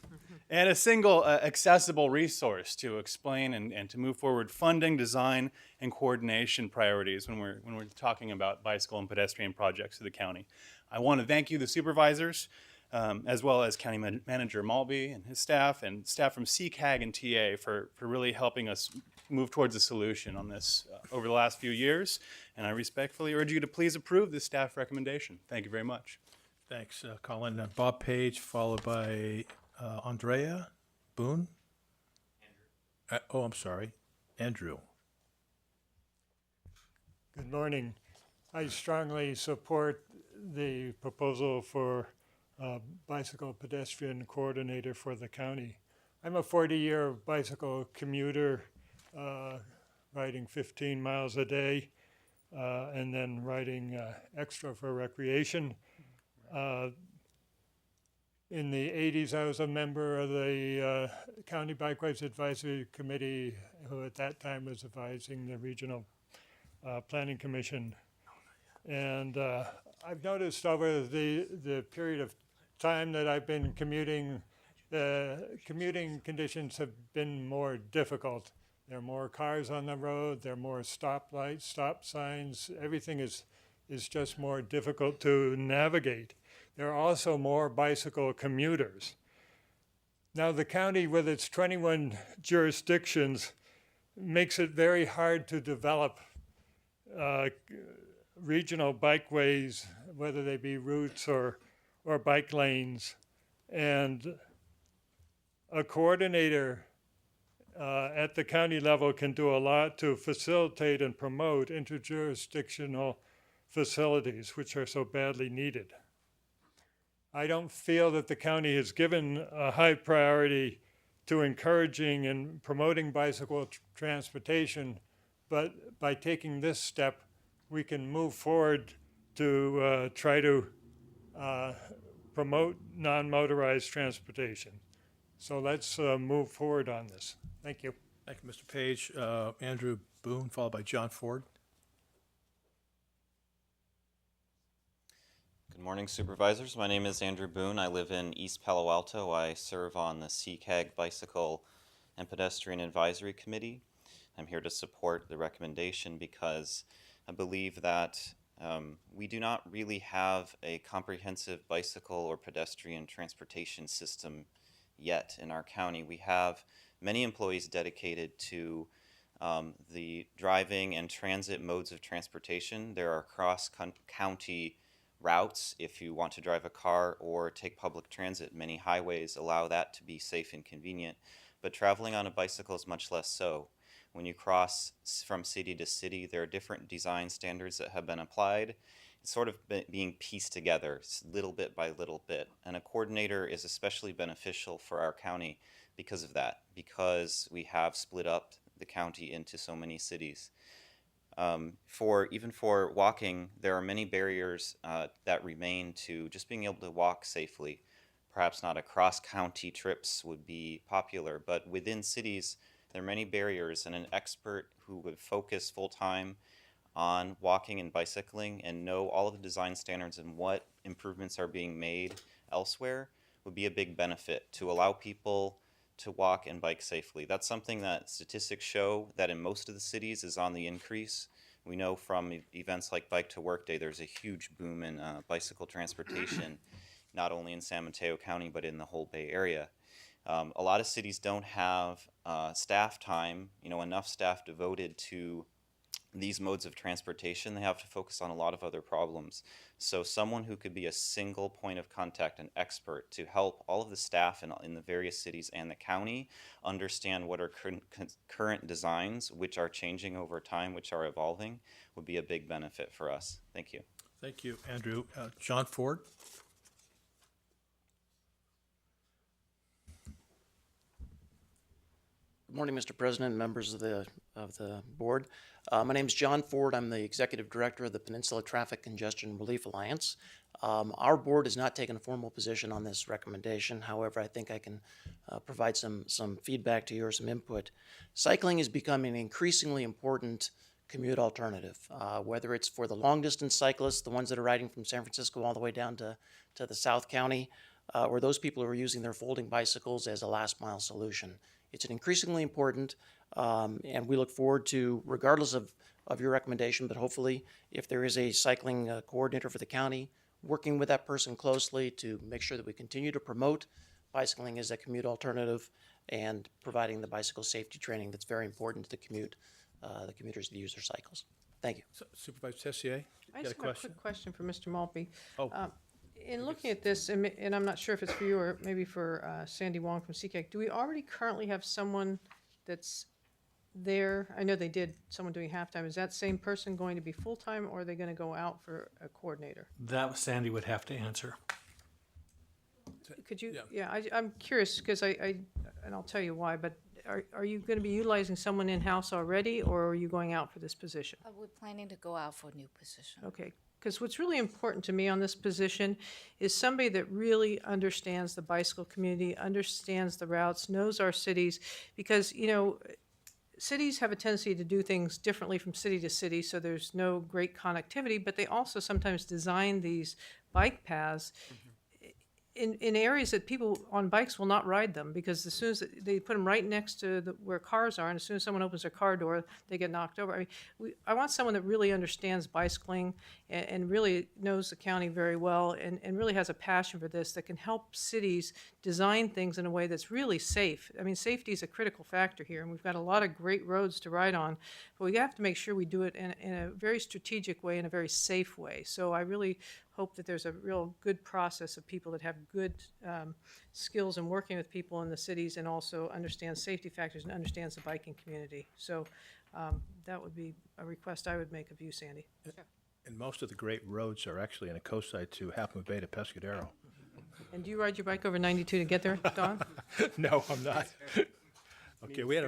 And a single accessible resource to explain and to move forward funding, design, and coordination priorities when we're talking about bicycle and pedestrian projects of the county. I want to thank you, the supervisors, as well as County Manager Maltby and his staff, and staff from CCAG and TA for really helping us move towards a solution on this over the last few years. And I respectfully urge you to please approve this staff recommendation. Thank you very much. Thanks, Colin. Bob Page, followed by Andrea Boone. I'm sorry, Andrew. Good morning. I strongly support the proposal for bicycle pedestrian coordinator for the county. I'm a 40-year bicycle commuter, riding 15 miles a day, and then riding extra for recreation. In the 80s, I was a member of the County Bikeways Advisory Committee, who at that time was advising the Regional Planning Commission. And I've noticed over the period of time that I've been commuting, the commuting conditions have been more difficult. There are more cars on the road, there are more stoplights, stop signs, everything is just more difficult to navigate. There are also more bicycle commuters. Now the county, with its 21 jurisdictions, makes it very hard to develop regional bikeways, whether they be routes or bike lanes. And a coordinator at the county level can do a lot to facilitate and promote interjurisdictional facilities, which are so badly needed. I don't feel that the county has given a high priority to encouraging and promoting bicycle transportation, but by taking this step, we can move forward to try to promote non-motorized transportation. So let's move forward on this. Thank you. Thank you, Mr. Page. Andrew Boone, followed by John Ford. Good morning, supervisors. My name is Andrew Boone. I live in East Palo Alto. I serve on the CCAG Bicycle and Pedestrian Advisory Committee. I'm here to support the recommendation because I believe that we do not really have a comprehensive bicycle or pedestrian transportation system yet in our county. We have many employees dedicated to The driving and transit modes of transportation, there are cross-county routes if you want to drive a car or take public transit. Many highways allow that to be safe and convenient, but traveling on a bicycle is much less so. When you cross from city to city, there are different design standards that have been applied. It's sort of being pieced together little bit by little bit, and a coordinator is especially beneficial for our county because of that, because we have split up the county into so many cities. Even for walking, there are many barriers that remain to just being able to walk safely. Perhaps not across county trips would be popular, but within cities, there are many barriers, and an expert who would focus full time on walking and bicycling and know all of the design standards and what improvements are being made elsewhere would be a big benefit to allow people to walk and bike safely. That's something that statistics show that in most of the cities is on the increase. We know from events like Bike to Work Day, there's a huge boom in bicycle transportation, not only in San Mateo County, but in the whole Bay Area. A lot of cities don't have staff time, enough staff devoted to these modes of transportation. They have to focus on a lot of other problems. So someone who could be a single point of contact, an expert, to help all of the staff in the various cities and the county understand what are current designs, which are changing over time, which are evolving, would be a big benefit for us. Thank you. Thank you, Andrew. John Ford? Good morning, Mr. President and members of the board. My name is John Ford. I'm the Executive Director of the Peninsula Traffic Congestion Relief Alliance. Our board has not taken a formal position on this recommendation. However, I think I can provide some feedback to you or some input. Cycling is becoming an increasingly important commute alternative, whether it's for the long-distance cyclists, the ones that are riding from San Francisco all the way down to the South County, or those people who are using their folding bicycles as a last-mile solution. It's an increasingly important, and we look forward to, regardless of your recommendation, but hopefully if there is a cycling coordinator for the county, working with that person closely to make sure that we continue to promote bicycling as a commute alternative and providing the bicycle safety training that's very important to the commuters that use their cycles. Thank you. Supervisor Tessier, I you got just a have a question? quick question for Mr. Maltby. Oh. In looking at this, and I'm not sure if it's for you or maybe for Sandy Wong from CCAG, do we already currently have someone that's there? I know they did, someone doing halftime. Is that same person going to be full-time, or are they going to go out for a coordinator? That Sandy would have to answer. Could you, I'm curious, because and I'll tell you why, but are you going to be utilizing someone in-house already, or are you going out for this position? We're planning to go out for a new position. Okay, because what's really important to me on this position is somebody that really understands the bicycle community, understands the routes, knows our cities, because, cities have a tendency to do things differently from city to city, so there's no great connectivity, but they also sometimes design these bike paths in areas that people on bikes will not ride them, because as soon as they put them right next to where cars are, and as soon as someone opens their car door, they get knocked over. I mean, I want someone that really understands bicycling and really knows the county very well and really has a passion for this, that can help cities design things in a way that's really safe. I mean, safety is a critical factor here, and we've got a lot of great roads to ride on, but we have to make sure we do it in a very strategic way, in a very safe way. So I really hope that there's a real good process of people that have good skills in working with people in the cities and also understand safety factors and understands the biking community. So that would be a request I would make of you, Sandy. And most of the great roads are actually in a coast side to Half Moon Bay to Pescadero. And do you ride your bike over 92 to get there, Don? No, I'm not. Okay, we had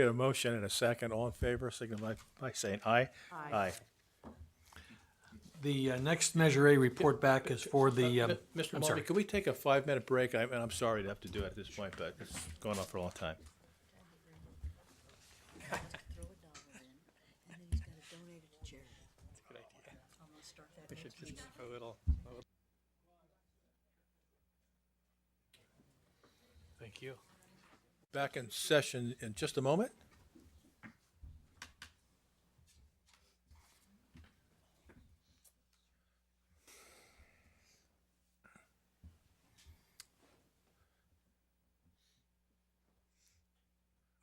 a motion and a second. All in favor, signify by saying aye. Aye. The next Measure A report back is for the, Mr. I'm Maltby, sorry. can we take a 5-minute break? And I'm sorry to have to do it at this point, but it's going on for a long time. Throw $1 in, and then he's got to donate it to charity. That's a good idea. I'm going to start that We should next week. just a little. Thank you. Back in session in just a moment.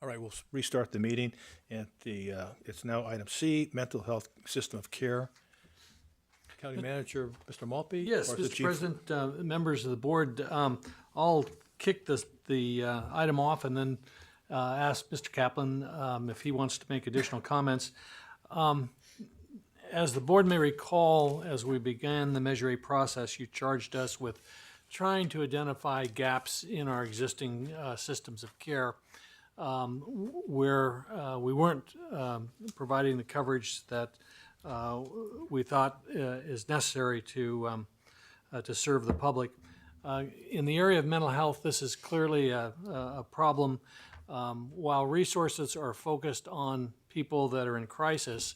All right, we'll restart the meeting, and it's now item C, mental health system of care. County Manager, Mr. Maltby? Yes, or is it Mr. Chief- President, members of the board, I'll kick the item off and then ask Mr. Kaplan if he wants to make additional comments. As the board may recall, as we began the Measure A process, you charged us with trying to identify gaps in our existing systems of care where we weren't providing the coverage that we thought is necessary to serve the public. In the area of mental health, this is clearly a problem. While resources are focused on people that are in crisis,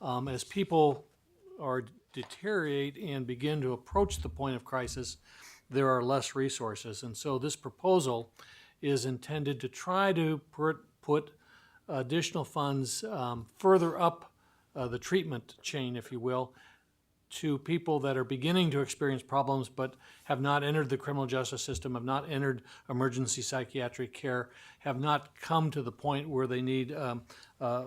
as people are deteriorate and begin to approach the point of crisis, there are less resources. And so this proposal is intended to try to put additional funds further up the treatment chain, if you will, to people that are beginning to experience problems but have not entered the criminal justice system, have not entered emergency psychiatric care, have not come to the point where they need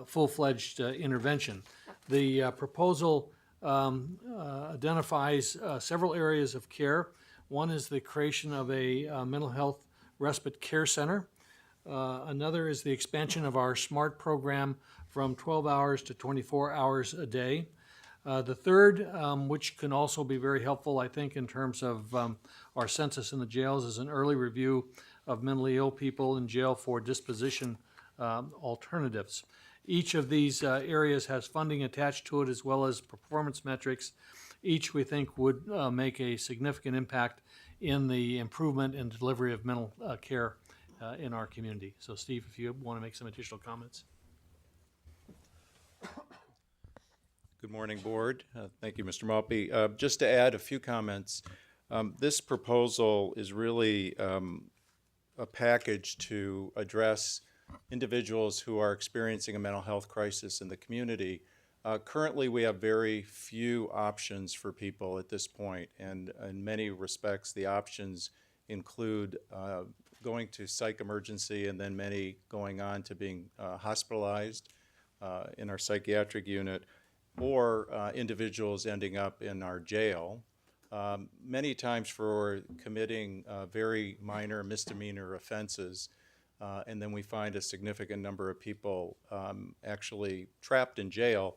full-fledged intervention. The proposal identifies several areas of care. One is the creation of a mental health respite care center. Another is the expansion of our SMART program from 12 hours to 24 hours a day. The third, which can also be very helpful, I think, in terms of our census in the jails, is an early review of mentally ill people in jail for disposition alternatives. Each of these areas has funding attached to it as well as performance metrics. Each, we think, would make a significant impact in the improvement and delivery of mental care in our community. So, Steve, if you want to make some additional comments. Good morning, Board. Thank you, Mr. Maltby. Just to add a few comments, this proposal is really a package to address individuals who are experiencing a mental health crisis in the community. Currently, we have very few options for people at this point, and in many respects, the options include going to psych emergency and then many going on to being hospitalized in our psychiatric unit, or individuals ending up in our jail, many times for committing very minor misdemeanor offenses. And then we find a significant number of people actually trapped in jail,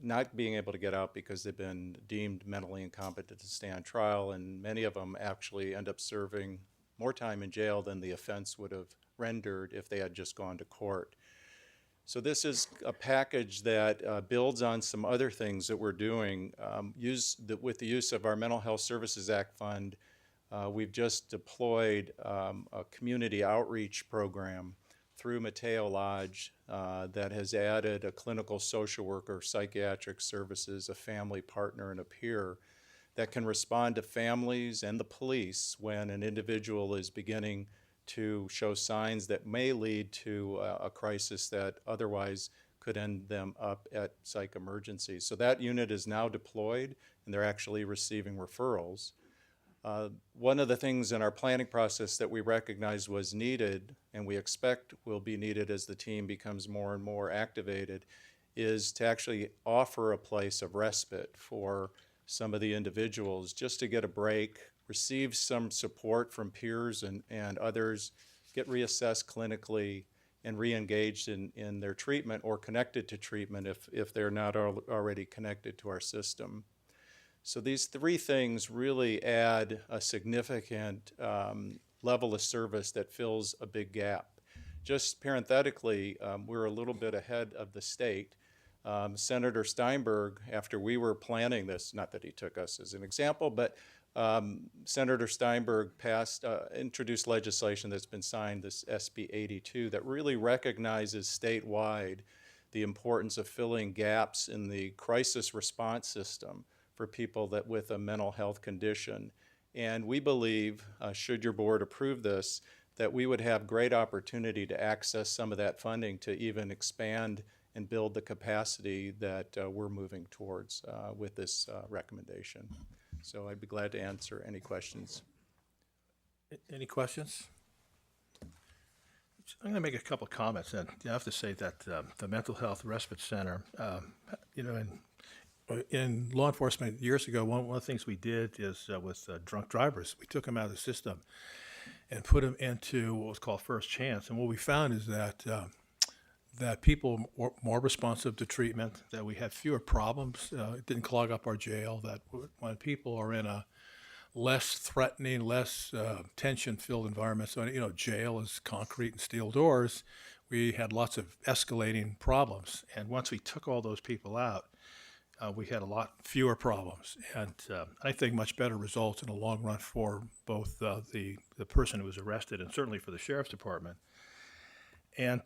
not being able to get out because they've been deemed mentally incompetent to stand trial, and many of them actually end up serving more time in jail than the offense would have rendered if they had just gone to court. So this is a package that builds on some other things that we're doing. With the use of our Mental Health Services Act fund, we've just deployed a community outreach program through Mateo Lodge that has added a clinical social worker, psychiatric services, a family partner, and a peer that can respond to families and the police when an individual is beginning to show signs that may lead to a crisis that otherwise could end them up at psych emergency. So that unit is now deployed, and they're actually receiving referrals. One of the things in our planning process that we recognized was needed, and we expect will be needed as the team becomes more and more activated, is to actually offer a place of respite for some of the individuals just to get a break, receive some support from peers and others, get reassessed clinically, and re-engaged in their treatment or connected to treatment if they're not already connected to our system. So these three things really add a significant level of service that fills a big gap. Just parenthetically, we're a little bit ahead of the state. Senator Steinberg, after we were planning this, not that he took us as an example, but Senator Steinberg introduced legislation that's been signed, this SB 82, that really recognizes statewide the importance of filling gaps in the crisis response system for people with a mental health condition. And we believe, should your board approve this, that we would have great opportunity to access some of that funding to even expand and build the capacity that we're moving towards with this recommendation. So I'd be glad to answer any questions. Any questions? I'm going to make a couple of comments, and I have to say that the Mental Health Respite Center, in law enforcement years ago, one of the things we did is with drunk drivers, we took them out of the system and put them into what was called first chance. And what we found is that that people were more responsive to treatment, that we had fewer problems, it didn't clog up our jail, that when people are in a less threatening, less tension-filled environment, so jail is concrete and steel doors, we had lots of escalating problems. And once we took all those people out, we had a lot fewer problems, and I think much better results in the long run for both the person who was arrested and certainly for the sheriff's department. And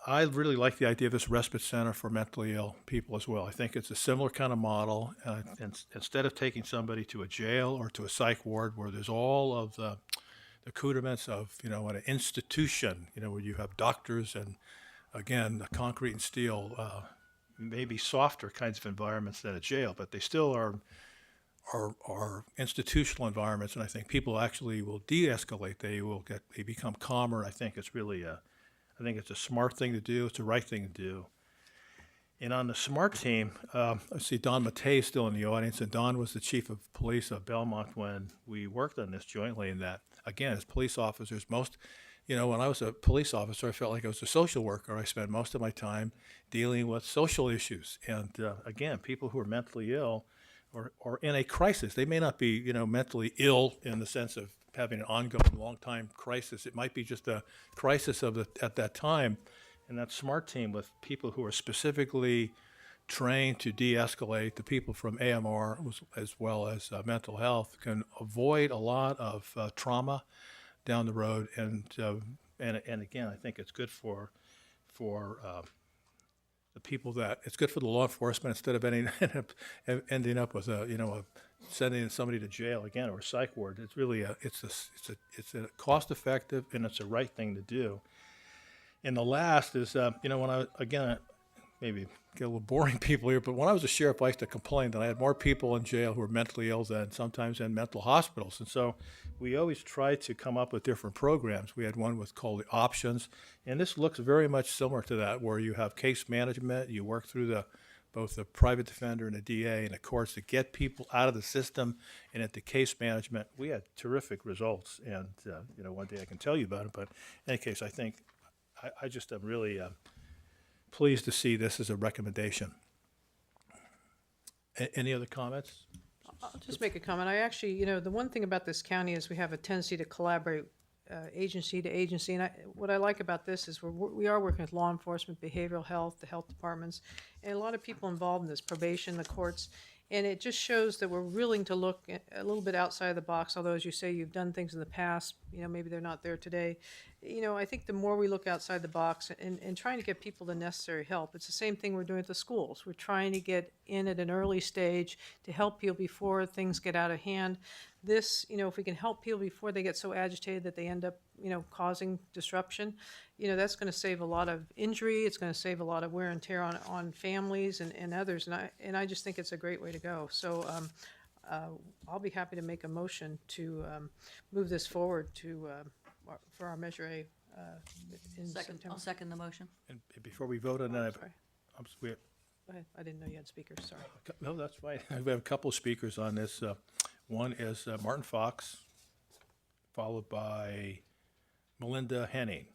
I really like the idea of this respite center for mentally ill people as well. I think it's a similar kind of model. And instead of taking somebody to a jail or to a psych ward where there's all of the accoutrements of, an institution, where you have doctors and, again, the concrete and steel, maybe softer kinds of environments than a jail, but they still are institutional environments. And I think people actually will de-escalate. They become calmer. I think it's really I think it's a smart thing to do. It's the right thing to do. And on the SMART team, I see Don Matei still in the audience, and Don was the chief of police of Belmont when we worked on this jointly. And that, again, as police officers, when I was a police officer, I felt like I was a social worker. I spent most of my time dealing with social issues. And again, people who are mentally ill or in a crisis, they may not be, mentally ill in the sense of having an ongoing long-time crisis. It might be just a crisis at that time. And that SMART team with people who are specifically trained to de-escalate, the people from AMR as well as mental health, can avoid a lot of trauma down the road. And again, I think it's good for the people it's good for the law enforcement instead of ending up with sending somebody to jail again or a psych ward. It's really it's a cost effective and it's the right thing to do. And the last is when I maybe get a little boring people here, but when I was a sheriff, I used to complain that I had more people in jail who were mentally ill than sometimes in mental hospitals. And so we always tried to come up with different programs. We had one called the Options, and this looks very much similar to that, where you have case management, you work through both the private defender and the DA and the courts to get people out of the system and into case management. We had terrific results, and one day I can tell you about it, but in any case, I think I just am really pleased to see this as a recommendation. Any other comments? I'll just make a comment. I actually, the one thing about this county is we have a tendency to collaborate agency to agency. And what I like about this is we are working with law enforcement, behavioral health, the health departments, and a lot of people involved in this, probation, the courts. And it just shows that we're willing to look a little bit outside the box, although, as you say, you've done things in the past, maybe they're not there today. I think the more we look outside the box and trying to get people the necessary help, it's the same thing we're doing at the schools. We're trying to get in at an early stage to help people before things get out of hand. This, if we can help people before they get so agitated that they end up, causing disruption, that's going to save a lot of injury. It's going to save a lot of wear and tear on families and others. And I just think it's a great way to go. So I'll be happy to make a motion to move this forward for our Measure A in September. I'll second the motion. And before we vote on that, Sorry. we Go ahead. I didn't know you had speakers. Sorry. No, that's fine. We have a couple of speakers on this. One is Martin Fox, followed by Melinda Henning.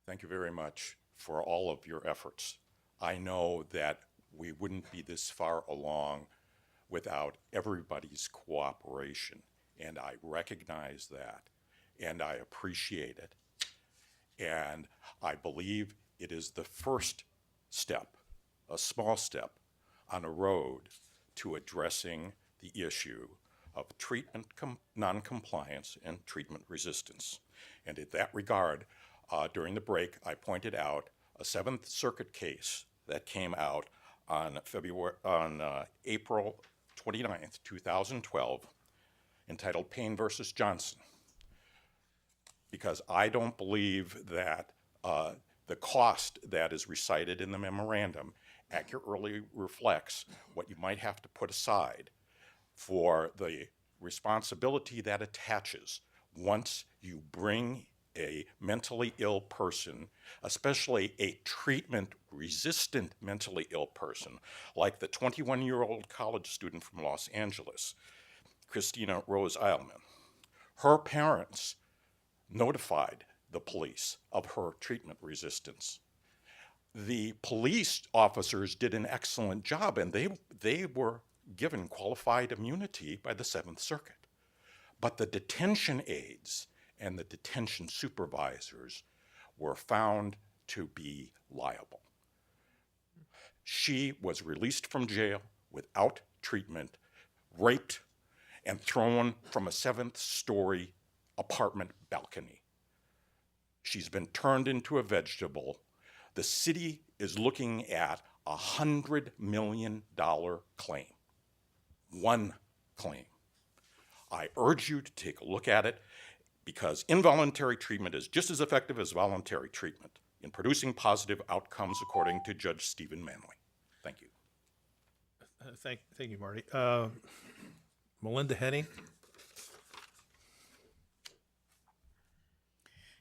Thank you very much for all of your efforts. I know that we wouldn't be this far along without everybody's cooperation, and I recognize that, and I appreciate it. And I believe it is the first step, a small step, on a road to addressing the issue of treatment noncompliance and treatment resistance. And in that regard, during the break, I pointed out a Seventh Circuit case that came out on April 29th, 2012, entitled Payne versus Johnson, because I don't believe that the cost that is recited in the memorandum accurately reflects what you might have to put aside for the responsibility that attaches once you bring a mentally ill person, especially a treatment-resistant mentally ill person, like the 21-year-old college student from Los Angeles, Christina Rose Eilman. Her parents notified the police of her treatment resistance. The police officers did an excellent job, and they were given qualified immunity by the Seventh Circuit. But the detention aides and the detention supervisors were found to be liable. She was released from jail without treatment, raped, and thrown from a 7th-story apartment balcony. She's been turned into a vegetable. The city is looking at a $100 million claim. One claim. I urge you to take a look at it, because involuntary treatment is just as effective as voluntary treatment in producing positive outcomes, according to Judge Stephen Manley. Thank you. Thank you, Marty. Melinda Henning.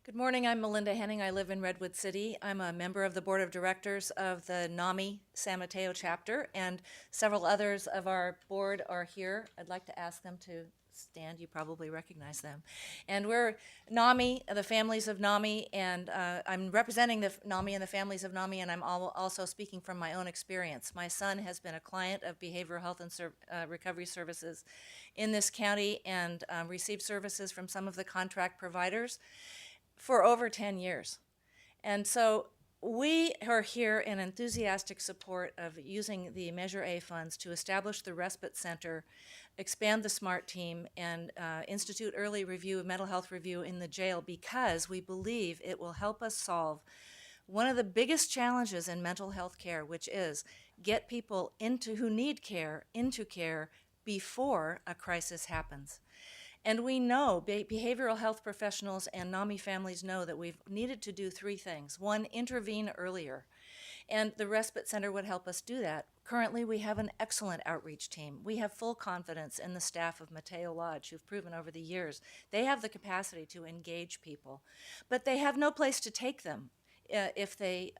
Good morning, I'm Melinda Henning. I live in Redwood City. I'm a member of the Board of Directors of the NAMI San Mateo chapter, and several others of our board are here. I'd like to ask them to stand. You probably recognize them. And we're NAMI, the families of NAMI, and I'm representing the NAMI and the families of NAMI, and I'm also speaking from my own experience. My son has been a client of behavioral health and recovery services in this county and received services from some of the contract providers for over 10 years. And so we are here in enthusiastic support of using the Measure A funds to establish the Respite Center, expand the SMART team, and institute early review, mental health review in the jail, because we believe it will help us solve one of the biggest challenges in mental health care, which is get people who need care into care before a crisis happens. And we know, behavioral health professionals and NAMI families know that we've needed to do 3 things. 1, intervene earlier. And the Respite Center would help us do that. Currently, we have an excellent outreach team. We have full confidence in the staff of Mateo Lodge, who've proven over the years they have the capacity to engage people. But they have no place to take them if they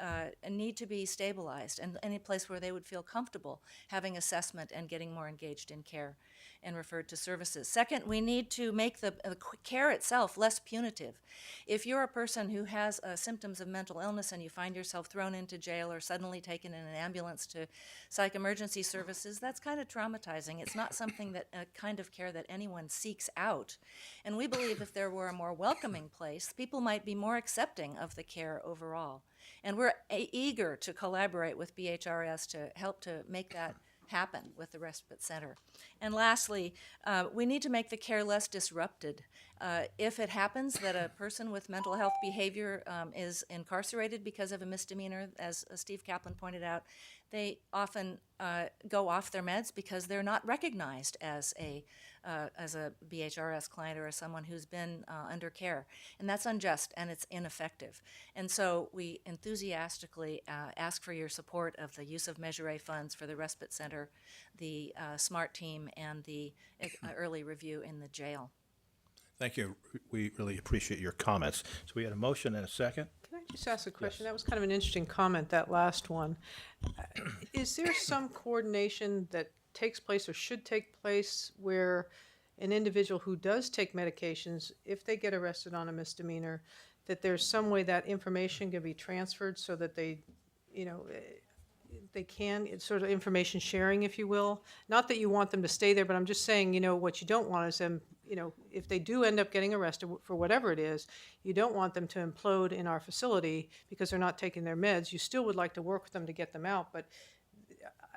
need to be stabilized, and any place where they would feel comfortable having assessment and getting more engaged in care and referred to services. Second, we need to make the care itself less punitive. If you're a person who has symptoms of mental illness and you find yourself thrown into jail or suddenly taken in an ambulance to psych emergency services, that's kind of traumatizing. It's not something that a kind of care that anyone seeks out. And we believe if there were a more welcoming place, people might be more accepting of the care overall. And we're eager to collaborate with BHRS to help to make that happen with the Respite Center. And lastly, we need to make the care less disrupted. If it happens that a person with mental health behavior is incarcerated because of a misdemeanor, as Steve Kaplan pointed out, they often go off their meds because they're not recognized as a BHRS client or as someone who's been under care. And that's unjust and it's ineffective. And so we enthusiastically ask for your support of the use of Measure A funds for the Respite Center, the SMART team, and the early review in the jail. Thank you. We really appreciate your comments. So we had a motion and a second. Can I just ask a question? That was kind of an interesting comment, that last one. Is there some coordination that takes place or should take place where an individual who does take medications, if they get arrested on a misdemeanor, that there's some way that information can be transferred so that they, they can, it's sort of information sharing, if you will? Not that you want them to stay there, but I'm just saying, what you don't want is them, if they do end up getting arrested for whatever it is, you don't want them to implode in our facility because they're not taking their meds. You still would like to work with them to get them out, but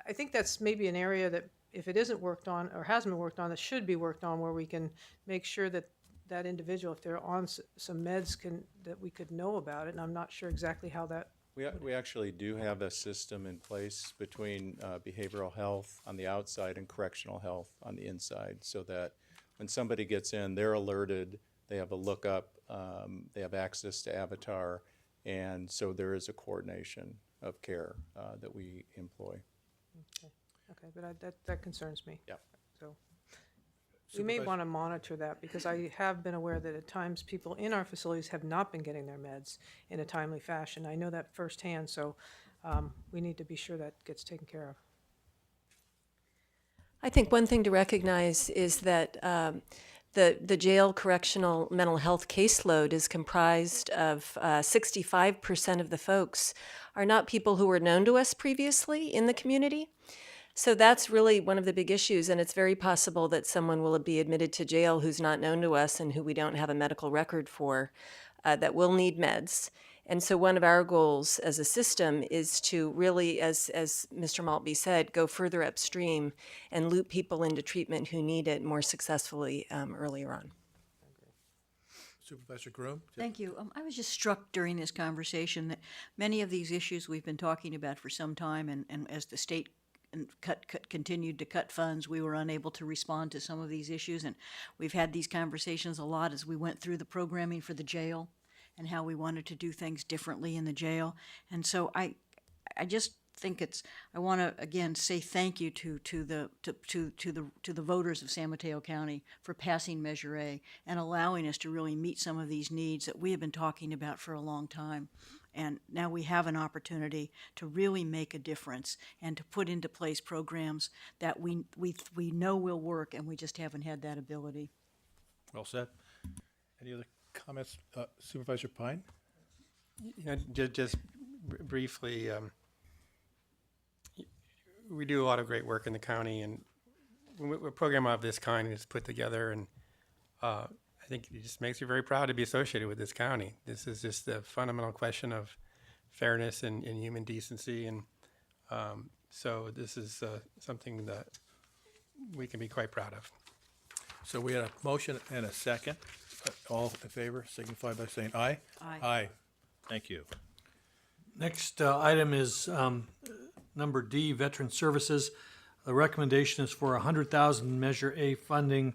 I think that's maybe an area that if it isn't worked on or hasn't been worked on, that should be worked on, where we can make sure that that individual, if they're on some meds, that we could know about it. And I'm not sure exactly how that. We actually do have a system in place between behavioral health on the outside and correctional health on the inside, so that when somebody gets in, they're alerted, they have a lookup, they have access to Avatar, and so there is a coordination of care that we employ. Okay, but that concerns me. Yeah. So, We may Supervisor? want to monitor that, because I have been aware that at times people in our facilities have not been getting their meds in a timely fashion. I know that firsthand, so we need to be sure that gets taken care of. I think one thing to recognize is that the jail correctional mental health caseload is comprised of 65% of the folks are not people who were known to us previously in the community. So that's really one of the big issues, and it's very possible that someone will be admitted to jail who's not known to us and who we don't have a medical record for, that will need meds. And so one of our goals as a system is to really, as Mr. Maltby said, go further upstream and loop people into treatment who need it more successfully earlier on. Supervisor Groom? Thank you. I was just struck during this conversation that many of these issues we've been talking about for some time, and as the state continued to cut funds, we were unable to respond to some of these issues. And we've had these conversations a lot as we went through the programming for the jail and how we wanted to do things differently in the jail. And so I just think I want to again say thank you to the voters of San Mateo County for passing Measure A and allowing us to really meet some of these needs that we have been talking about for a long time. And now we have an opportunity to really make a difference and to put into place programs that we know will work, and we just haven't had that ability. Well said. Any other comments? Supervisor Pine? You know, just briefly, we do a lot of great work in the county, and when a program of this kind is put together, and I think it just makes you very proud to be associated with this county. This is just a fundamental question of fairness and human decency, and so this is something that we can be quite proud of. So we had a motion and a second. All in favor signify by saying aye. Aye. Aye. Thank you. Next item is number D, Veteran Services. The recommendation is for $100,000 Measure A funding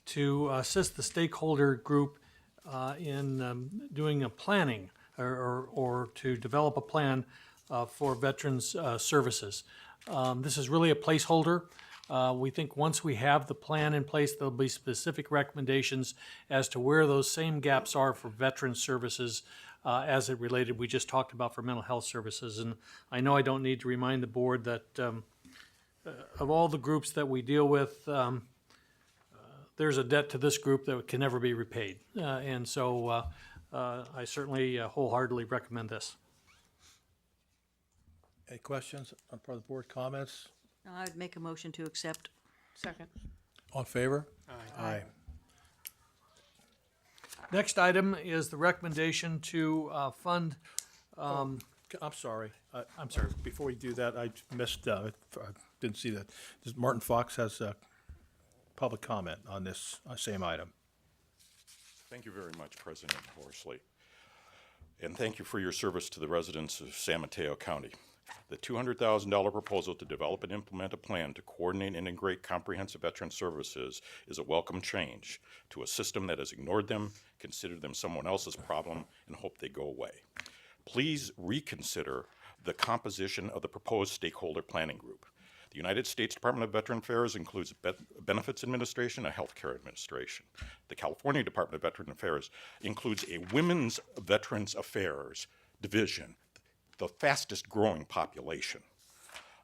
to assist the stakeholder group in doing a planning or to develop a plan for veterans services. This is really a placeholder. We think once we have the plan in place, there'll be specific recommendations as to where those same gaps are for veteran services as it related, we just talked about for mental health services. And I know I don't need to remind the board that of all the groups that we deal with, there's a debt to this group that can never be repaid. And so I certainly wholeheartedly recommend this. Any questions on part of the board, comments? No, I would make a motion to accept. Second. All in favor? Aye. Next item is the recommendation to fund. I'm sorry. I'm sorry. Before we do that, I missed, I didn't see that. Martin Fox has a public comment on this same item. Thank you very much, President Horsley. And thank you for your service to the residents of San Mateo County. The $200,000 proposal to develop and implement a plan to coordinate and integrate comprehensive veteran services is a welcome change to a system that has ignored them, considered them someone else's problem, and hoped they go away. Please reconsider the composition of the proposed stakeholder planning group. The United States Department of Veteran Affairs includes Benefits Administration and Healthcare Administration. The California Department of Veteran Affairs includes a Women's Veterans Affairs division, the fastest growing population,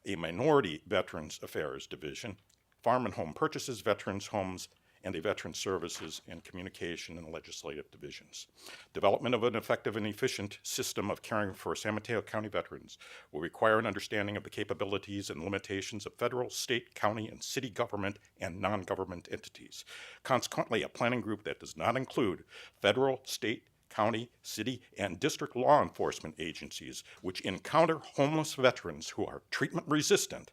a Minority Veterans Affairs division, Farm and Home Purchases, Veterans Homes, and a Veteran Services and Communication and Legislative divisions. Development of an effective and efficient system of caring for San Mateo County veterans will require an understanding of the capabilities and limitations of federal, state, county, and city government and non-government entities. Consequently, a planning group that does not include federal, state, county, city, and district law enforcement agencies which encounter homeless veterans who are treatment resistant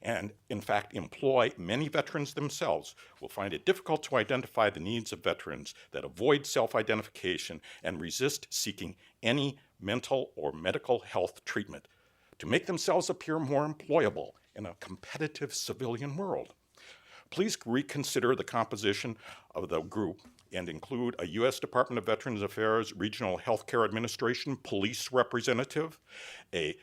and, in fact, employ many veterans themselves, will find it difficult to identify the needs of veterans that avoid self-identification and resist seeking any mental or medical health treatment to make themselves appear more employable in a competitive civilian world. Please reconsider the composition of the group and include a U.S. Department of Veterans Affairs Regional Healthcare Administration police representative, a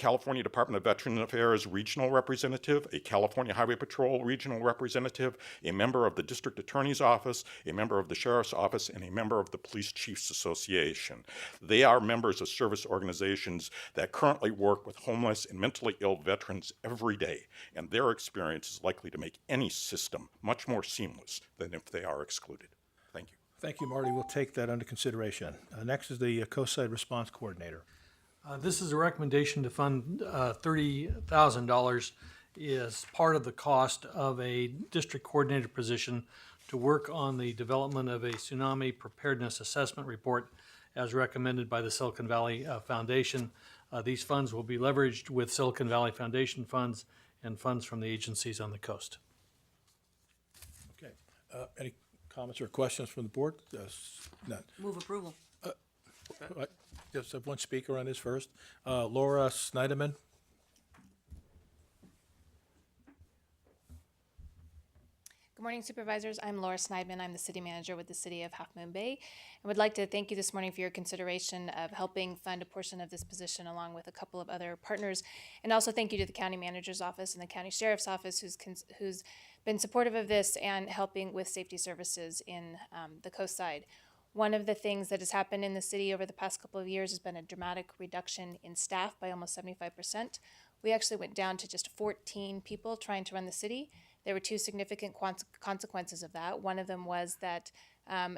California Department of Veteran Affairs regional representative, a California Highway Patrol regional representative, a member of the District Attorney's Office, a member of the Sheriff's Office, and a member of the Police Chiefs Association. They are members of service organizations that currently work with homeless and mentally ill veterans every day, and their experience is likely to make any system much more seamless than if they are excluded. Thank you. Thank you, Marty. We'll take that under consideration. Next is the Coast-Side Response Coordinator. This is a recommendation to fund $30,000 as part of the cost of a district coordinator position to work on the development of a tsunami preparedness assessment report as recommended by the Silicon Valley Foundation. These funds will be leveraged with Silicon Valley Foundation funds and funds from the agencies on the coast. Okay. Any comments or questions from the board? None. Move approval. Just have one speaker on this first. Laura Snyderman. Good morning, Supervisors. I'm Laura Snyderman. I'm the City Manager with the City of Half Moon Bay. I would like to thank you this morning for your consideration of helping fund a portion of this position along with a couple of other partners. And also thank you to the County Manager's Office and the County Sheriff's Office who's been supportive of this and helping with safety services in the coast side. One of the things that has happened in the city over the past couple of years has been a dramatic reduction in staff by almost 75%. We actually went down to just 14 people trying to run the city. There were two significant consequences of that. One of them was that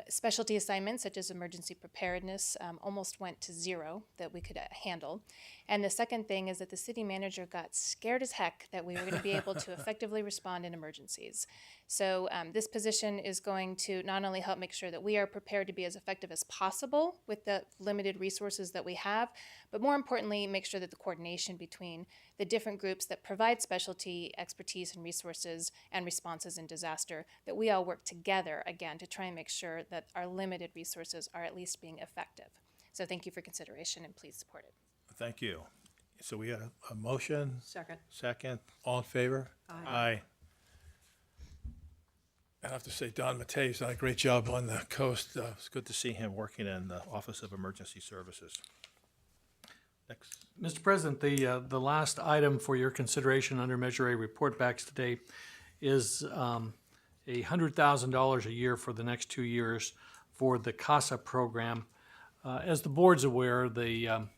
specialty assignments such as emergency preparedness almost went to zero that we could handle. And the second thing is that the city manager got scared as heck that we were going to be able to effectively respond in emergencies. So this position is going to not only help make sure that we are prepared to be as effective as possible with the limited resources that we have, but more importantly, make sure that the coordination between the different groups that provide specialty expertise and resources and responses in disaster, that we all work together again to try and make sure that our limited resources are at least being effective. So thank you for consideration and please support it. Thank you. So we had a motion. Second. Second. All in favor? Aye. I have to say, Don Matei's done a great job on the coast. It's good to see him working in the Office of Emergency Services. Next. Mr. President, the last item for your consideration under Measure A report backs today is $100,000 a year for the next 2 years for the CASA program. As the board's aware, the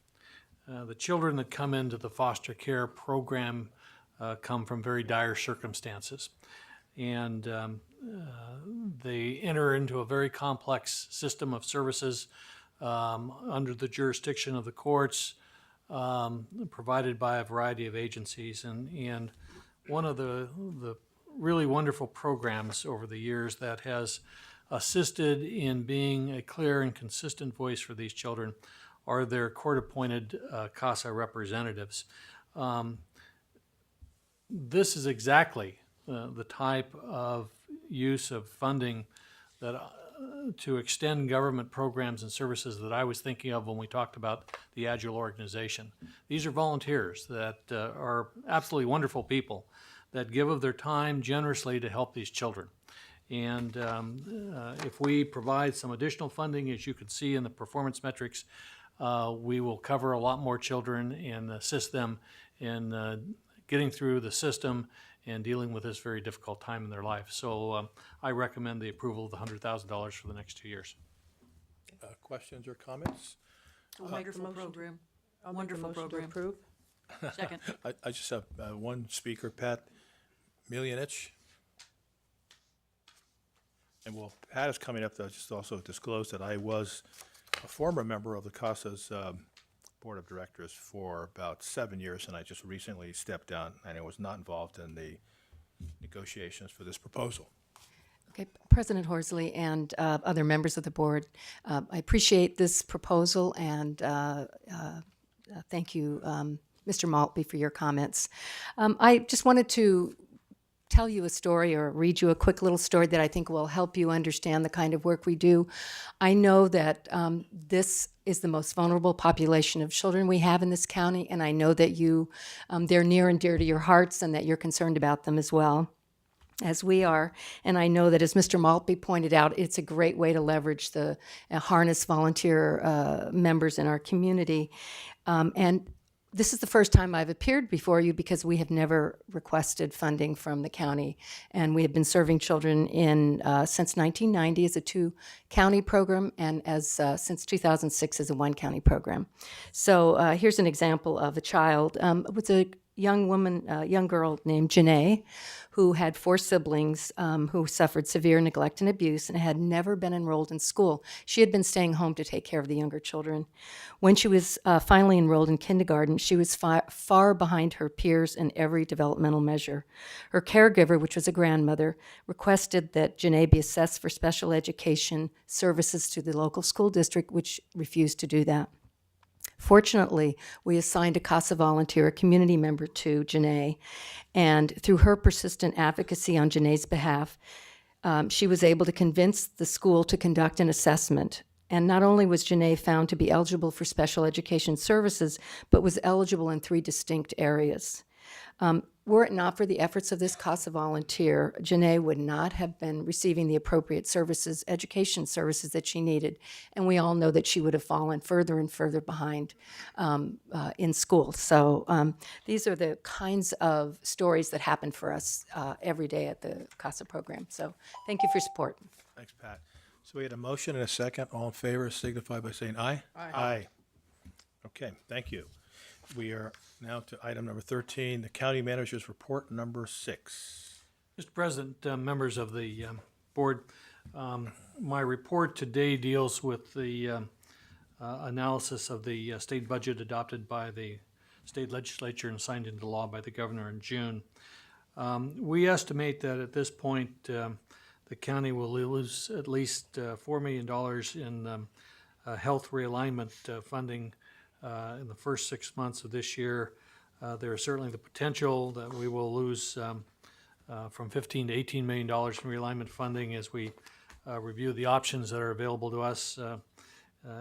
children that come into the foster care program come from very dire circumstances. And they enter into a very complex system of services under the jurisdiction of the courts, provided by a variety of agencies. And one of the really wonderful programs over the years that has assisted in being a clear and consistent voice for these children are their court-appointed CASA representatives. This is exactly the type of use of funding that to extend government programs and services that I was thinking of when we talked about the Agile organization. These are volunteers that are absolutely wonderful people that give of their time generously to help these children. And if we provide some additional funding, as you can see in the performance metrics, we will cover a lot more children and assist them in getting through the system and dealing with this very difficult time in their life. So I recommend the approval of the $100,000 for the next 2 years. Questions or comments? It's a wonderful program. I'll Wonderful make a motion to program. approve. Second. I just have one speaker, Pat Milyanich. And well, Pat is coming up to just also disclose that I was a former member of the CASA's Board of Directors for about 7 years, and I just recently stepped down, and I was not involved in the negotiations for this proposal. Okay, President Horsley and other members of the board, I appreciate this proposal, and thank you, Mr. Maltby, for your comments. I just wanted to tell you a story or read you a quick little story that I think will help you understand the kind of work we do. I know that this is the most vulnerable population of children we have in this county, and I know that they're near and dear to your hearts and that you're concerned about them as well, as we are. And I know that, as Mr. Maltby pointed out, it's a great way to leverage the harness volunteer members in our community. And This is the first time I've appeared before you because we have never requested funding from the county. And we have been serving children since 1990 as a 2-county program and since 2006 as a 1-county program. So here's an example of a child. It was a young girl named Janae, who had 4 siblings who suffered severe neglect and abuse and had never been enrolled in school. She had been staying home to take care of the younger children. When she was finally enrolled in kindergarten, she was far behind her peers in every developmental measure. Her caregiver, which was a grandmother, requested that Janae be assessed for special education services to the local school district, which refused to do that. Fortunately, we assigned a CASA volunteer, a community member, to Janae, and through her persistent advocacy on Janae's behalf, she was able to convince the school to conduct an assessment. And not only was Janae found to be eligible for special education services, but was eligible in 3 distinct areas. Were it not for the efforts of this CASA volunteer, Janae would not have been receiving the appropriate services, education services that she needed. And we all know that she would have fallen further and further behind in school. So these are the kinds of stories that happen for us every day at the CASA program. So thank you for your support. Thanks, Pat. So we had a motion and a second. All in favor signify by saying aye. Aye. Aye. Okay, thank you. We are now to item number 13, the county manager's report number 6. Mr. President, members of the board, my report today deals with the analysis of the state budget adopted by the state legislature and signed into law by the governor in June. We estimate that at this point, the county will lose at least $4 million in health realignment funding in the first 6 months of this year. There is certainly the potential that we will lose from $15 to $18 million in realignment funding as we review the options that are available to us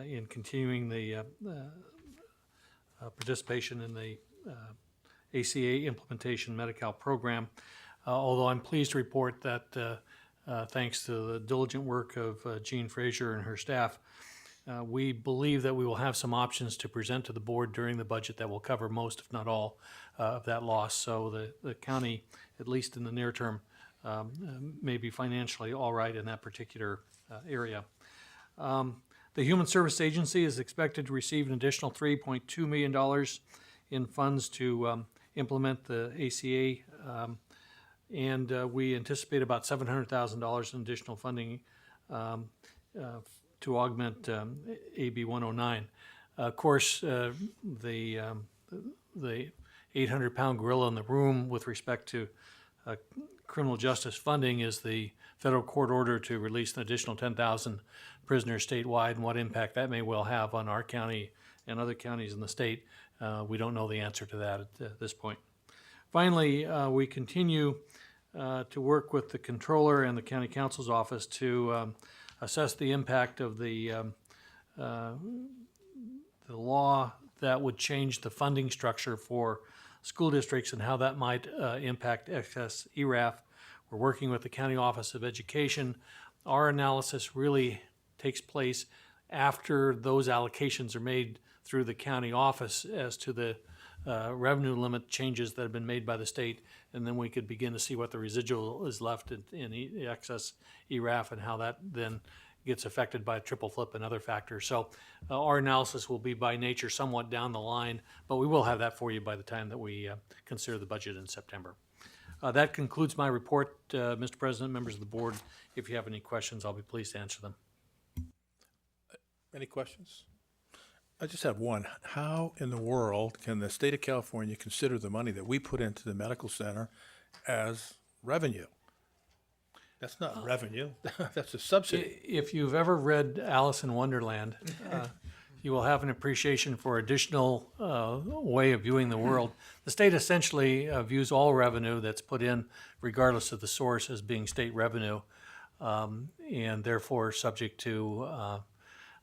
in continuing the participation in the ACA implementation Medi-Cal program. Although I'm pleased to report that thanks to the diligent work of Jean Frazier and her staff, we believe that we will have some options to present to the board during the budget that will cover most, if not all, of that loss. So the county, at least in the near term, may be financially all right in that particular area. The Human Service Agency is expected to receive an additional $3.2 million in funds to implement the ACA, and we anticipate about $700,000 in additional funding to augment AB 109. Of course, the 800-pound gorilla in the room with respect to criminal justice funding is the federal court order to release an additional 10,000 prisoners statewide, and what impact that may well have on our county and other counties in the state. We don't know the answer to that at this point. Finally, we continue to work with the controller and the county counsel's office to assess the impact of the law that would change the funding structure for school districts and how that might impact excess ERAF. We're working with the County Office of Education. Our analysis really takes place after those allocations are made through the county office as to the revenue limit changes that have been made by the state, and then we could begin to see what the residual is left in excess ERAF and how that then gets affected by triple flip and other factors. So our analysis will be by nature somewhat down the line, but we will have that for you by the time that we consider the budget in September. That concludes my report, Mr. President, members of the board. If you have any questions, I'll be pleased to answer them. Any questions? I just have one. How in the world can the state of California consider the money that we put into the medical center as revenue? That's not revenue. That's a subsidy. If you've ever read Alice in Wonderland, you will have an appreciation for additional way of viewing the world. The state essentially views all revenue that's put in, regardless of the source, as being state revenue, and therefore subject to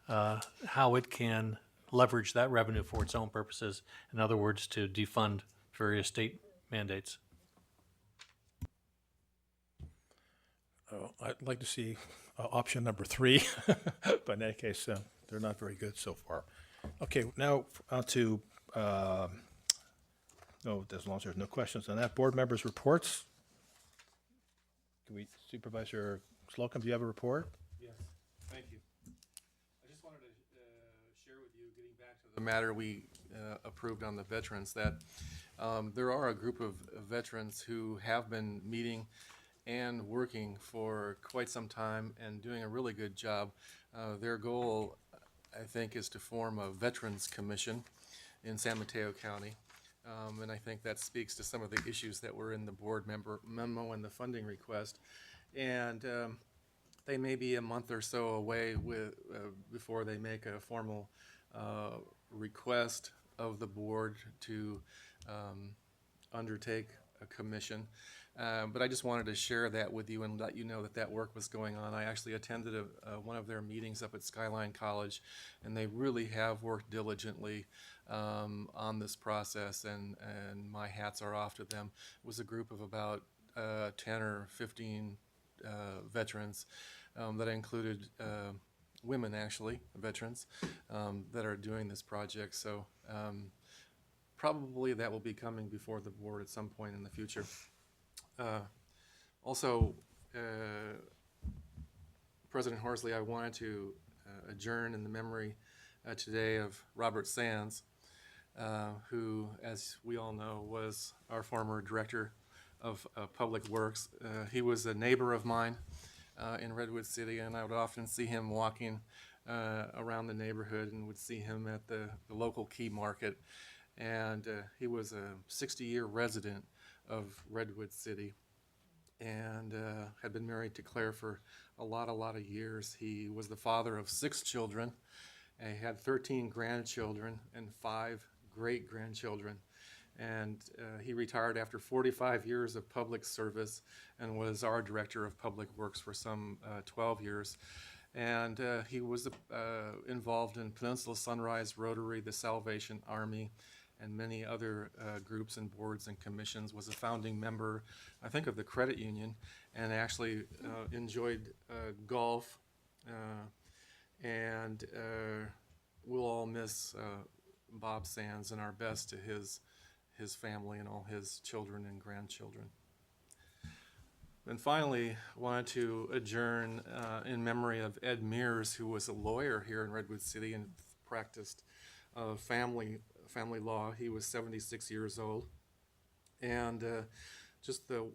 how it can leverage that revenue for its own purposes. In other words, to defund various state mandates. I'd like to see option number 3, but in any case, they're not very good so far. Okay, now on to No, as long as there's no questions on that. Board members' reports? Supervisor Slocum, do you have a report? Yes, thank you. I just wanted to share with you, getting back to the matter we approved on the veterans, that there are a group of veterans who have been meeting and working for quite some time and doing a really good job. Their goal, I think, is to form a Veterans Commission in San Mateo County. And I think that speaks to some of the issues that were in the board member memo and the funding request. And they may be a month or so away before they make a formal request of the board to undertake a commission. But I just wanted to share that with you and let you know that that work was going on. I actually attended one of their meetings up at Skyline College, and they really have worked diligently on this process, and my hats are off to them. It was a group of about 10 or 15 veterans that included women, actually, veterans, that are doing this project. So probably that will be coming before the board at some point in the future. Also, President Horsley, I wanted to adjourn in the memory today of Robert Sands, who, as we all know, was our former director of Public Works. He was a neighbor of mine in Redwood City, and I would often see him walking around the neighborhood and would see him at the local Key Market. And he was a 60-year resident of Redwood City, and had been married to Claire for a lot of years. He was the father of 6 children, and he had 13 grandchildren and 5 great-grandchildren. And he retired after 45 years of public service and was our director of Public Works for some 12 years. And he was involved in Peninsula Sunrise Rotary, the Salvation Army, and many other groups and boards and commissions, was a founding member, I think, of the credit union, and actually enjoyed golf, and we'll all miss Bob Sands, and our best to his family and all his children and grandchildren. And finally, wanted to adjourn in memory of Ed Mears, who was a lawyer here in Redwood City and practiced family law. He was 76 years old. And just the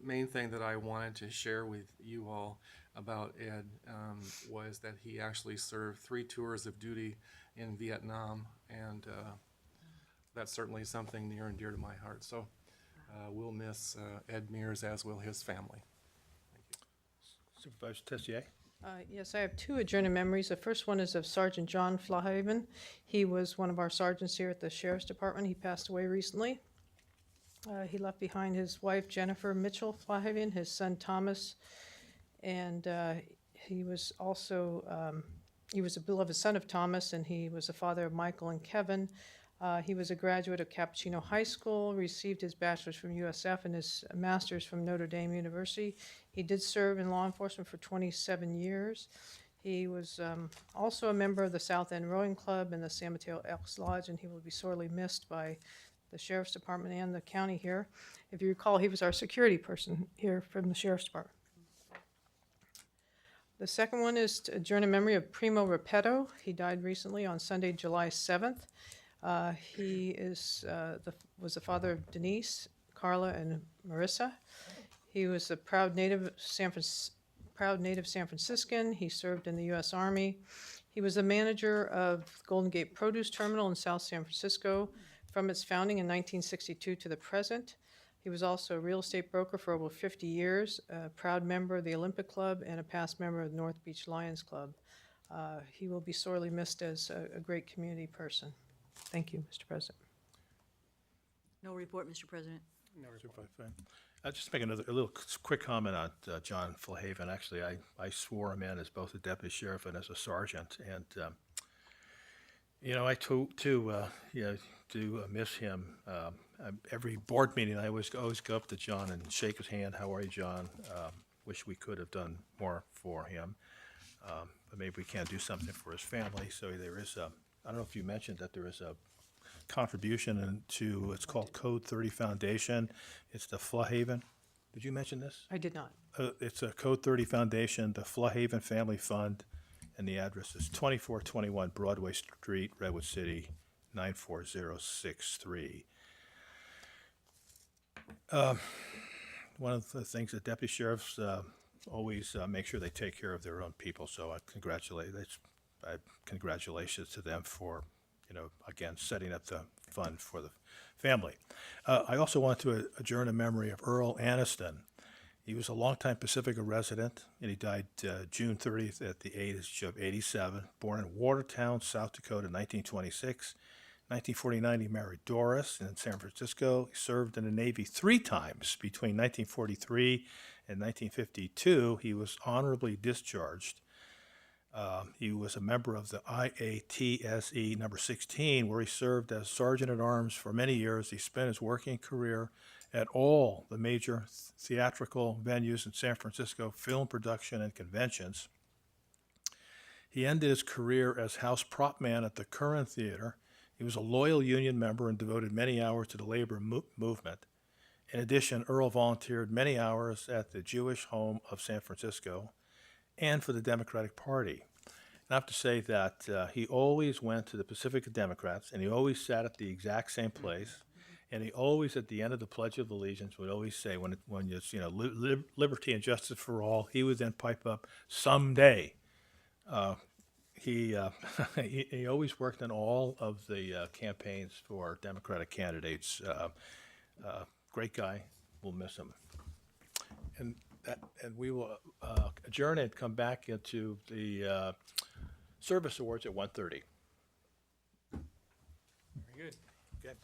main thing that I wanted to share with you all about Ed was that he actually served 3 tours of duty in Vietnam, and that's certainly something near and dear to my heart. So we'll miss Ed Mears, as will his family. Supervisor Tessier? Yes, I have 2 adjourned memories. The first one is of Sergeant John Flahaven. He was one of our sergeants here at the Sheriff's Department. He passed away recently. He left behind his wife, Jennifer Mitchell Flahaven, his son, Thomas, and he was also, he was a beloved son of Thomas, and he was the father of Michael and Kevin. He was a graduate of Cappuccino High School, received his bachelor's from USF and his master's from Notre Dame University. He did serve in law enforcement for 27 years. He was also a member of the South End Rowing Club and the San Mateo Elks Lodge, and he will be sorely missed by the Sheriff's Department and the county here. If you recall, he was our security person here from the Sheriff's Department. The second one is to adjourn in memory of Primo Repetto. He died recently on Sunday, July 7th. He is was the father of Denise, Carla, and Marissa. He was a proud native San Franciscan. He served in the U.S. Army. He was the manager of Golden Gate Produce Terminal in South San Francisco from its founding in 1962 to the present. He was also a real estate broker for over 50 years, a proud member of the Olympic Club, and a past member of the North Beach Lions Club. He will be sorely missed as a great community person. Thank you, Mr. President. No report, Mr. President. No report. I'll just make a little quick comment on John Flahaven. Actually, I swore him in as both a deputy sheriff and as a sergeant, and I too do miss him. Every board meeting, I always go up to John and shake his hand. How are you, John? Wish we could have done more for him, but maybe we can't do something for his family. So there is I don't know if you mentioned that there is contribution to, it's called Code 30 Foundation. It's the Flahaven. Did you mention this? I did not. It's a Code 30 Foundation, the Flahaven Family Fund, and the address is 2421 Broadway Street, Redwood City, 94063. One of the things that deputy sheriffs always make sure they take care of their own people, so congratulations to them for, again, setting up the fund for the family. I also want to adjourn in memory of Earl Aniston. He was a longtime Pacifica resident, and he died June 30th at the age of 87. Born in Watertown, South Dakota in 1926. 1949, he married Doris in San Francisco. He served in the Navy 3 times. Between 1943 and 1952, he was honorably discharged. He was a member of the IATSE number 16, where he served as Sergeant at Arms for many years. He spent his working career at all the major theatrical venues in San Francisco, film production and conventions. He ended his career as house prop man at the Curran Theater. He was a loyal union member and devoted many hours to the labor movement. In addition, Earl volunteered many hours at the Jewish Home of San Francisco and for the Democratic Party. And I have to say that he always went to the Pacifica Democrats, and he always sat at the exact same place. And he always, at the end of the Pledge of Allegiance, would always say, when it's liberty and justice for all, he would then pipe up, someday. He always worked on all of the campaigns for Democratic candidates. Great guy. We'll miss him. And we will adjourn and come back into the service awards at 1:30. Very good. Okay.